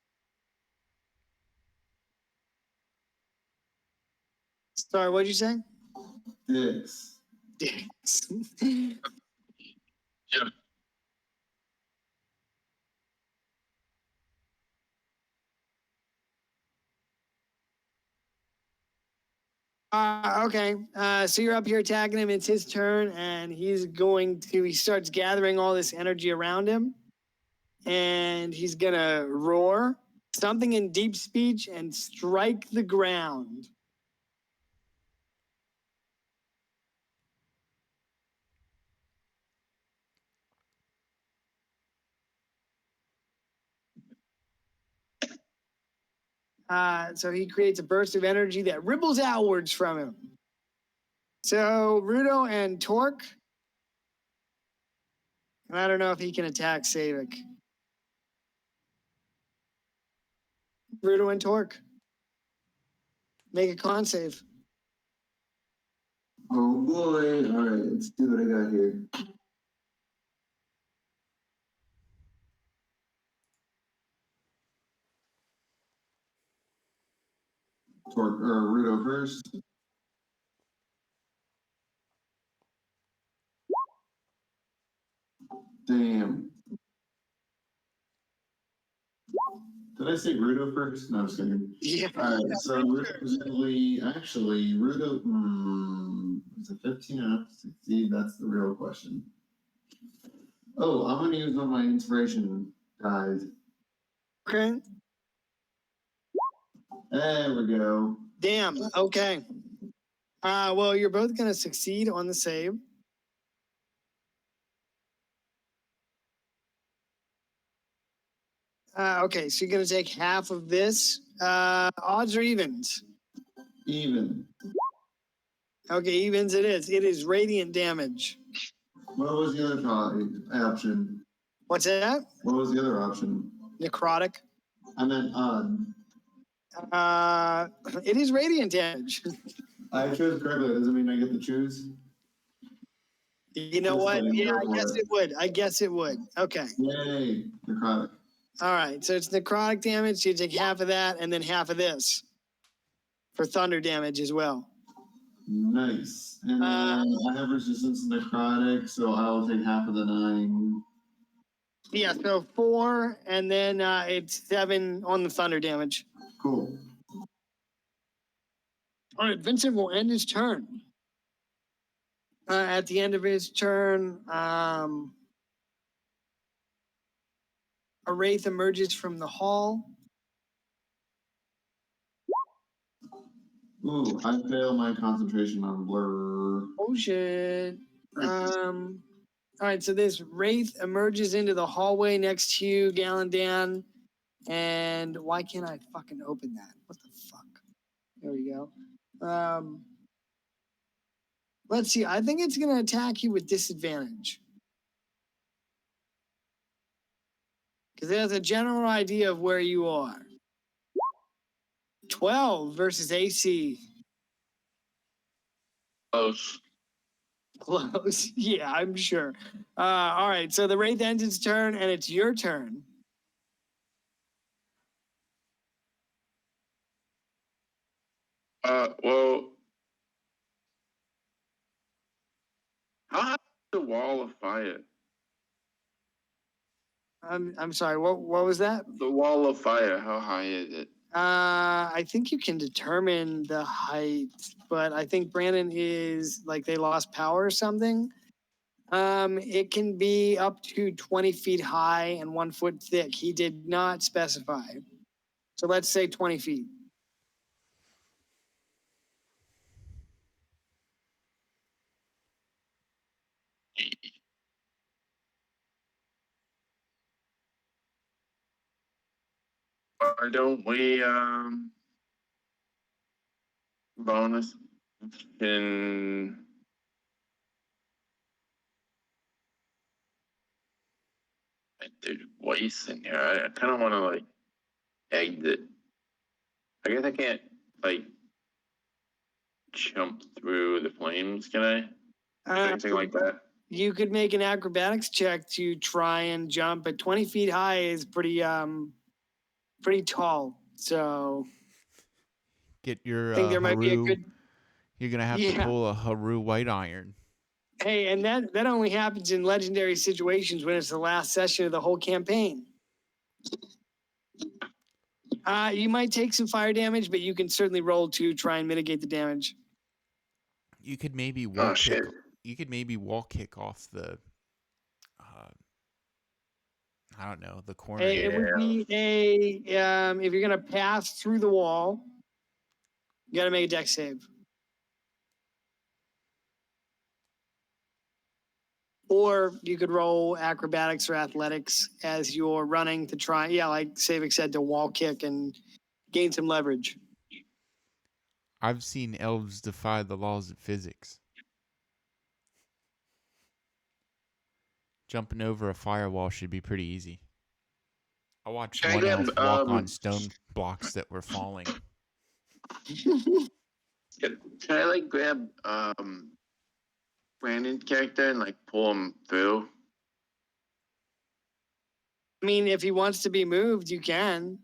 Sorry, what'd you say? Dex. Dicks. Yeah. Okay. So you're up here attacking him. It's his turn, and he starts gathering all this energy around him, and he's gonna roar something in deep speech and strike the ground. So he creates a burst of energy that ripples outwards from him. So Rudo and Torque. And I don't know if he can attack Savik. Rudo and Torque. Make a con save. Oh boy. All right, let's see what I got here. Torque or Rudo first. Damn. Did I say Rudo first? No, I'm just kidding. Yeah. Alright, so Rudo presumably, actually, Rudo, is it 15 enough to succeed? That's the real question. Oh, I'm gonna use one of my inspiration dies. Okay. There we go. Damn. Okay. Well, you're both gonna succeed on the save. Okay, so you're gonna take half of this. Odds or evens? Even. Okay, evens it is. It is radiant damage. What was the other option? What's that? What was the other option? Necrotic. I meant odd. It is radiant damage. I chose correctly. Doesn't mean I get to choose. You know Just what? kidding, Yeah, go I for guess it. it would. I guess it would. Okay. Yay, necrotic. All right. So it's necrotic damage. You take half of that and then half of this for thunder damage as well. Nice. And then I have resistance to necrotic, so I'll take half of the 9. Yeah. So 4, and then it's 7 on the thunder damage. Cool. All right. Vincent will end his turn. At the end of his turn, a wraith emerges from the hall. Ooh, I fail my concentration on blur. Oh shit. All right, so this wraith emerges into the hallway next to you, Galandan. And why can't I fucking open that? What the fuck? There we go. Let's see. I think it's gonna attack you with disadvantage. Because it has a general idea of where you are. 12 versus AC. Close. Close. Yeah, I'm sure. All right, so the wraith ends its turn, and it's your turn. Well, how high is the wall of fire? I'm sorry. What was that? The wall of fire, how high is it? I think you can determine the height, but I think Brandon is like they lost power or something. It can be up to 20 feet high and 1 foot thick. He did not specify. So let's say 20 feet. Why don't we bonus in there's waste in here. I kind of want to like exit. I guess I can't like jump through the flames, can I? Anything like that? You could make an acrobatics check to try and jump, but 20 feet high is pretty tall. So Get your I think there might be a Haru. good. You're gonna have to Yeah. pull a Haru White Iron. Hey, and that only happens in legendary situations when it's the last session of the whole campaign. You might take some fire damage, but you can certainly roll to try and mitigate the damage. You could maybe Oh wall shit! kick. You could maybe wall kick off the. I don't know, the corner. Hey, it would be if you're gonna pass through the wall, you gotta make a dex save. Or you could roll acrobatics or athletics as you're running to try, like Savik said, to wall kick and gain some leverage. I've seen elves defy the laws of physics. Jumping over a firewall should be pretty easy. I watched Can I one grab, elf walk on stone blocks that were falling. Can I like grab Brandon's character and like pull him through? I mean, if he wants to be moved, you can.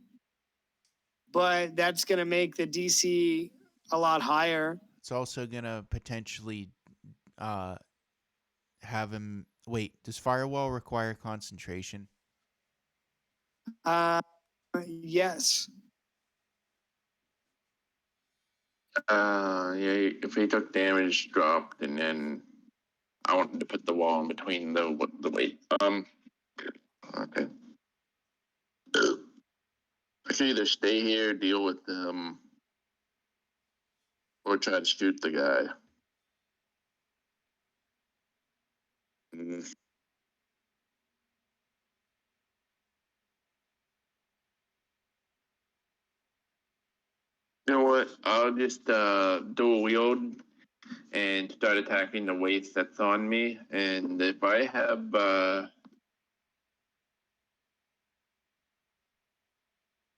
But that's going to make the DC a lot higher. It's also gonna potentially have him Wait, does firewall require concentration? Yes. Yeah, if he took damage, dropped, and then I wanted to put the wall in between the weight. Okay. I can either stay here, deal with them, or try to shoot the guy. Mm. You know what? I'll just dual wield and start attacking the waist that's on me. And if I have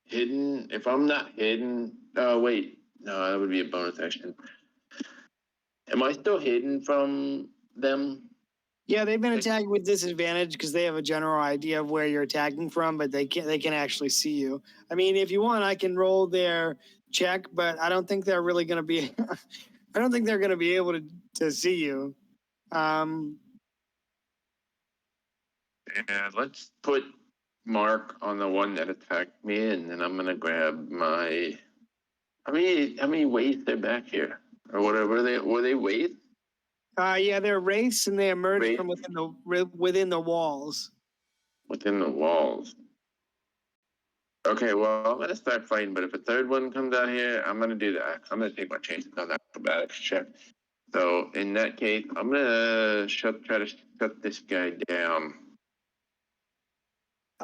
hidden, if I'm not hidden, wait, no, that would be a bonus action. Am I still hidden from them? Yeah, they've been attacking with disadvantage because they have a general idea of where you're attacking from, but they can actually see you. I mean, if you want, I can roll their check, but I don't think they're really going to be. I don't think they're going to be able to see you. Yeah, let's put Mark on the one that attacked me, and then I'm gonna grab my. How many weights are back here, or whatever were they weights? Yeah, they're wraiths and they emerge Wraith? from within the walls. Within the walls. Okay, well, I'm gonna start fighting, but if a third one comes out here, I'm gonna do that. I'm gonna take my chances on that acrobatics check. So in that case, I'm gonna try to shut this guy down.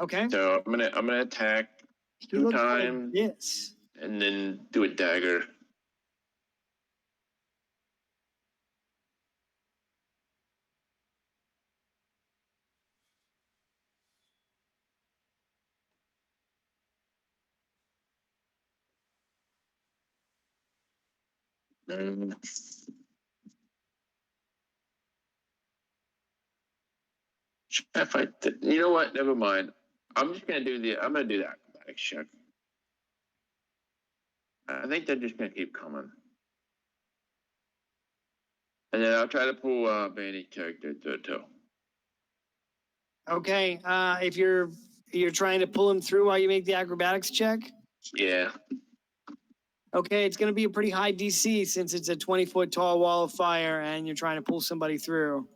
Okay. So I'm gonna attack He 2 looks like times this. and then do a dagger. Mm. If you know what? Never mind. I'm gonna do the acrobatics check. I think they're just gonna keep coming. And then I'll try to pull Vandy's character to a toe. Okay. If you're trying to pull him through while you make the acrobatics check. Yeah. Okay, it's going to be a pretty high DC since it's a 20-foot tall wall of fire and you're trying to pull somebody through.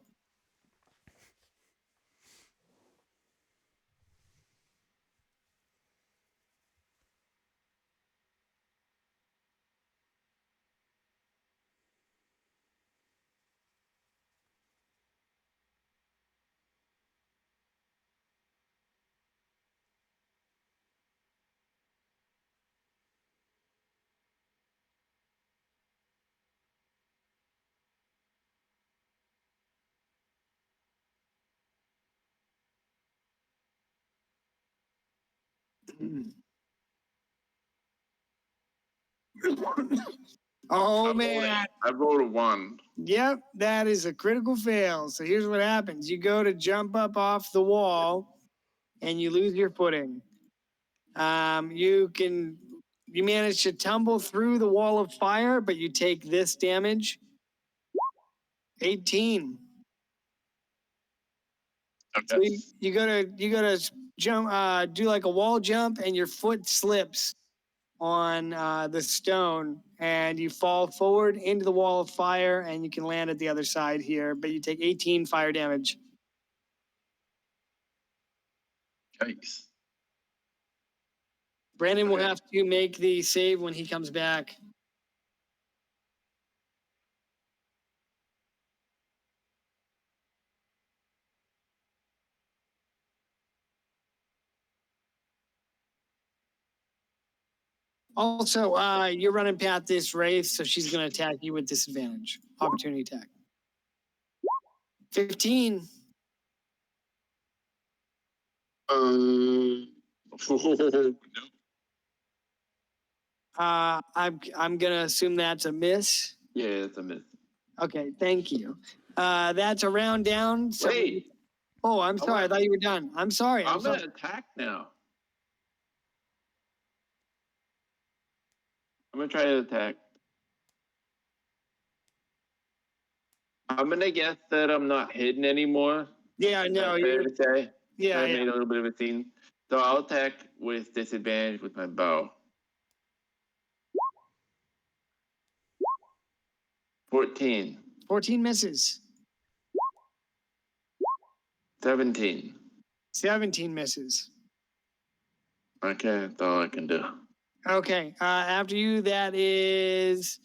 Oh, man. I rolled a 1. Yep, that is a critical fail. So here's what happens. You go to jump up off the wall and you lose your footing. You manage to tumble through the wall of fire, but you take this damage. 18. So Okay. you gotta jump, do like a wall jump, and your foot slips on the stone, and you fall forward into the wall of fire, and you can land at the other side here, but you take 18 fire damage. Yikes. Brandon will Okay. have to make the save when he comes back. Also, you're running past this wraith, so she's going to attack you with disadvantage. Opportunity attack. 15. No. I'm gonna assume that's a miss. Yeah, it's a miss. Okay, thank you. That's a round down. So Wait, oh, I'm sorry. I thought you were done. I'm sorry. I'm sorry. gonna attack now. I'm gonna try to attack. I'm gonna guess that I'm not hidden anymore, Yeah, no, Fair you're, to say. yeah, I yeah. made a little bit of a scene. So I'll attack with disadvantage with my bow. 14. 14 misses. 17. 17 misses. Okay, that's all I can do. Okay, after you, that is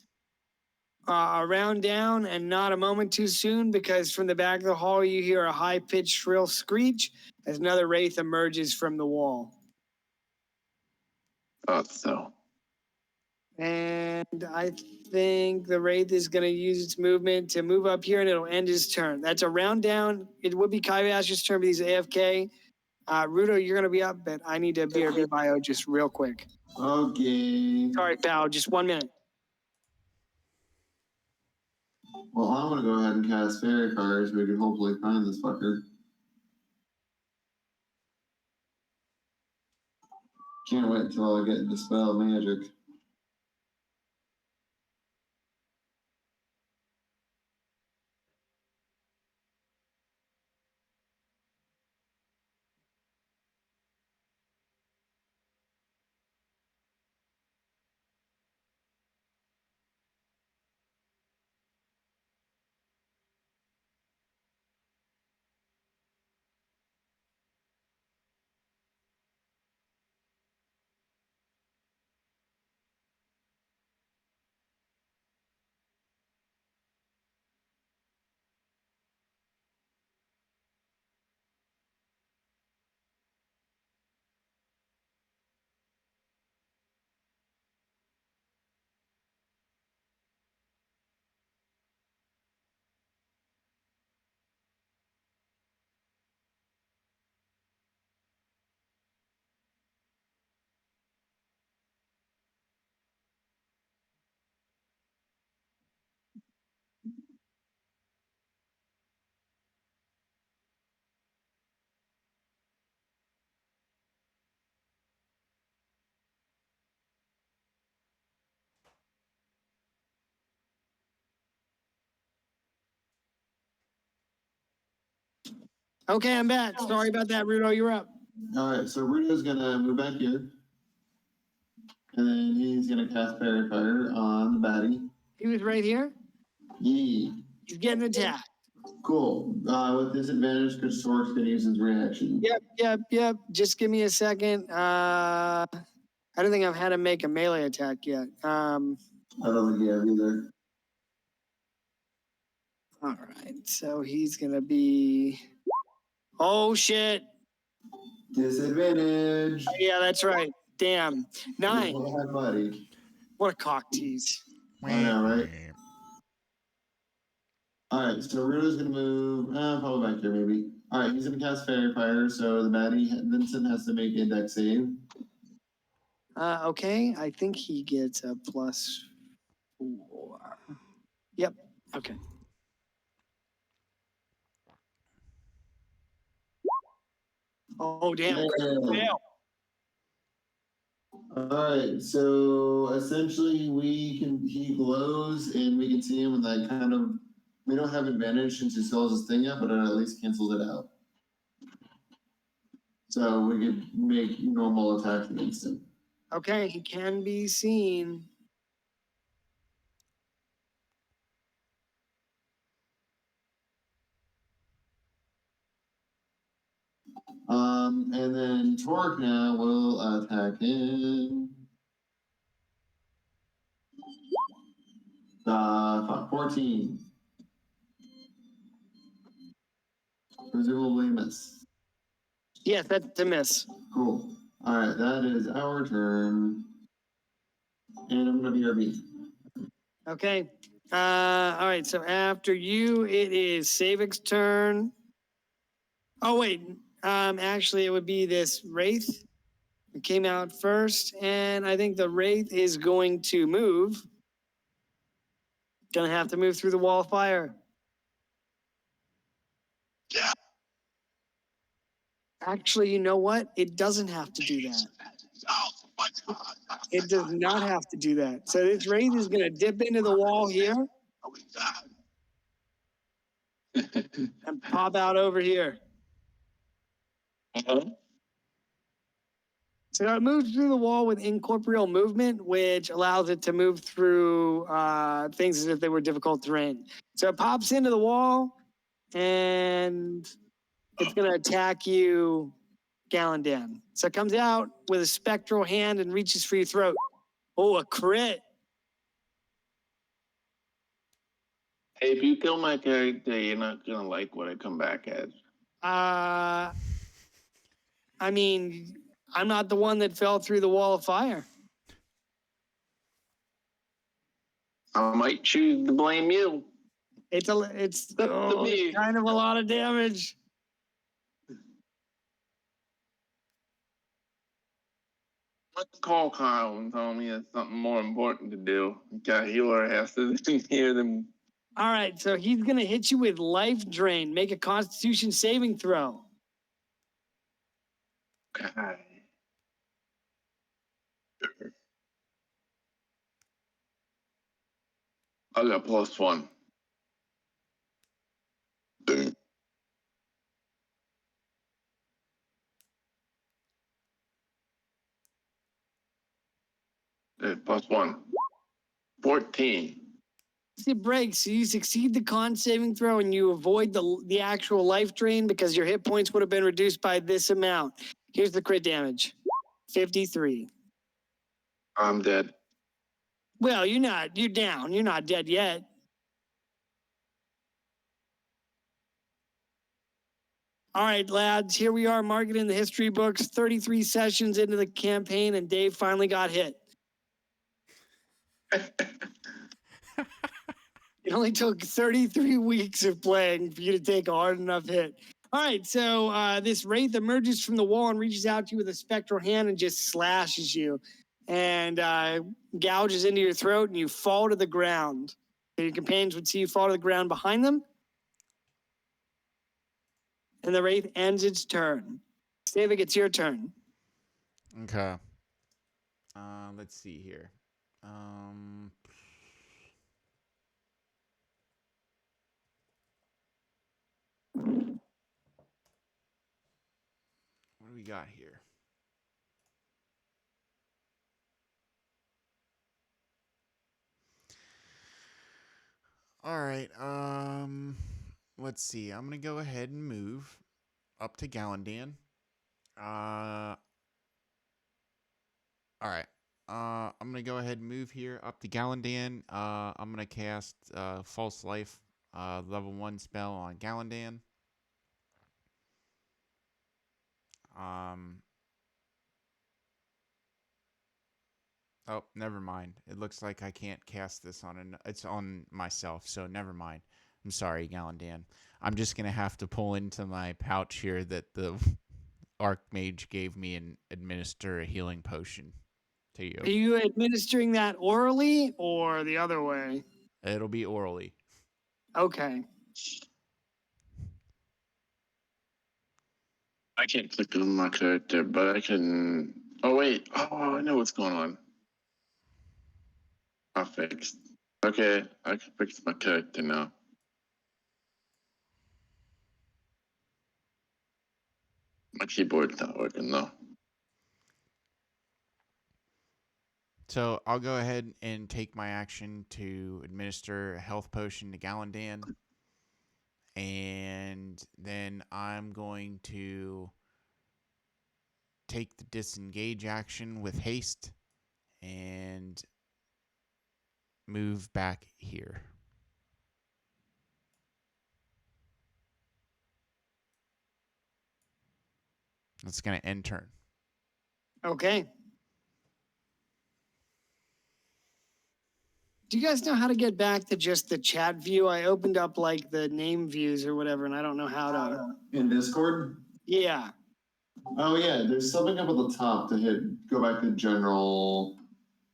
a round down and not a moment too soon, because from the back of the hall you hear a high-pitched shrill screech as another wraith emerges from the wall. Thought so. And I think the wraith is going to use its movement to move up here, and it'll end his turn. That's a round down. It would be Kaivaster's turn, but he's AFK. Rudo, you're going to be up, but I need to BRB bio just real quick. Okay. Sorry, pal, just 1 minute. Well, I'm gonna go ahead and cast Fairy Fire so we can hopefully find this fucker. Can't wait until I get Dispel Magic. Okay, I'm back. Sorry about that, Rudo. You're up. Alright, so Rudo's gonna move back here. And then he's gonna cast Fairy Fire on the baddie. He was right here. Yee. He's getting attacked. Cool. With disadvantage, because Sork's gonna use his reaction. Yep. Just give me a second. I don't think I've had him make a melee attack yet. I don't think he have either. All right, so he's gonna be. Oh shit! Disadvantage. Yeah, that's right. Damn. 9. Go ahead, buddy. What a cock tease. I know, right? Alright, so Rudo's gonna move, probably back here maybe. Alright, he's gonna cast Fairy Fire, so the baddie, Vincent, has to make a dex save. Okay, I think he gets a +4. Yep. Okay. Oh damn! Yeah. Alright, so essentially he glows and we can see him and that kind of, we don't have advantage since he still has his thing up, but it at least cancels it out. So we could make normal attacks against him. Okay, he can be seen. And then Torque now will attack him. 14. Presumably miss. Yes, that's a miss. Cool. Alright, that is our turn. And I'm gonna BRB. Okay. All right. So after you, it is Savik's turn. Oh wait. Actually, it would be this Wraith. It came out first, and I think the Wraith is going to move. Gonna have to move through the wall of fire. Yeah. Actually, you know what? It doesn't have to do that. Oh my God. It does not have to do that. So this Wraith is gonna dip into the wall here. Oh my God. and pop out over here. Uh-huh. So it moves through the wall with incorporeal movement, which allows it to move through things as if they were difficult terrain. So it pops into the wall, and it's going to attack you, Galandan. So it comes out with a spectral hand and reaches for your throat. Oh, a crit. Hey, if you kill my character, you're not gonna like what I come back as. I mean, I'm not the one that fell through the wall of fire. I might choose to blame you. It's me. kind of a lot of damage. Let's call Kyle and tell me it's something more important to do. Got healer has to hear them. All right, so he's going to hit you with life drain. Make a constitution saving throw. God. I got +1. +1. 14. It breaks. So you succeed the con saving throw and you avoid the actual life drain because your hit points would have been reduced by this amount. Here's the crit damage. 53. I'm dead. Well, you're down. You're not dead yet. All right, lads, here we are marking in the history books, 33 sessions into the campaign, and Dave finally got hit. It only took 33 weeks of playing for you to take a hard enough hit. All right, so this wraith emerges from the wall and reaches out to you with a spectral hand and just slashes you and gouges into your throat, and you fall to the ground. Your companions would see you fall to the ground behind them. And the wraith ends its turn. Stavik, it's your turn. Okay. Let's see here. What do we got here? All right. Let's see. I'm gonna go ahead and move up to Galandan. All right. I'm gonna go ahead and move here up to Galandan. I'm gonna cast False Life, level 1 spell on Galandan. Oh, never mind. It looks like I can't cast this on it's on myself, so never mind. I'm sorry, Galandan. I'm just gonna have to pull into my pouch here that the Archmage gave me and administer a healing potion to you. Are you administering that orally or the other way? It'll be orally. Okay. I can't click on my character, but I can. Oh, wait. Oh, I know what's going on. I fixed. Okay, I can fix my character now. My keyboard's not working though. So I'll go ahead and take my action to administer a health potion to Galandan. And then I'm going to take the disengage action with haste and move back here. That's going to end turn. Okay. Do you guys know how to get back to just the chat view? I opened up like the name views or whatever, and I don't know how to. In Discord? Yeah. Oh yeah, there's something up at the top to hit. Go back to general.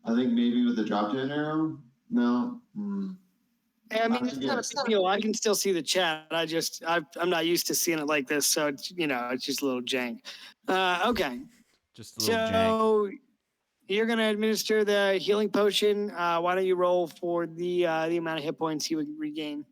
I think maybe with the drop down arrow. No. I mean, it's not a big deal. I can still see the chat. I'm not used to seeing it like this, so it's, it's just a little jank. Okay. Just a little jank. So you're gonna administer the healing potion. Why don't you roll for the amount of hit points you would regain?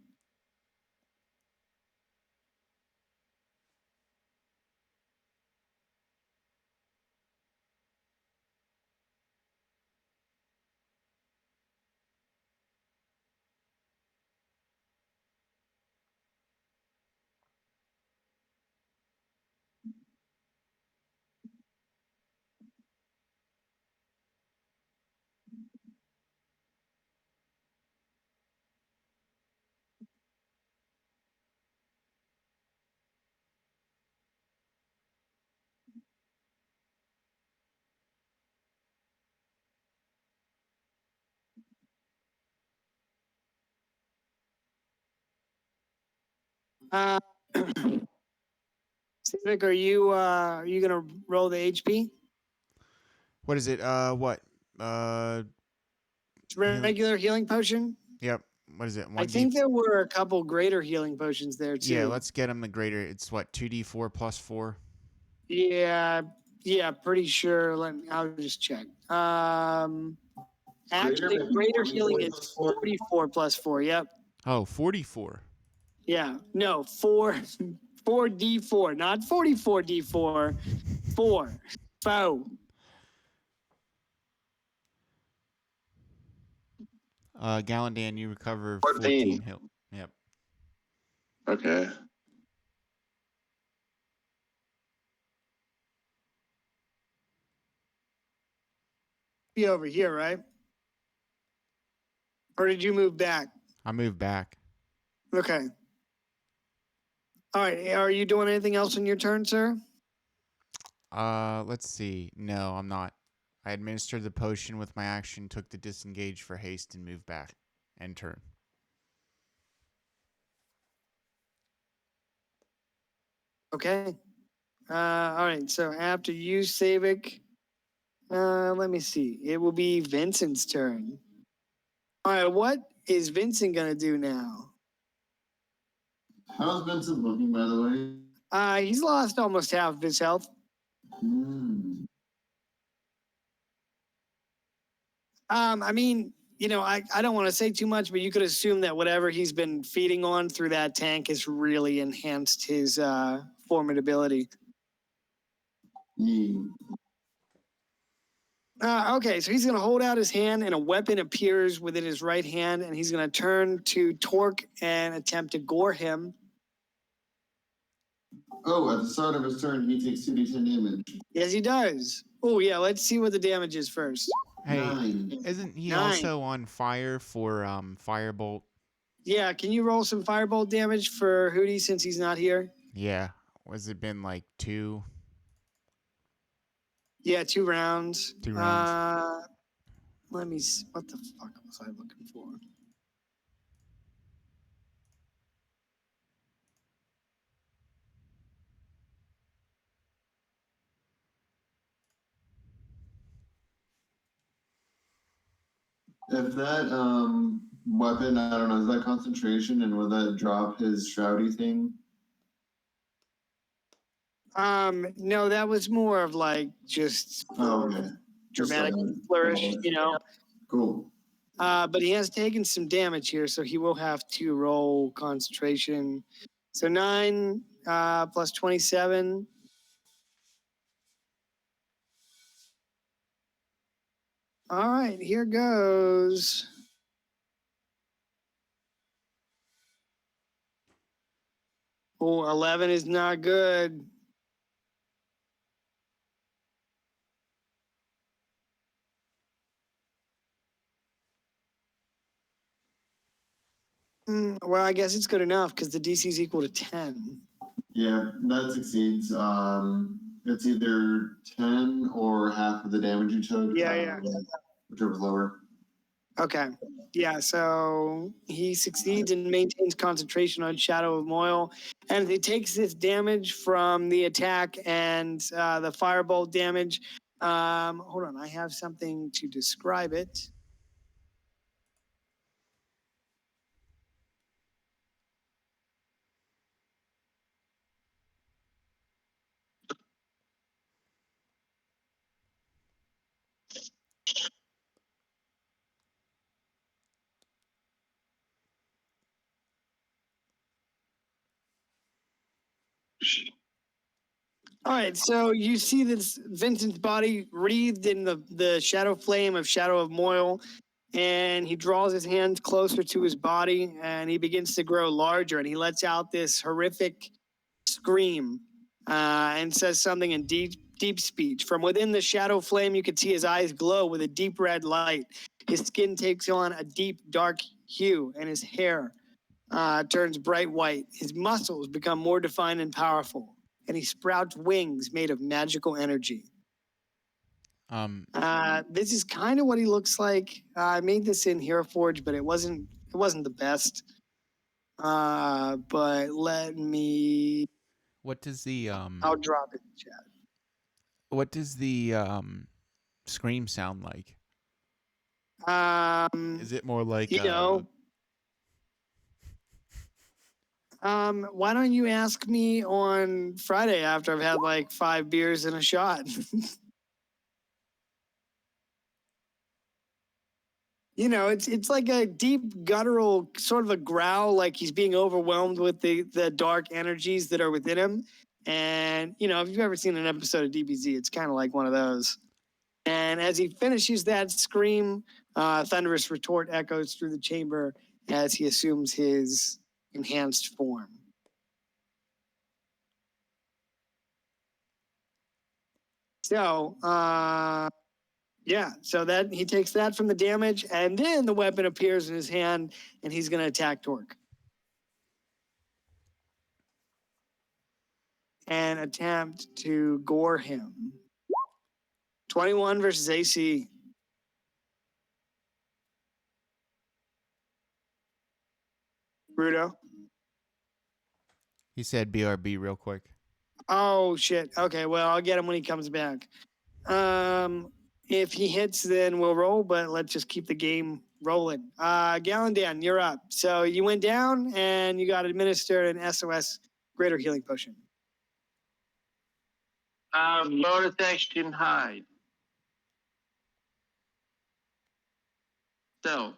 Uh, Civic, are you gonna roll the HP? What is it? What? It's regular healing potion. Yep. What is it? I think there were a couple greater healing potions there too. Yeah, let's get him the greater. It's what, 2d4 plus 4? Yeah, pretty sure. I'll just check. Actually, greater healing is 44 plus 4. Yep. Oh, 44. Yeah. No, 4d4, not 44d4. 4. Foe. Gallandan, you recover 14 health. Yep. Okay. Be over here, right? Or did you move back? I moved back. Okay. All right. Are you doing anything else in your turn, sir? Let's see. No, I'm not. I administered the potion with my action, took the disengage for haste, and moved back. End turn. Okay. All right. So after you, Savic, let me see. It will be Vincent's turn. All right. What is Vincent gonna do now? How's Vincent looking, by the way? He's lost almost half of his health. I mean, I don't want to say too much, but you could assume that whatever he's been feeding on through that tank has really enhanced his formidability. Okay, so he's going to hold out his hand, and a weapon appears within his right hand, and he's going to turn to Torque and attempt to gore him. Oh, at the start of his turn, he takes 2d10 damage. Yes, he does. Oh, yeah, let's see what the damage is first. Hey, 9. isn't he 9. also on fire for Firebolt? Yeah, can you roll some Firebolt damage for Hootie since he's not here? Yeah. Was it been like 2? Yeah, 2 rounds. 2 rounds. Let me see. What the fuck was I looking for? If that weapon, I don't know, is that concentration, and will that drop his shroudy thing? No, that was more of like just Okay. dramatic Just like- flourish, Cool. But he has taken some damage here, so he will have to roll concentration. So 9 plus 27. All right, here goes. Oh, 11 is not good. Well, I guess it's good enough because the DC is equal to 10. Yeah, that succeeds. It's either 10 or half of the damage you took. Yeah. Whichever's lower. Okay. Yeah, so he succeeds and maintains concentration on Shadow of Moil. And he takes this damage from the attack and the firebolt damage. Hold on, I have something to describe it. All right, so you see this Vincent's body wreathed in the shadow flame of Shadow of Moil, and he draws his hands closer to his body, and he begins to grow larger, and he lets out this horrific scream and says something in deep speech. From within the shadow flame, you can see his eyes glow with a deep red light. His skin takes on a deep dark hue, and his hair turns bright white. His muscles become more defined and powerful, and he sprouts wings made of magical energy. This is kind of what he looks like. I made this in Hero Forge, but it wasn't the best. But let me. What does the I'll drop it in the chat. what does the scream sound like? Is it more like You know, why don't you ask me on Friday after I've had like 5 beers and a shot? You know, it's like a deep guttural sort of a growl, like he's being overwhelmed with the dark energies that are within him. And you know, if you've ever seen an episode of DBZ, it's kind of like one of those. And as he finishes that scream, thunderous retort echoes through the chamber as he assumes his enhanced form. So, yeah, so that he takes that from the damage, and then the weapon appears in his hand, and he's going to attack Torque. And attempt to gore him. 21 versus AC. Rudo. he said BRB real quick. Oh shit. Okay, well I'll get him when he comes back. If he hits, then we'll roll, but let's just keep the game rolling. Gallandan, you're up. So you went down and you got administered an SOS greater healing potion. Bonus action hide. Stealth.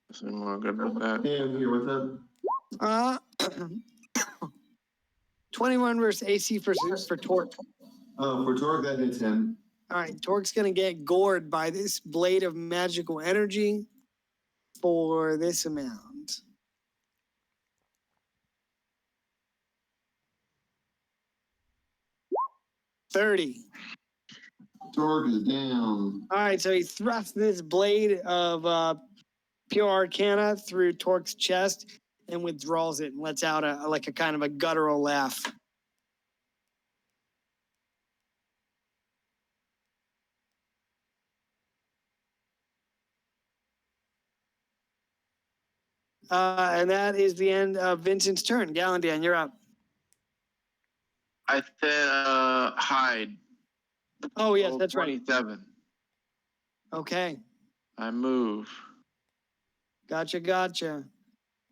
Is anyone good with that? Yeah, I'm here. What's up? Uh 21 versus AC for Torque. For Torque, that hits him. All right, Torque's gonna get gored by this blade of magical energy for this amount. $30. Torque is down. All right, so he thrusts this blade of pure arcana through Torque's chest and withdraws it and lets out a kind of a guttural laugh. And that is the end of Vincent's turn. Gallandan, you're up. I said hide. Oh yes, that's right. 27. Okay, I move. gotcha.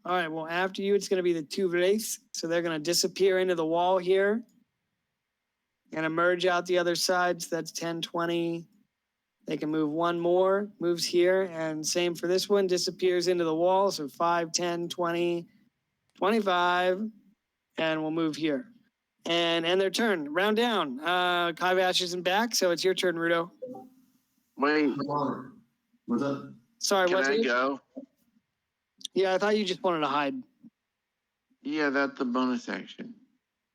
All right, well after you, it's going to be the two wraiths, so they're going to disappear into the wall here and emerge out the other side. So that's 10, 20. They can move one more, moves here, and same for this one, disappears into the wall. So 5, 10, 20, 25, and we'll move here. And end their turn. Round down. Kaivash isn't back, so it's your turn, Rudo. Wait, What's up? Sorry, can what's I it? go? Yeah, I thought you just wanted to hide. Yeah, that's the bonus action.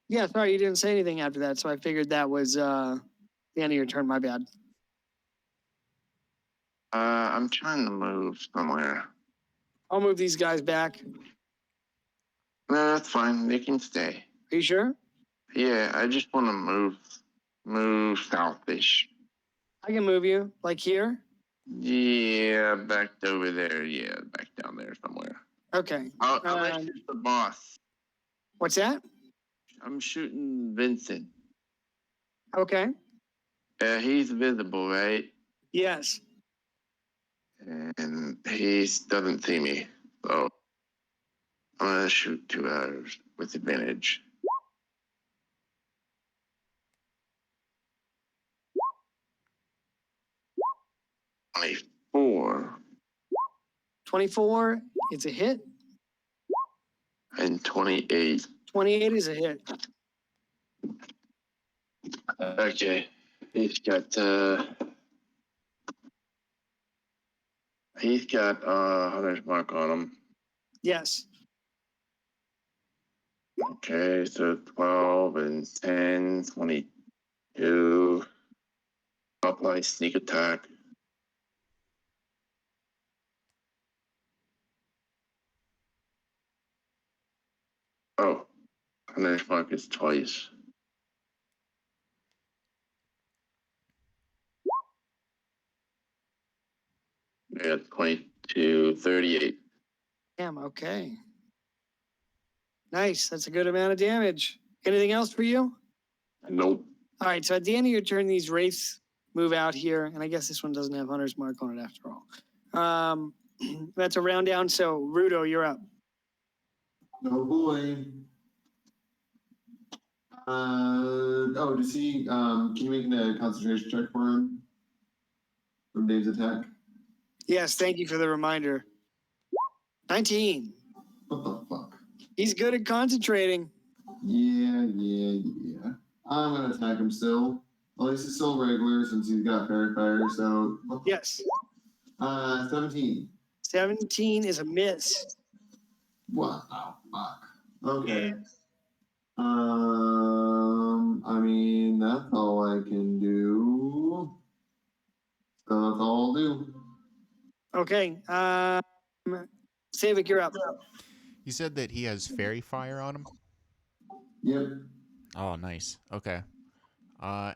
Yeah, sorry, you didn't say anything after that, so I figured that was the end of your turn. My bad. I'm trying to move somewhere. I'll move these guys back. No, that's fine. They can stay. Are you sure? Yeah, I just want to move southish. I can move you, like here. Yeah, back over there. Yeah, back down there somewhere. Okay. I'm gonna shoot the boss. What's that? I'm shooting Vincent. Okay. He's visible, right? Yes. And he doesn't see me. So I'm gonna shoot 2 hours with advantage. $24 24. It's a hit. and 28. 28 is a hit. Okay. He's got hunter's mark on him. Yes. Okay, so 12 and 10, 22. I'll apply sneak attack. Oh, hunter's mark is twice. Yeah, 20 to 38. Damn, okay. Nice. That's a good amount of damage. Anything else for you? Nope. All right. So at the end of your turn, these wraiths move out here. And I guess this one doesn't have Hunter's Mark on it after all. That's a round down. So, Rudo, you're up. Oh boy. Does he, can you make a concentration check for him? From Dave's attack? Yes. Thank you for the reminder. 19. What the fuck? He's good at concentrating. Yeah. I'm gonna attack him still. At least it's still regular since he's got fairy fire, so. Yes. 17. 17 is a miss. What the fuck? Okay. I mean, that's all I can do. So that's all I'll do. Okay. Savik, you're up. You said that he has fairy fire on him? Yep. Oh, nice. Okay.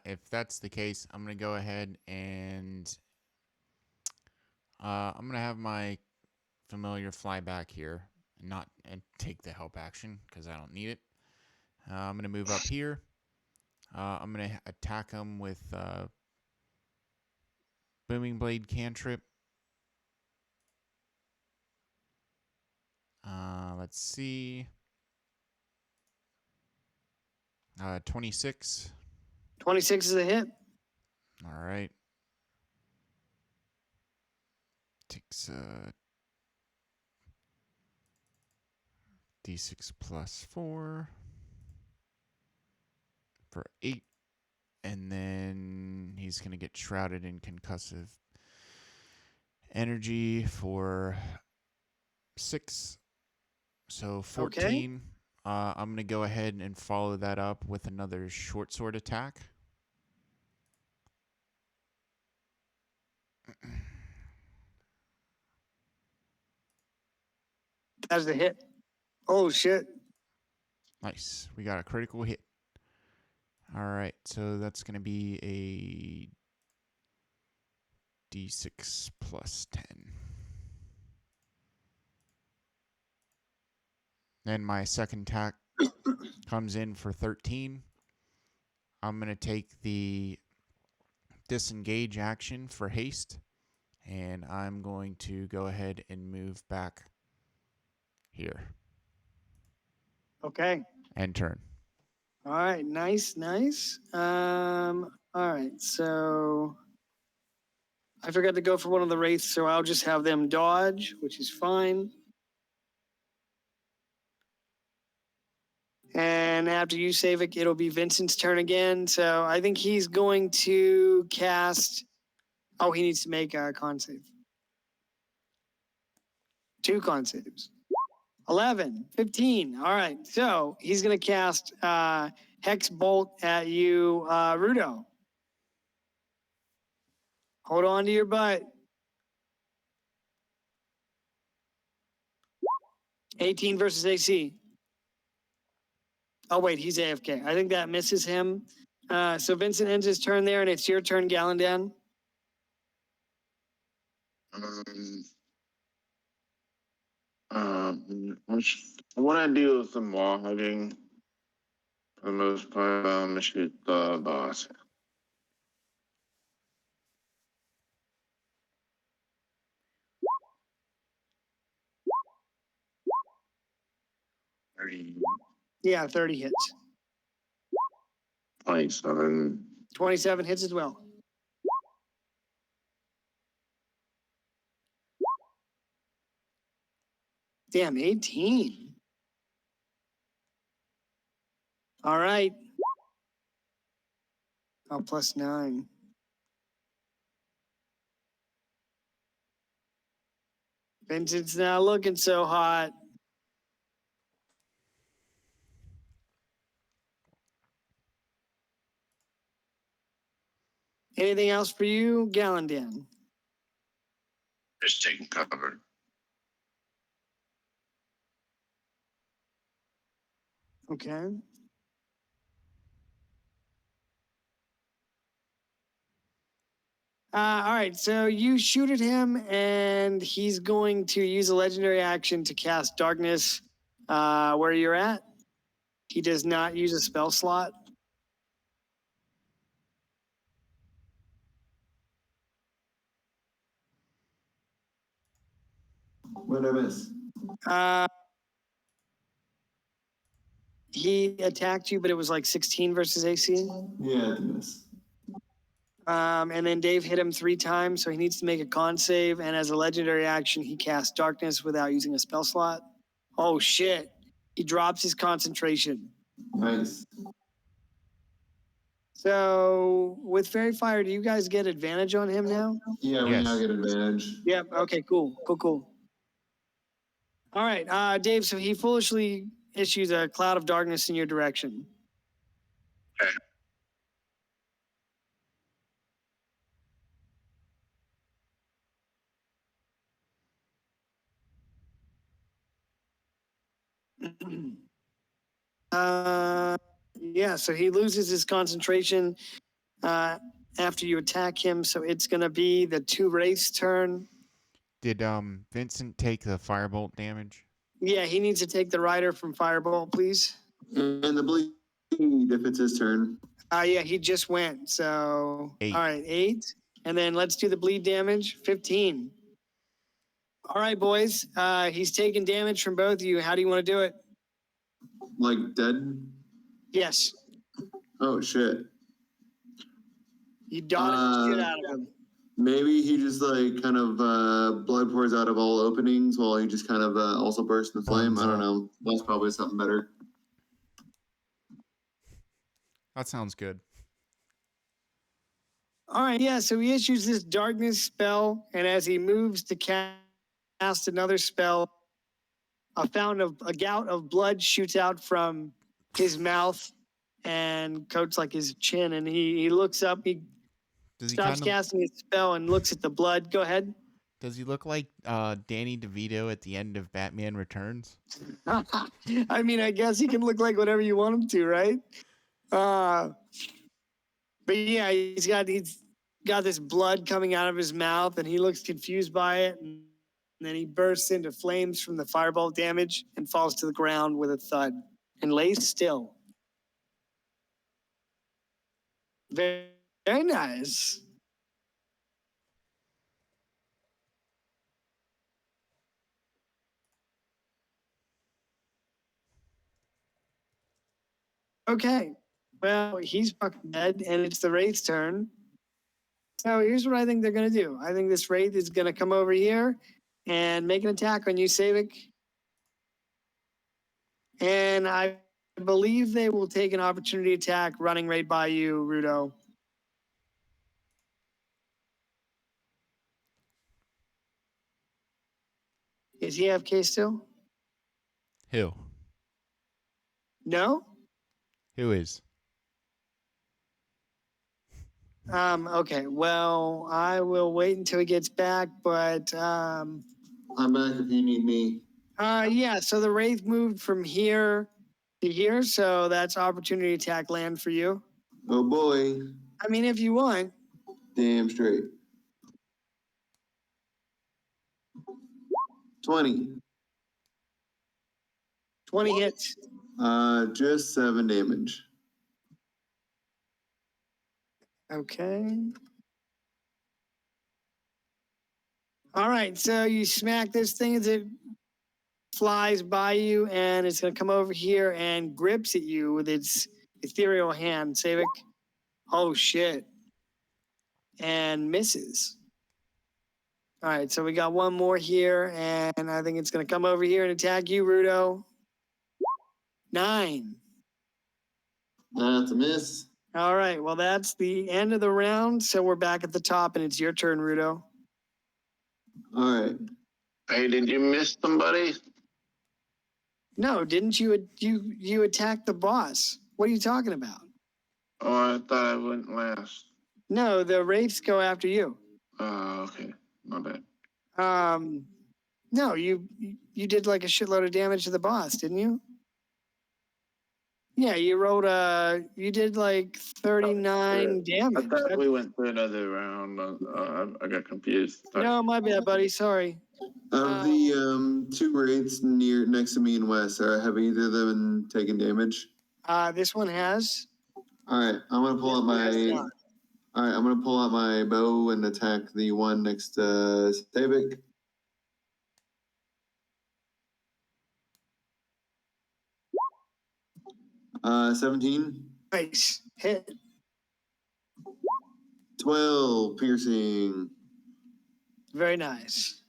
If that's the case, I'm going to go ahead and I'm going to have my familiar fly back here and take the help action because I don't need it. I'm going to move up here. I'm going to attack him with Booming Blade cantrip. Let's see. 26. 26 is a hit. All right. Takes D6 plus 4 for 8. And then he's going to get shrouded in concussive energy for 6. So 14. Okay. I'm going to go ahead and follow that up with another short sword attack. That's the hit. Oh, shit. Nice. We got a critical hit. All right. So that's going to be a D6 plus 10. Then my second attack comes in for 13. I'm going to take the disengage action for haste. And I'm going to go ahead and move back here. Okay. And turn. All right. Nice. All right. So I forgot to go for one of the wraiths, so I'll just have them dodge, which is fine. And after you, Savik, it'll be Vincent's turn again. So I think he's going to cast. Oh, he needs to make a con save. 2 con saves. 11, 15. All right. So he's going to cast Hex Bolt at you, Rudo. Hold on to your butt. 18 versus AC. Oh, wait, he's AFK. I think that misses him. So Vincent ends his turn there, and it's your turn, Gallandan. What I do is some wall hugging. For the most part, I'm gonna shoot the boss. Yeah, 30 hits. 27. 27 hits as well. Damn, 18. All right. Oh, plus 9. Vincent's not looking so hot. Anything else for you, Gallandan? Just taking cover. Okay. All right, so you shoot at him, and he's going to use a legendary action to cast darkness where you're at. He does not use a spell slot. What did I miss? Uh, he attacked you, but it was like 16 versus AC. Yeah, I did miss. And then Dave hit him 3 times, so he needs to make a con save. And as a legendary action, he casts darkness without using a spell slot. Oh shit! He drops his concentration. Nice. So with Fairy Fire, do you guys get advantage on him now? Yeah, we Yes. now get advantage. Yep. Okay. Cool. All right, Dave. So he foolishly issues a cloud of darkness in your direction. Yeah. So he loses his concentration after you attack him. So it's gonna be the 2 Wraith's turn. Did Vincent take the firebolt damage? Yeah, he needs to take the rider from Firebolt, please. And the bleed if it's his turn. Yeah, he just went. So 8. all right, 8, and then let's do the bleed damage. 15. All right, boys. He's taking damage from both of you. How do you want to do it? Like dead? Yes, Oh shit. you dodge the shit out of him. Maybe he just like kind of blood pours out of all openings while he just kind of also bursts in flame. I don't know. That's probably something better. That sounds good. All right, yeah. So he issues this darkness spell, and as he moves to cast another spell, a gout of blood shoots out from his mouth and coats like his chin, and he looks up. He Does he stops kind of? casting his spell and looks at the blood. Go ahead. Does he look like Danny DeVito at the end of Batman Returns? I mean, I guess he can look like whatever you want him to, right? But yeah, he's got this blood coming out of his mouth, and he looks confused by it. And then he bursts into flames from the firebolt damage and falls to the ground with a thud and lays still. Very, very nice. Okay. Well, he's fucking dead, and it's the Wraith's turn. So here's what I think they're going to do. I think this Wraith is going to come over here and make an attack on you, Savik. And I believe they will take an opportunity attack running right by you, Rudo. Is he AFK still? Who? No? Who is? Okay. Well, I will wait until he gets back, but I'm back if you need me. yeah, so the Wraith moved from here to here, so that's opportunity attack land for you. Oh boy. I mean, if you want. Damn straight. 20. 20 hits. Just 7 damage. Okay. All right, so you smack this thing as it flies by you, and it's going to come over here and grips at you with its ethereal hand, Savik. Oh, shit. And misses. All right, so we got one more here, and I think it's going to come over here and attack you, Rudo. 9. That's a miss. All right, well, that's the end of the round, so we're back at the top, and it's your turn, Rudo. All right. Hey, did you miss somebody? No, didn't you attack the boss? What are you talking about? Oh, I thought I went last. No, the Wraiths go after you. Oh, okay. My bad. No, you did like a shitload of damage to the boss, didn't you? Yeah, you rolled you did like 39 I damage. thought we went to another round. I got confused. No, my bad, buddy. Sorry. Of the two wraiths next to me and Wes, have either of them taken damage? This one has. All right, I'm gonna pull out my. not. All right, I'm gonna pull out my bow and attack the one next to Stavik. Uh, 17. Nice. Hit. 12 piercing. Very nice.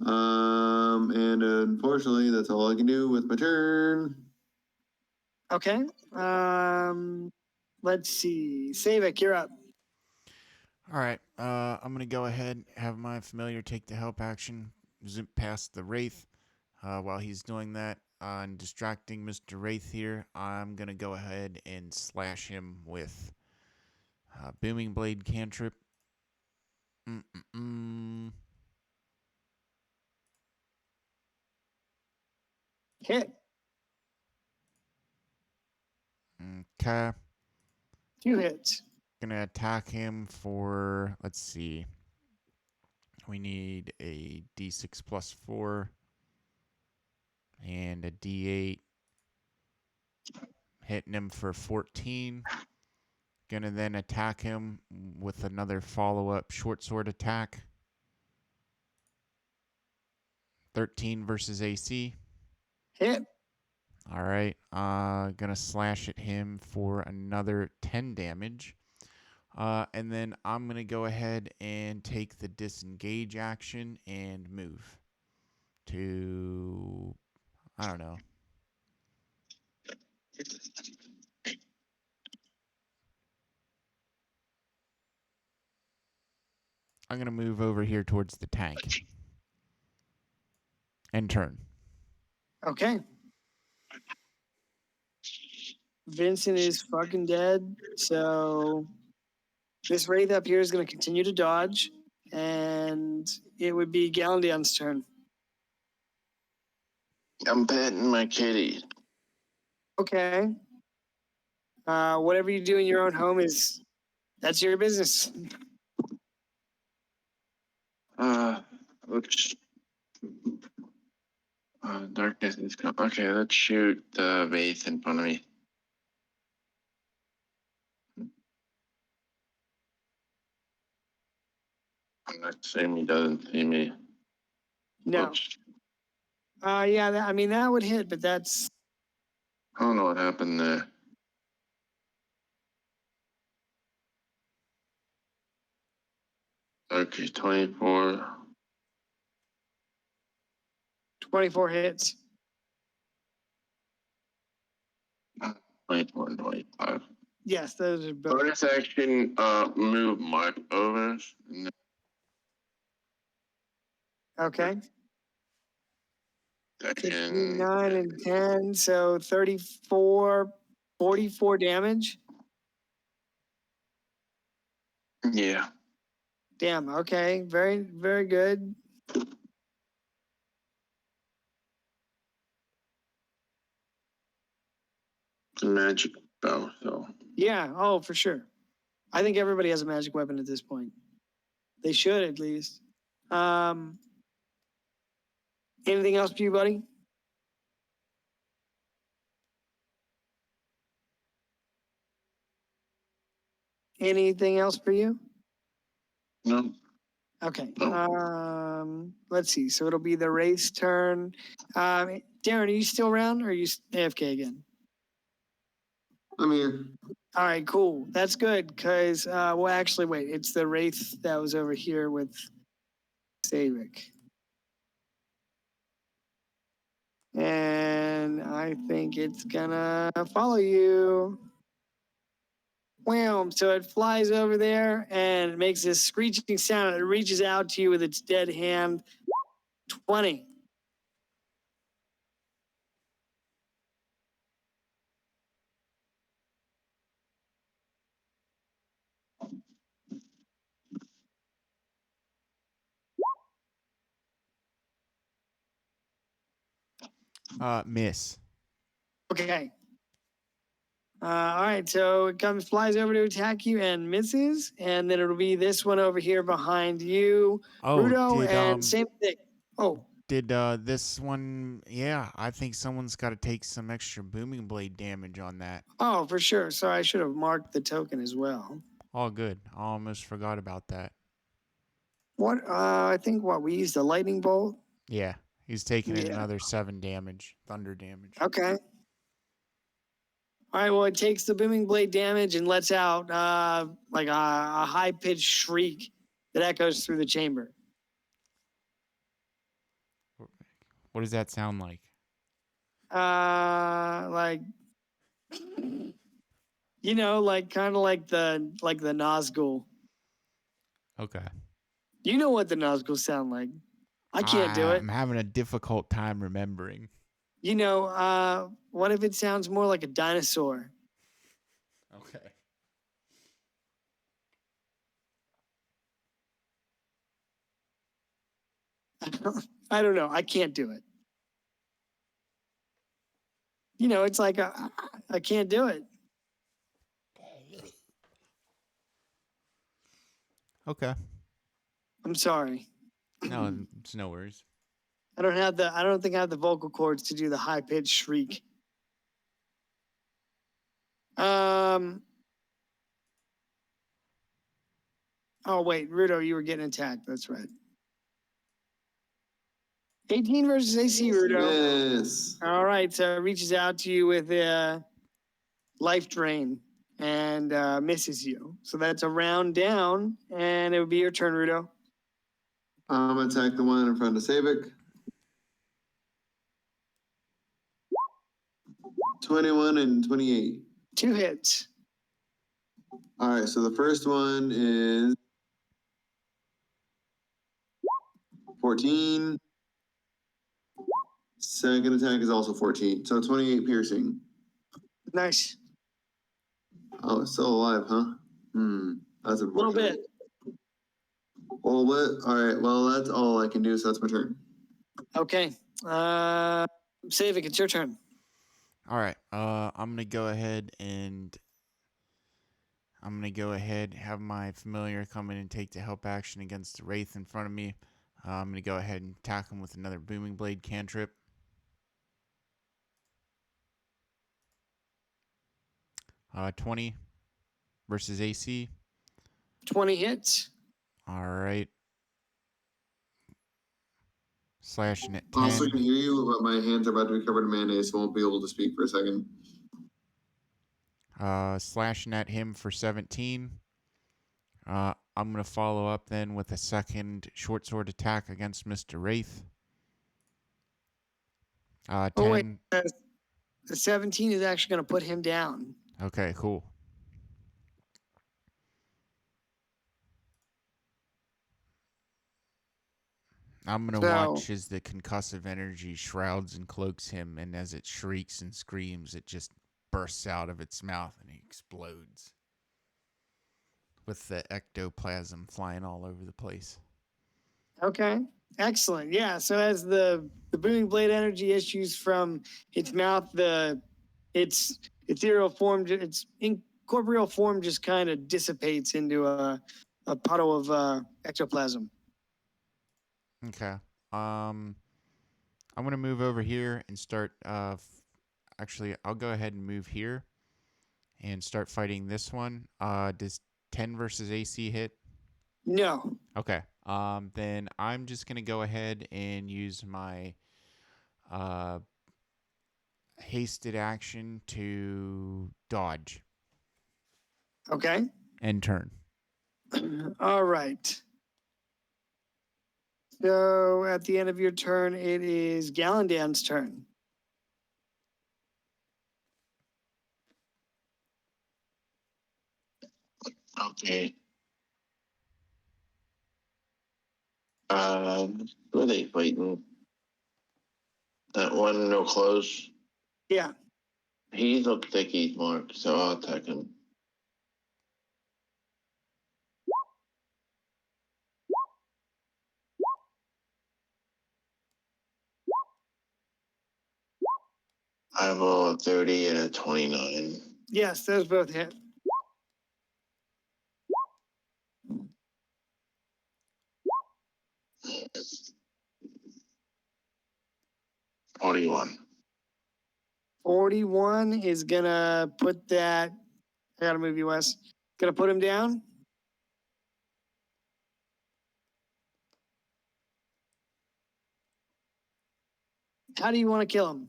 And unfortunately, that's all I can do with my turn. Okay. Let's see. Savik, you're up. All right. I'm gonna go ahead, have my familiar take the help action, zoom past the wraith. While he's doing that, and distracting Mr. Wraith here, I'm gonna go ahead and slash him with booming blade cantrip. Hit. Okay. 2 hits. Gonna attack him for, let's see. We need a D6 plus 4 and a D8. Hitting him for 14. Gonna then attack him with another follow-up short sword attack. 13 versus AC. Hit. All right. Gonna slash at him for another 10 damage. And then I'm gonna go ahead and take the disengage action and move to, I don't know. I'm gonna move over here towards the tank and turn. Okay. Vincent is fucking dead. So this wraith up here is going to continue to dodge. And it would be Gallandion's turn. I'm petting my kitty. Okay. Whatever you do in your own home that's your business. Which darkness is coming. Okay, let's shoot the vase in front of me. I'm not saying he doesn't see me. No. Oops. Yeah, that would hit, but that's I don't know what happened there. Okay, 24. 24 hits. 24 and 25. Yes, those are both. Bonus action, move Mark over. Okay. Section 9 and 10, so 34, 44 damage. Yeah. Damn, okay. Very, very good. It's a magic bow, so. Yeah, oh, for sure. I think everybody has a magic weapon at this point. They should, at least. Anything else for you, buddy? Anything else for you? No. Okay. No. Let's see. So it'll be the race turn. Darren, are you still around, or are you AFK again? I'm here. All right, cool. That's good, because, well, actually, wait. It's the wraith that was over here with Savik. And I think it's gonna follow you. Wham! So it flies over there and it makes this screeching sound. It reaches out to you with its dead hand. 20. Miss. Okay. All right, so it flies over to attack you and misses, and then it'll be this one over here behind you, Oh, Rudo, did and same thing. Oh, did this one? Yeah, I think someone's got to take some extra booming blade damage on that. oh, for sure. Sorry, I should have marked the token as well. All good. I almost forgot about that. What? I think what we used the lightning bolt. Yeah, he's taking Yeah. another 7 damage, thunder damage. Okay. All right. Well, it takes the booming blade damage and lets out like a high pitched shriek that echoes through the chamber. What does that sound like? Like you know, like kind of like the Nazgul. Okay. You know what the Nazgul sound like. I can't do it. I'm having a difficult time remembering. You know, what if it sounds more like a dinosaur? Okay. I don't know. I can't do it. You know, it's like I can't do it. Okay. I'm sorry. No, it's no worries. I don't think I have the vocal cords to do the high pitched shriek. Oh wait, Rudo, you were getting attacked. That's right. 18 versus AC, Rudo. Yes. All right, so it reaches out to you with a life drain and misses you. So that's a round down, and it would be your turn, Rudo. I'm gonna attack the one in front of Savik. 21 and 28. 2 hits. All right, so the first one is 14. Second attack is also 14. So 28 piercing. Nice. Oh, it's still alive, huh? That's A little unfortunate. bit. A little bit? All right, well, that's all I can do, so that's my turn. Okay. Savik, it's your turn. All right. I'm gonna go ahead and have my familiar come in and take the help action against the wraith in front of me. I'm gonna go ahead and attack him with another booming blade cantrip. 20 versus AC. 20 hits. All right. Slashing at 10. Also, can hear you, but my hands are about to be covered in mayonnaise, so I won't be able to speak for a second. Slashing at him for 17. I'm going to follow up then with a second short sword attack against Mr. Wraith. 10. Oh, wait. The 17 is actually going to put him down. Okay, cool. I'm going to watch as the concussive energy shrouds and cloaks him, and as it shrieks and screams, it just bursts out of its mouth and he explodes with the ectoplasm flying all over the place. Okay, excellent. Yeah, so as the booming blade energy issues from its mouth, its ethereal form, its incorporeal form just kind of dissipates into a puddle of ectoplasm. Okay. I'm going to move over here and start actually, I'll go ahead and move here and start fighting this one. Does 10 versus AC hit? No. Okay. Then I'm just going to go ahead and use my hasted action to dodge. Okay. And turn. All right. So at the end of your turn, it is Gallandan's turn. Okay. Who are they fighting? That one, no clothes. Yeah. He looks like he's marked, so I'll attack him. I have a 30 and a 29. Yes, those both hit. Twenty-one. 41 is gonna put that. I gotta move you, Wes. Gonna put him down. How do you want to kill him?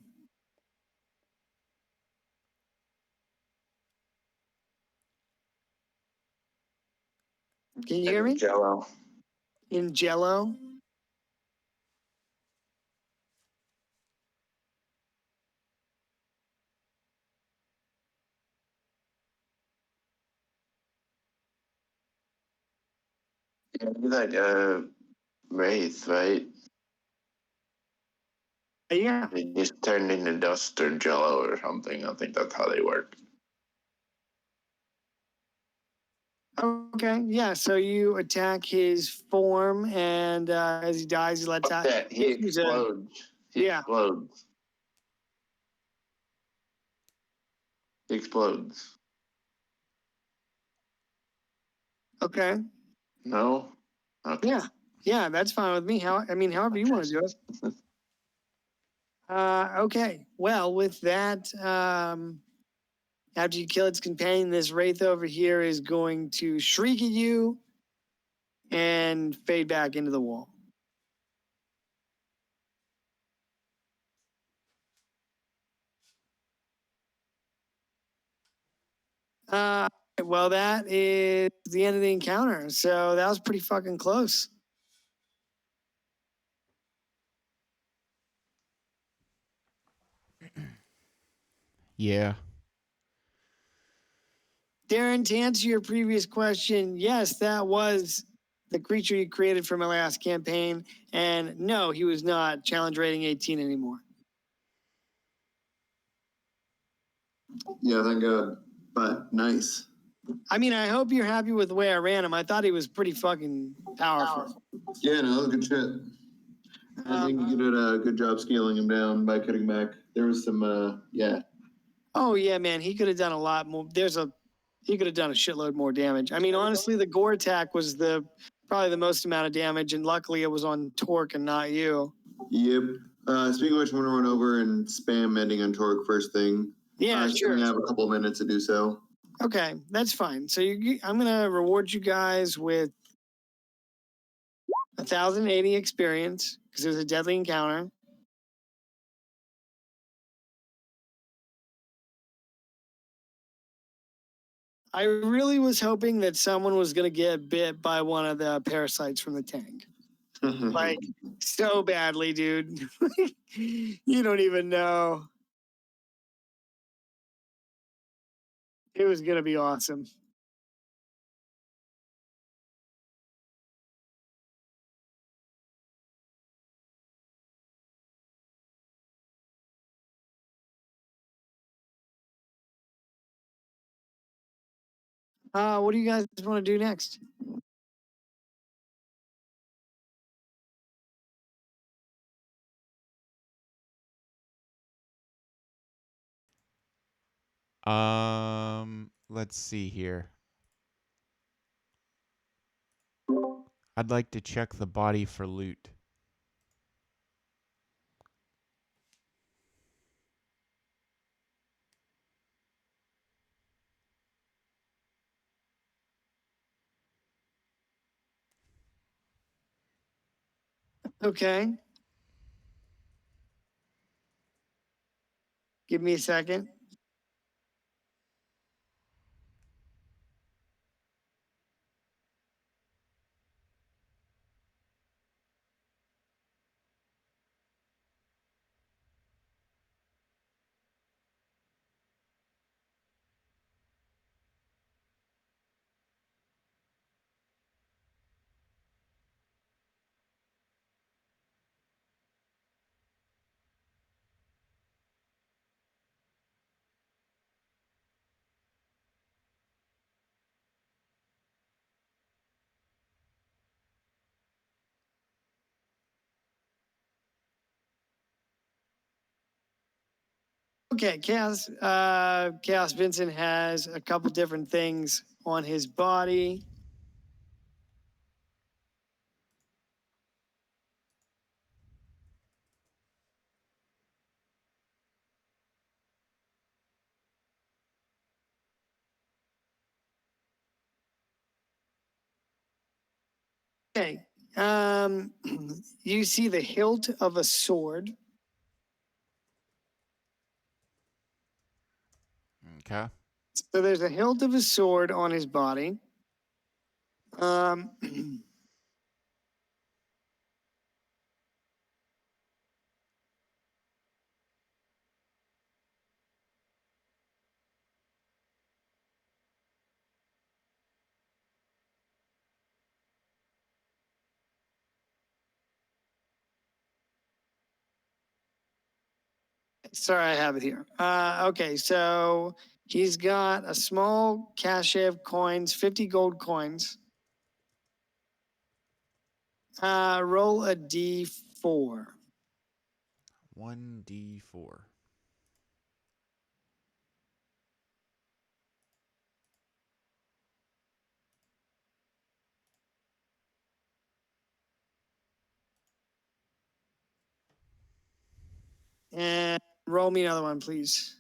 Can you hear me? Jello. In Jello. Yeah, you like Wraith, right? Yeah. They just turned into dust or Jello or something. I think that's how they work. Okay. Yeah. So you attack his form, and as he dies, he lets out. That he He's a- explodes. He Yeah. explodes. He explodes. Okay. No? Okay. Yeah. Yeah. That's fine with me. However you want to do it. Okay. Well, with that, after you kill its companion, this wraith over here is going to shriek at you and fade back into the wall. Well, that is the end of the encounter. So that was pretty fucking close. Yeah. Darren, to answer your previous question, yes, that was the creature you created for my last campaign. And no, he was not challenge rating 18 anymore. Yeah, thank God. But nice. I mean, I hope you're happy with the way I ran him. I thought he was pretty fucking powerful. Yeah, no, that was good shit. I think you did a good job scaling him down by cutting back. There was some, yeah. Oh yeah, man, he could have done a lot more. He could have done a shitload more damage. I mean, honestly, the gore attack was probably the most amount of damage, and luckily it was on Torque and not you. Yep. Speaking of which, I'm gonna run over and spam mending on Torque first thing. Yeah, sure. I have a couple minutes to do so. Okay, that's fine. So I'm gonna reward you guys with 1,080 experience because it was a deadly encounter. I really was hoping that someone was gonna get bit by one of the parasites from the tank. Like so badly, dude. You don't even know. It was gonna be awesome. What do you guys want to do next? Let's see here. I'd like to check the body for loot. Okay. Give me a second. Okay, Chaos Vincent has a couple different things on his body. Okay, you see the hilt of a sword. Okay. So there's a hilt of a sword on his body. Um, sorry, I have it here. Okay, so he's got a small cache of coins, 50 gold coins. Roll a d4. 1d4. And roll me another one, please.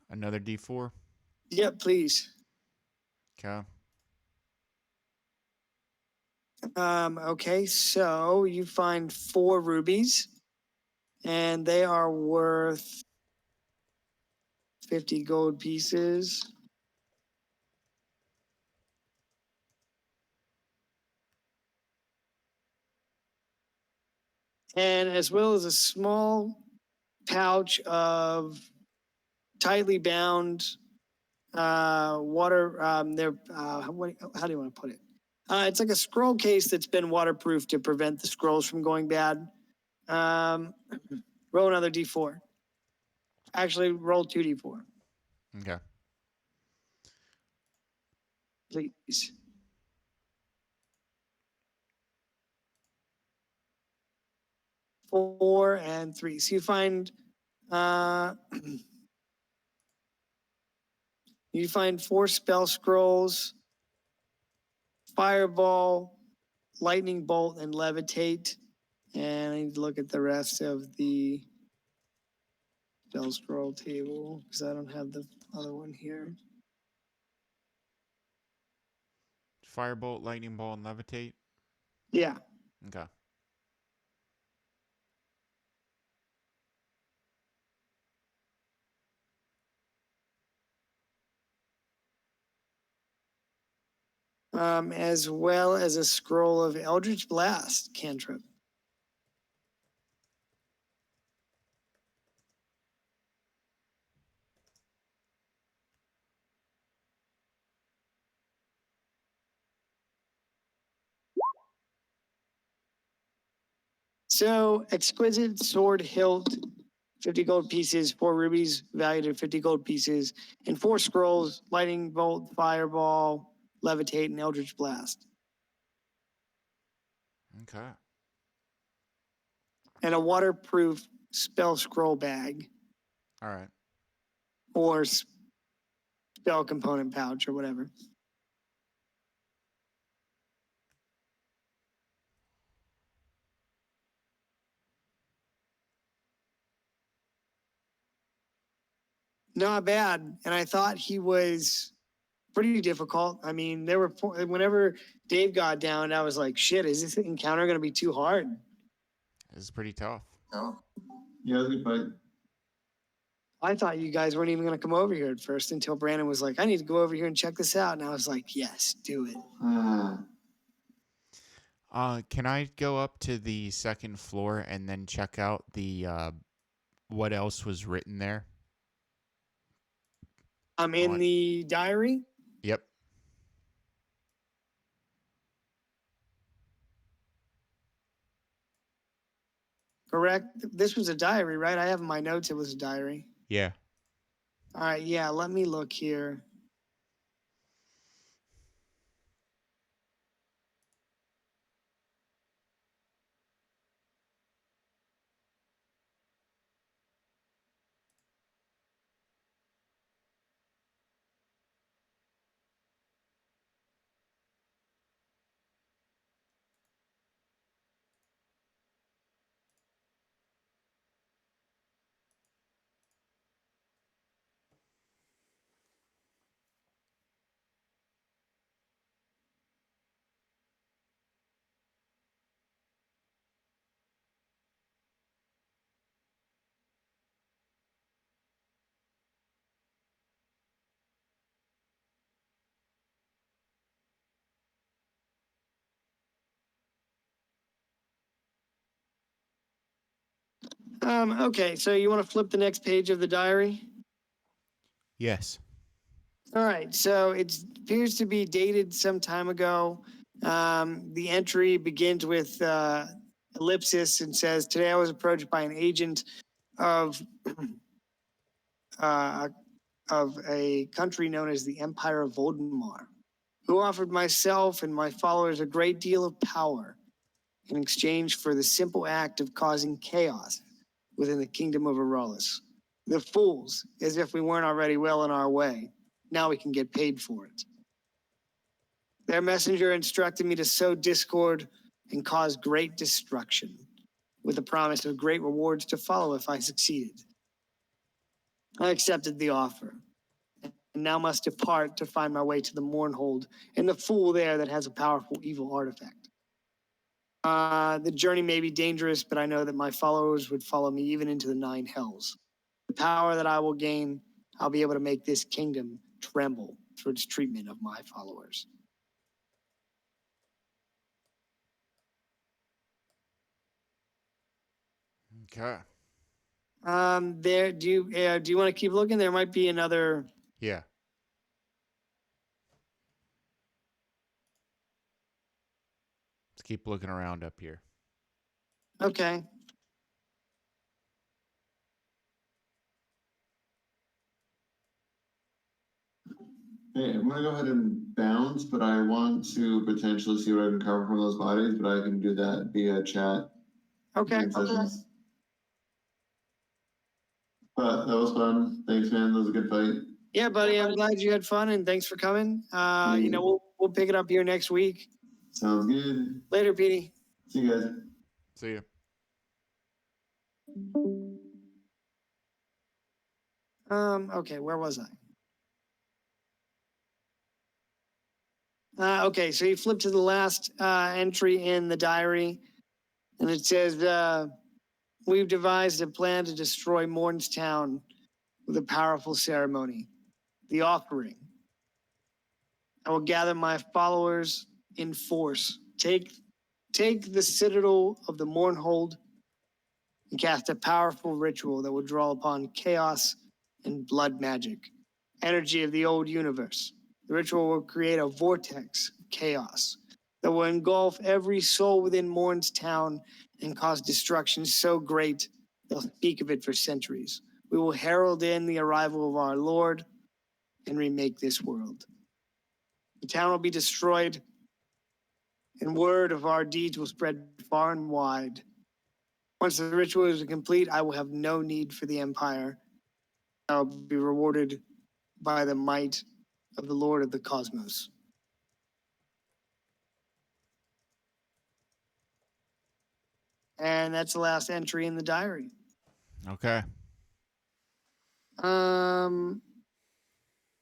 Another d4. Yep, please. Okay. Okay, so you find 4 rubies, and they are worth 50 gold pieces. And as well as a small pouch of tightly bound water. How do you want to put it? It's like a scroll case that's been waterproof to prevent the scrolls from going bad. Roll another d4. Actually, roll 2d4, Okay. please. Four and 3. So you find uh, you find 4 spell scrolls, fireball, lightning bolt, and levitate. And I need to look at the rest of the spell scroll table because I don't have the other one here. Firebolt, lightning bolt, and levitate. Yeah. Okay. As well as a scroll of Eldritch Blast cantrip. So, exquisite sword hilt, 50 gold pieces, 4 rubies valued at 50 gold pieces, and 4 scrolls, lightning bolt, fireball, levitate, and Eldritch Blast. Okay. And a waterproof spell scroll bag All right. or spell component pouch or whatever. Not bad. And I thought he was pretty difficult. I mean, whenever Dave got down, I was like, shit, is this encounter going to be too hard? This is pretty tough. No. Yeah, it was a good fight. I thought you guys weren't even going to come over here at first until Brandon was like, I need to go over here and check this out. And I was like, yes, do it. Can I go up to the second floor and then check out the what else was written there? I'm in the diary. Yep. Correct. This was a diary, right? I have in my notes it was a diary. Yeah. All right. Yeah. Let me look here. Okay, so you want to flip the next page of the diary? Yes. All right, so it appears to be dated some time ago. The entry begins with ellipsis and says, "Today I was approached by an agent of uh, of a country known as the Empire of Voldemar, who offered myself and my followers a great deal of power in exchange for the simple act of causing chaos within the kingdom of Aurelus. The fools, as if we weren't already well on our way. Now we can get paid for it. Their messenger instructed me to sow discord and cause great destruction, with the promise of great rewards to follow if I succeeded. I accepted the offer, and now must depart to find my way to the Mournhold and the fool there that has a powerful evil artifact. The journey may be dangerous, but I know that my followers would follow me even into the nine hells. The power that I will gain, I'll be able to make this kingdom tremble for its treatment of my followers." Okay. There. Do you want to keep looking? There might be another. Yeah. Let's keep looking around up here. Okay. Hey, I'm gonna go ahead and bounce, but I want to potentially see what I can cover from those bodies, but I can do that via chat. Okay. in sessions. But that was fun. Thanks, man. That was a good fight. Yeah, buddy. I'm glad you had fun, and thanks for coming. We'll pick it up here next week. Sounds good. Later, Petey. See you guys. See ya. Okay, where was I? Okay, so you flip to the last entry in the diary, and it says, "We've devised a plan to destroy Mornstown with a powerful ceremony, the offering. I will gather my followers in force, take the citadel of the Mournhold, and cast a powerful ritual that will draw upon chaos and blood magic, energy of the old universe. The ritual will create a vortex of chaos that will engulf every soul within Mornstown and cause destruction so great they'll speak of it for centuries. We will herald in the arrival of our Lord and remake this world. The town will be destroyed, and word of our deeds will spread far and wide. Once the ritual is complete, I will have no need for the Empire. I will be rewarded by the might of the Lord of the Cosmos." And that's the last entry in the diary. Okay.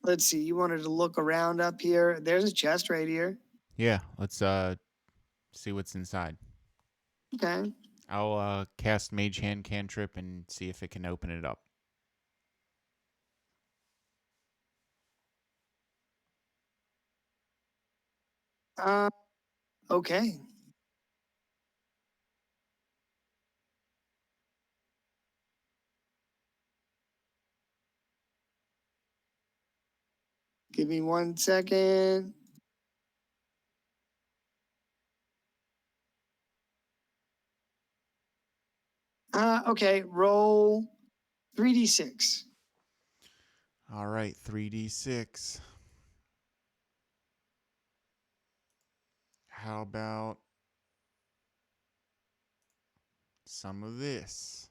Let's see. You wanted to look around up here. There's a chest right here. Yeah. Let's see what's inside. Okay. I'll cast Mage Hand cantrip and see if it can open it up. Okay. Give me 1 second. Okay. Roll 3d6. All right. 3d6. How about some of this?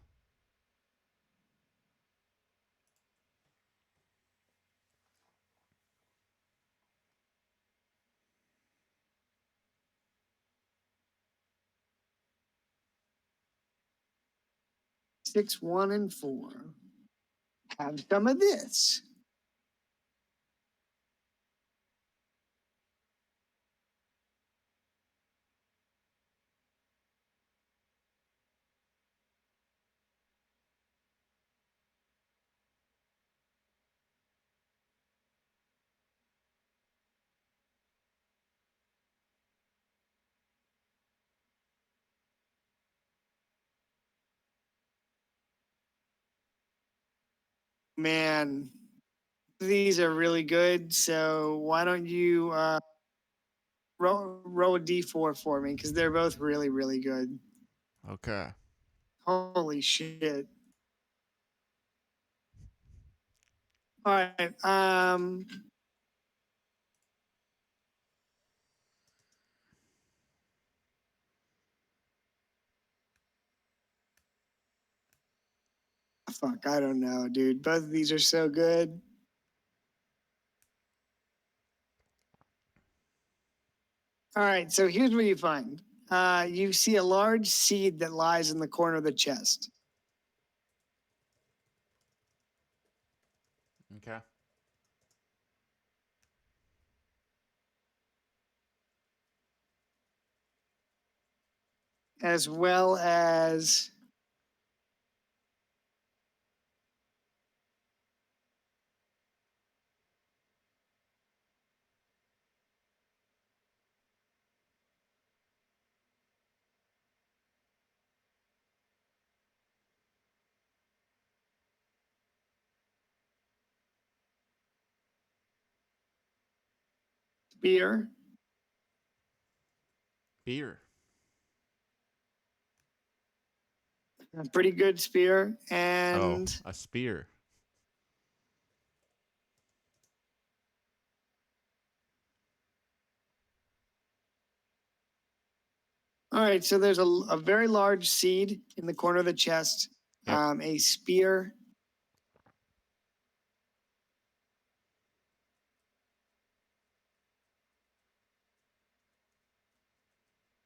Six, 1, and 4. Have some of this. man, these are really good. So why don't you roll a d4 for me? Because they're both really, really good. Okay. Holy shit. All right. Fuck, I don't know, dude. Both of these are so good. All right, so here's what you find. You see a large seed that lies in the corner of the chest. Okay. As well as spear, Beer. a pretty good spear, Oh, and a spear. all right, so there's a very large seed in the corner of the chest, Yep. a spear,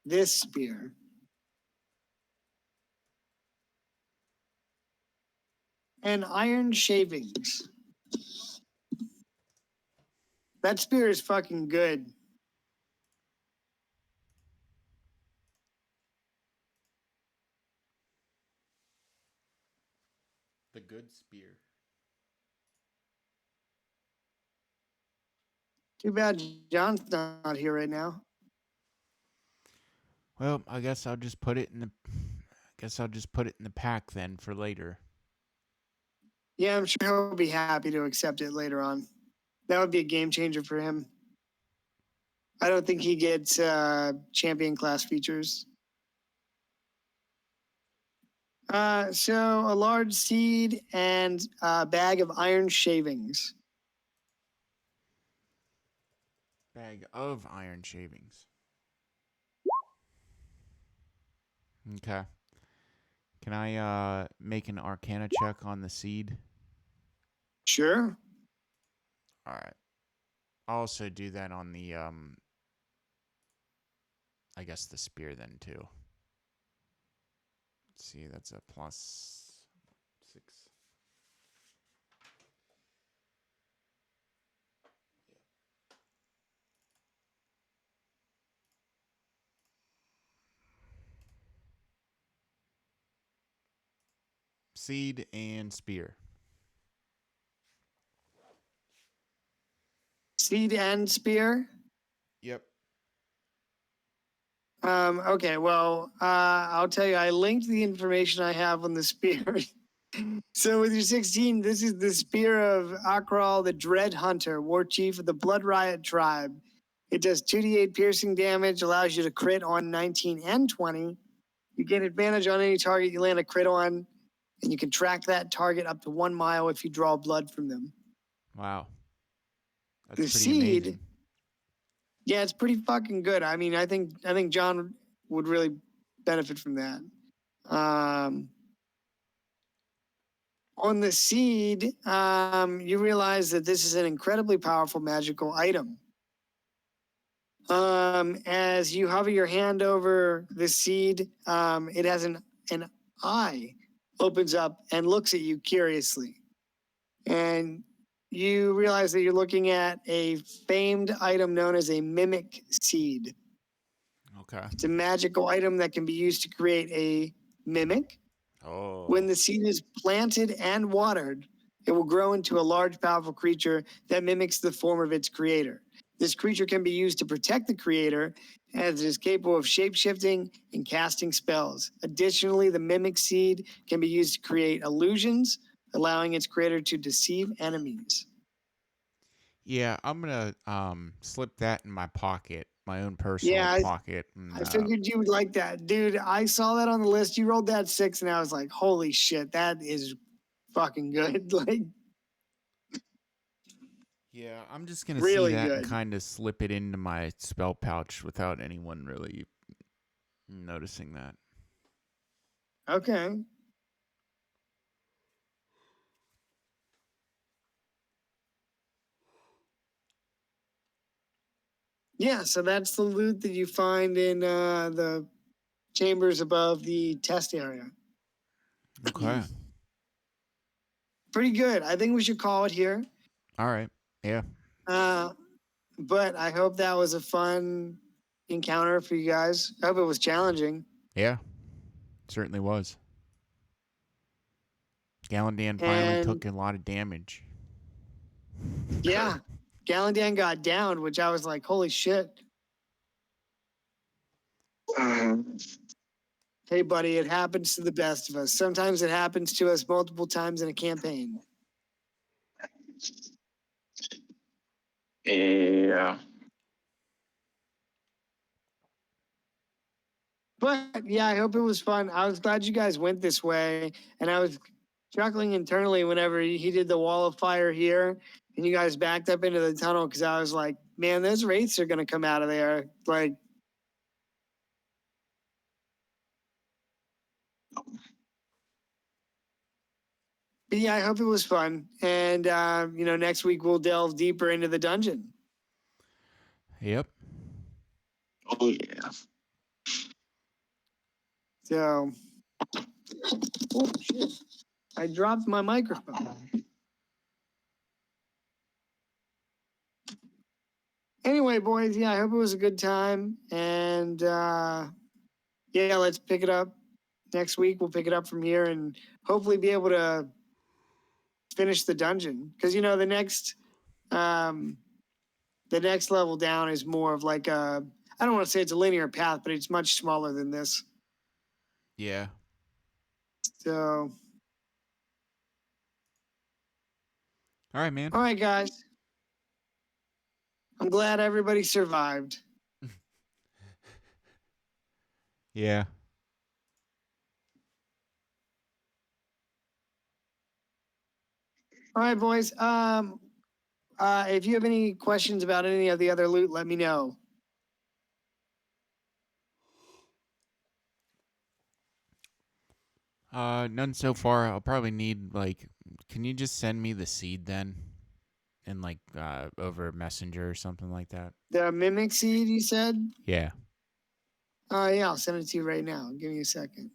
this spear, and iron shavings. That spear is fucking good. The good spear. Too bad John's not here right now. Well, I guess I'll just put it in the. Guess I'll just put it in the pack then for later. Yeah, I'm sure he'll be happy to accept it later on. That would be a game changer for him. I don't think he gets champion class features. So a large seed and a bag of iron shavings. Bag of iron shavings. Okay. Can I make an Arcana check on the seed? Sure. All right. I'll also do that on the I guess the spear then too. Let's see, that's a +6. Seed and spear. Seed and spear. Yep. Okay, well, I'll tell you, I linked the information I have on the spear. So with your 16, this is the spear of Akral, the Dread Hunter, war chief of the Blood Riot tribe. It does 2d8 piercing damage, allows you to crit on 19 and 20. You get advantage on any target you land a crit on, and you can track that target up to 1 mile if you draw blood from them. Wow. That's The pretty seed, amazing. yeah, it's pretty fucking good. I mean, I think John would really benefit from that. On the seed, you realize that this is an incredibly powerful magical item. As you hover your hand over the seed, it has an eye opens up and looks at you curiously. And you realize that you're looking at a famed item known as a mimic seed. Okay. It's a magical item that can be used to create a mimic. Oh. When the seed is planted and watered, it will grow into a large, powerful creature that mimics the form of its creator. This creature can be used to protect the creator, as it is capable of shape-shifting and casting spells. Additionally, the mimic seed can be used to create illusions, allowing its creator to deceive enemies. Yeah, I'm gonna slip that in my pocket, my own personal Yeah, pocket. And, I figured you would like that. Dude, I saw that on the list. You rolled that 6, and I was like, holy shit, that is fucking good. Like, yeah, I'm just gonna see really that and good. kind of slip it into my spell pouch without anyone really noticing that. Okay. Yeah, so that's the loot that you find in the chambers above the test area. Okay. Pretty good. I think we should call it here. All right. Yeah. But I hope that was a fun encounter for you guys. I hope it was challenging. Yeah. Certainly was. Galandan finally And took a lot of damage. yeah, Galandan got downed, which I was like, holy shit. Hey, buddy, it happens to the best of us. Sometimes it happens to us multiple times in a campaign. Yeah. But yeah, I hope it was fun. I was glad you guys went this way. And I was chuckling internally whenever he did the wall of fire here and you guys backed up into the tunnel because I was like, man, those wraiths are going to come out of there. Like, but yeah, I hope it was fun. And, next week we'll delve deeper into the dungeon. Yep. Oh yeah. So, oh shit, I dropped my microphone. Anyway, boys, yeah, I hope it was a good time. And yeah, let's pick it up next week. We'll pick it up from here and hopefully be able to finish the dungeon. Because the next level down is more of like I don't want to say it's a linear path, but it's much smaller than this. Yeah. So, All right, man. all right, guys. I'm glad everybody survived. Yeah. All right, boys. If you have any questions about any of the other loot, let me know. None so far. I'll probably need can you just send me the seed then? In over Messenger or something like that. The mimic seed, you said? Yeah. Yeah, I'll send it to you right now. Give me a second.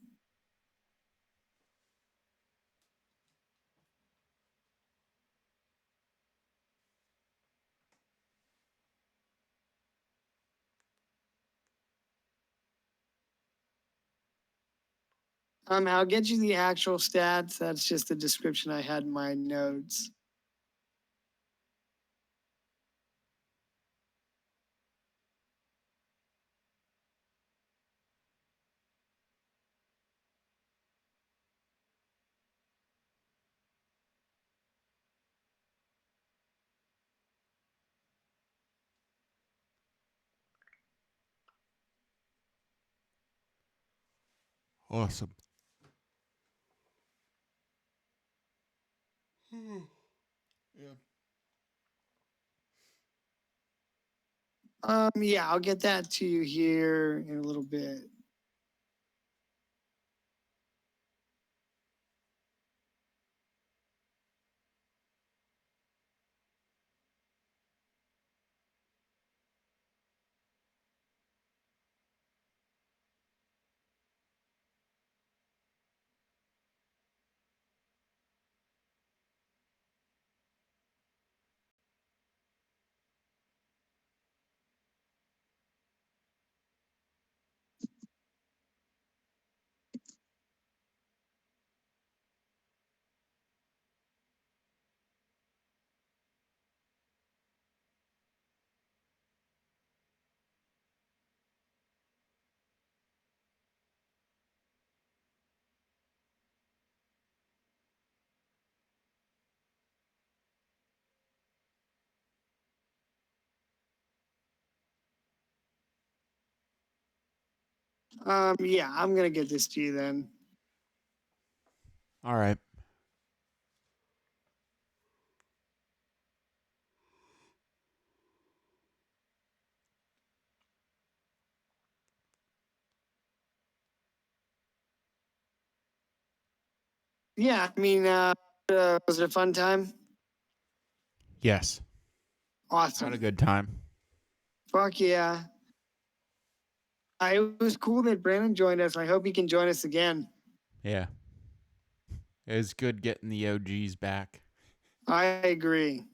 I'll get you the actual stats. That's just the description I had in my notes. Awesome. Yeah. Yeah, I'll get that to you here in a little bit. Yeah, I'm gonna get this to you then. All right. Yeah, I mean, was it a fun time? Yes. Awesome. Had a good time. Fuck yeah. It was cool that Brandon joined us. I hope he can join us again. Yeah. It was good getting the OGs back. I agree.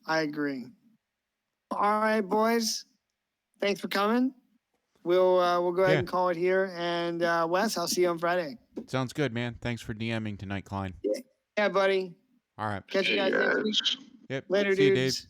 All right, boys. Thanks for coming. We'll go ahead Yeah. and call it here. And Wes, I'll see you on Friday. Sounds good, man. Thanks for DMing tonight, Klein. Yeah, buddy. All right. Catch you See guys next week. guys. Yep. Later, See you, dudes. Dave.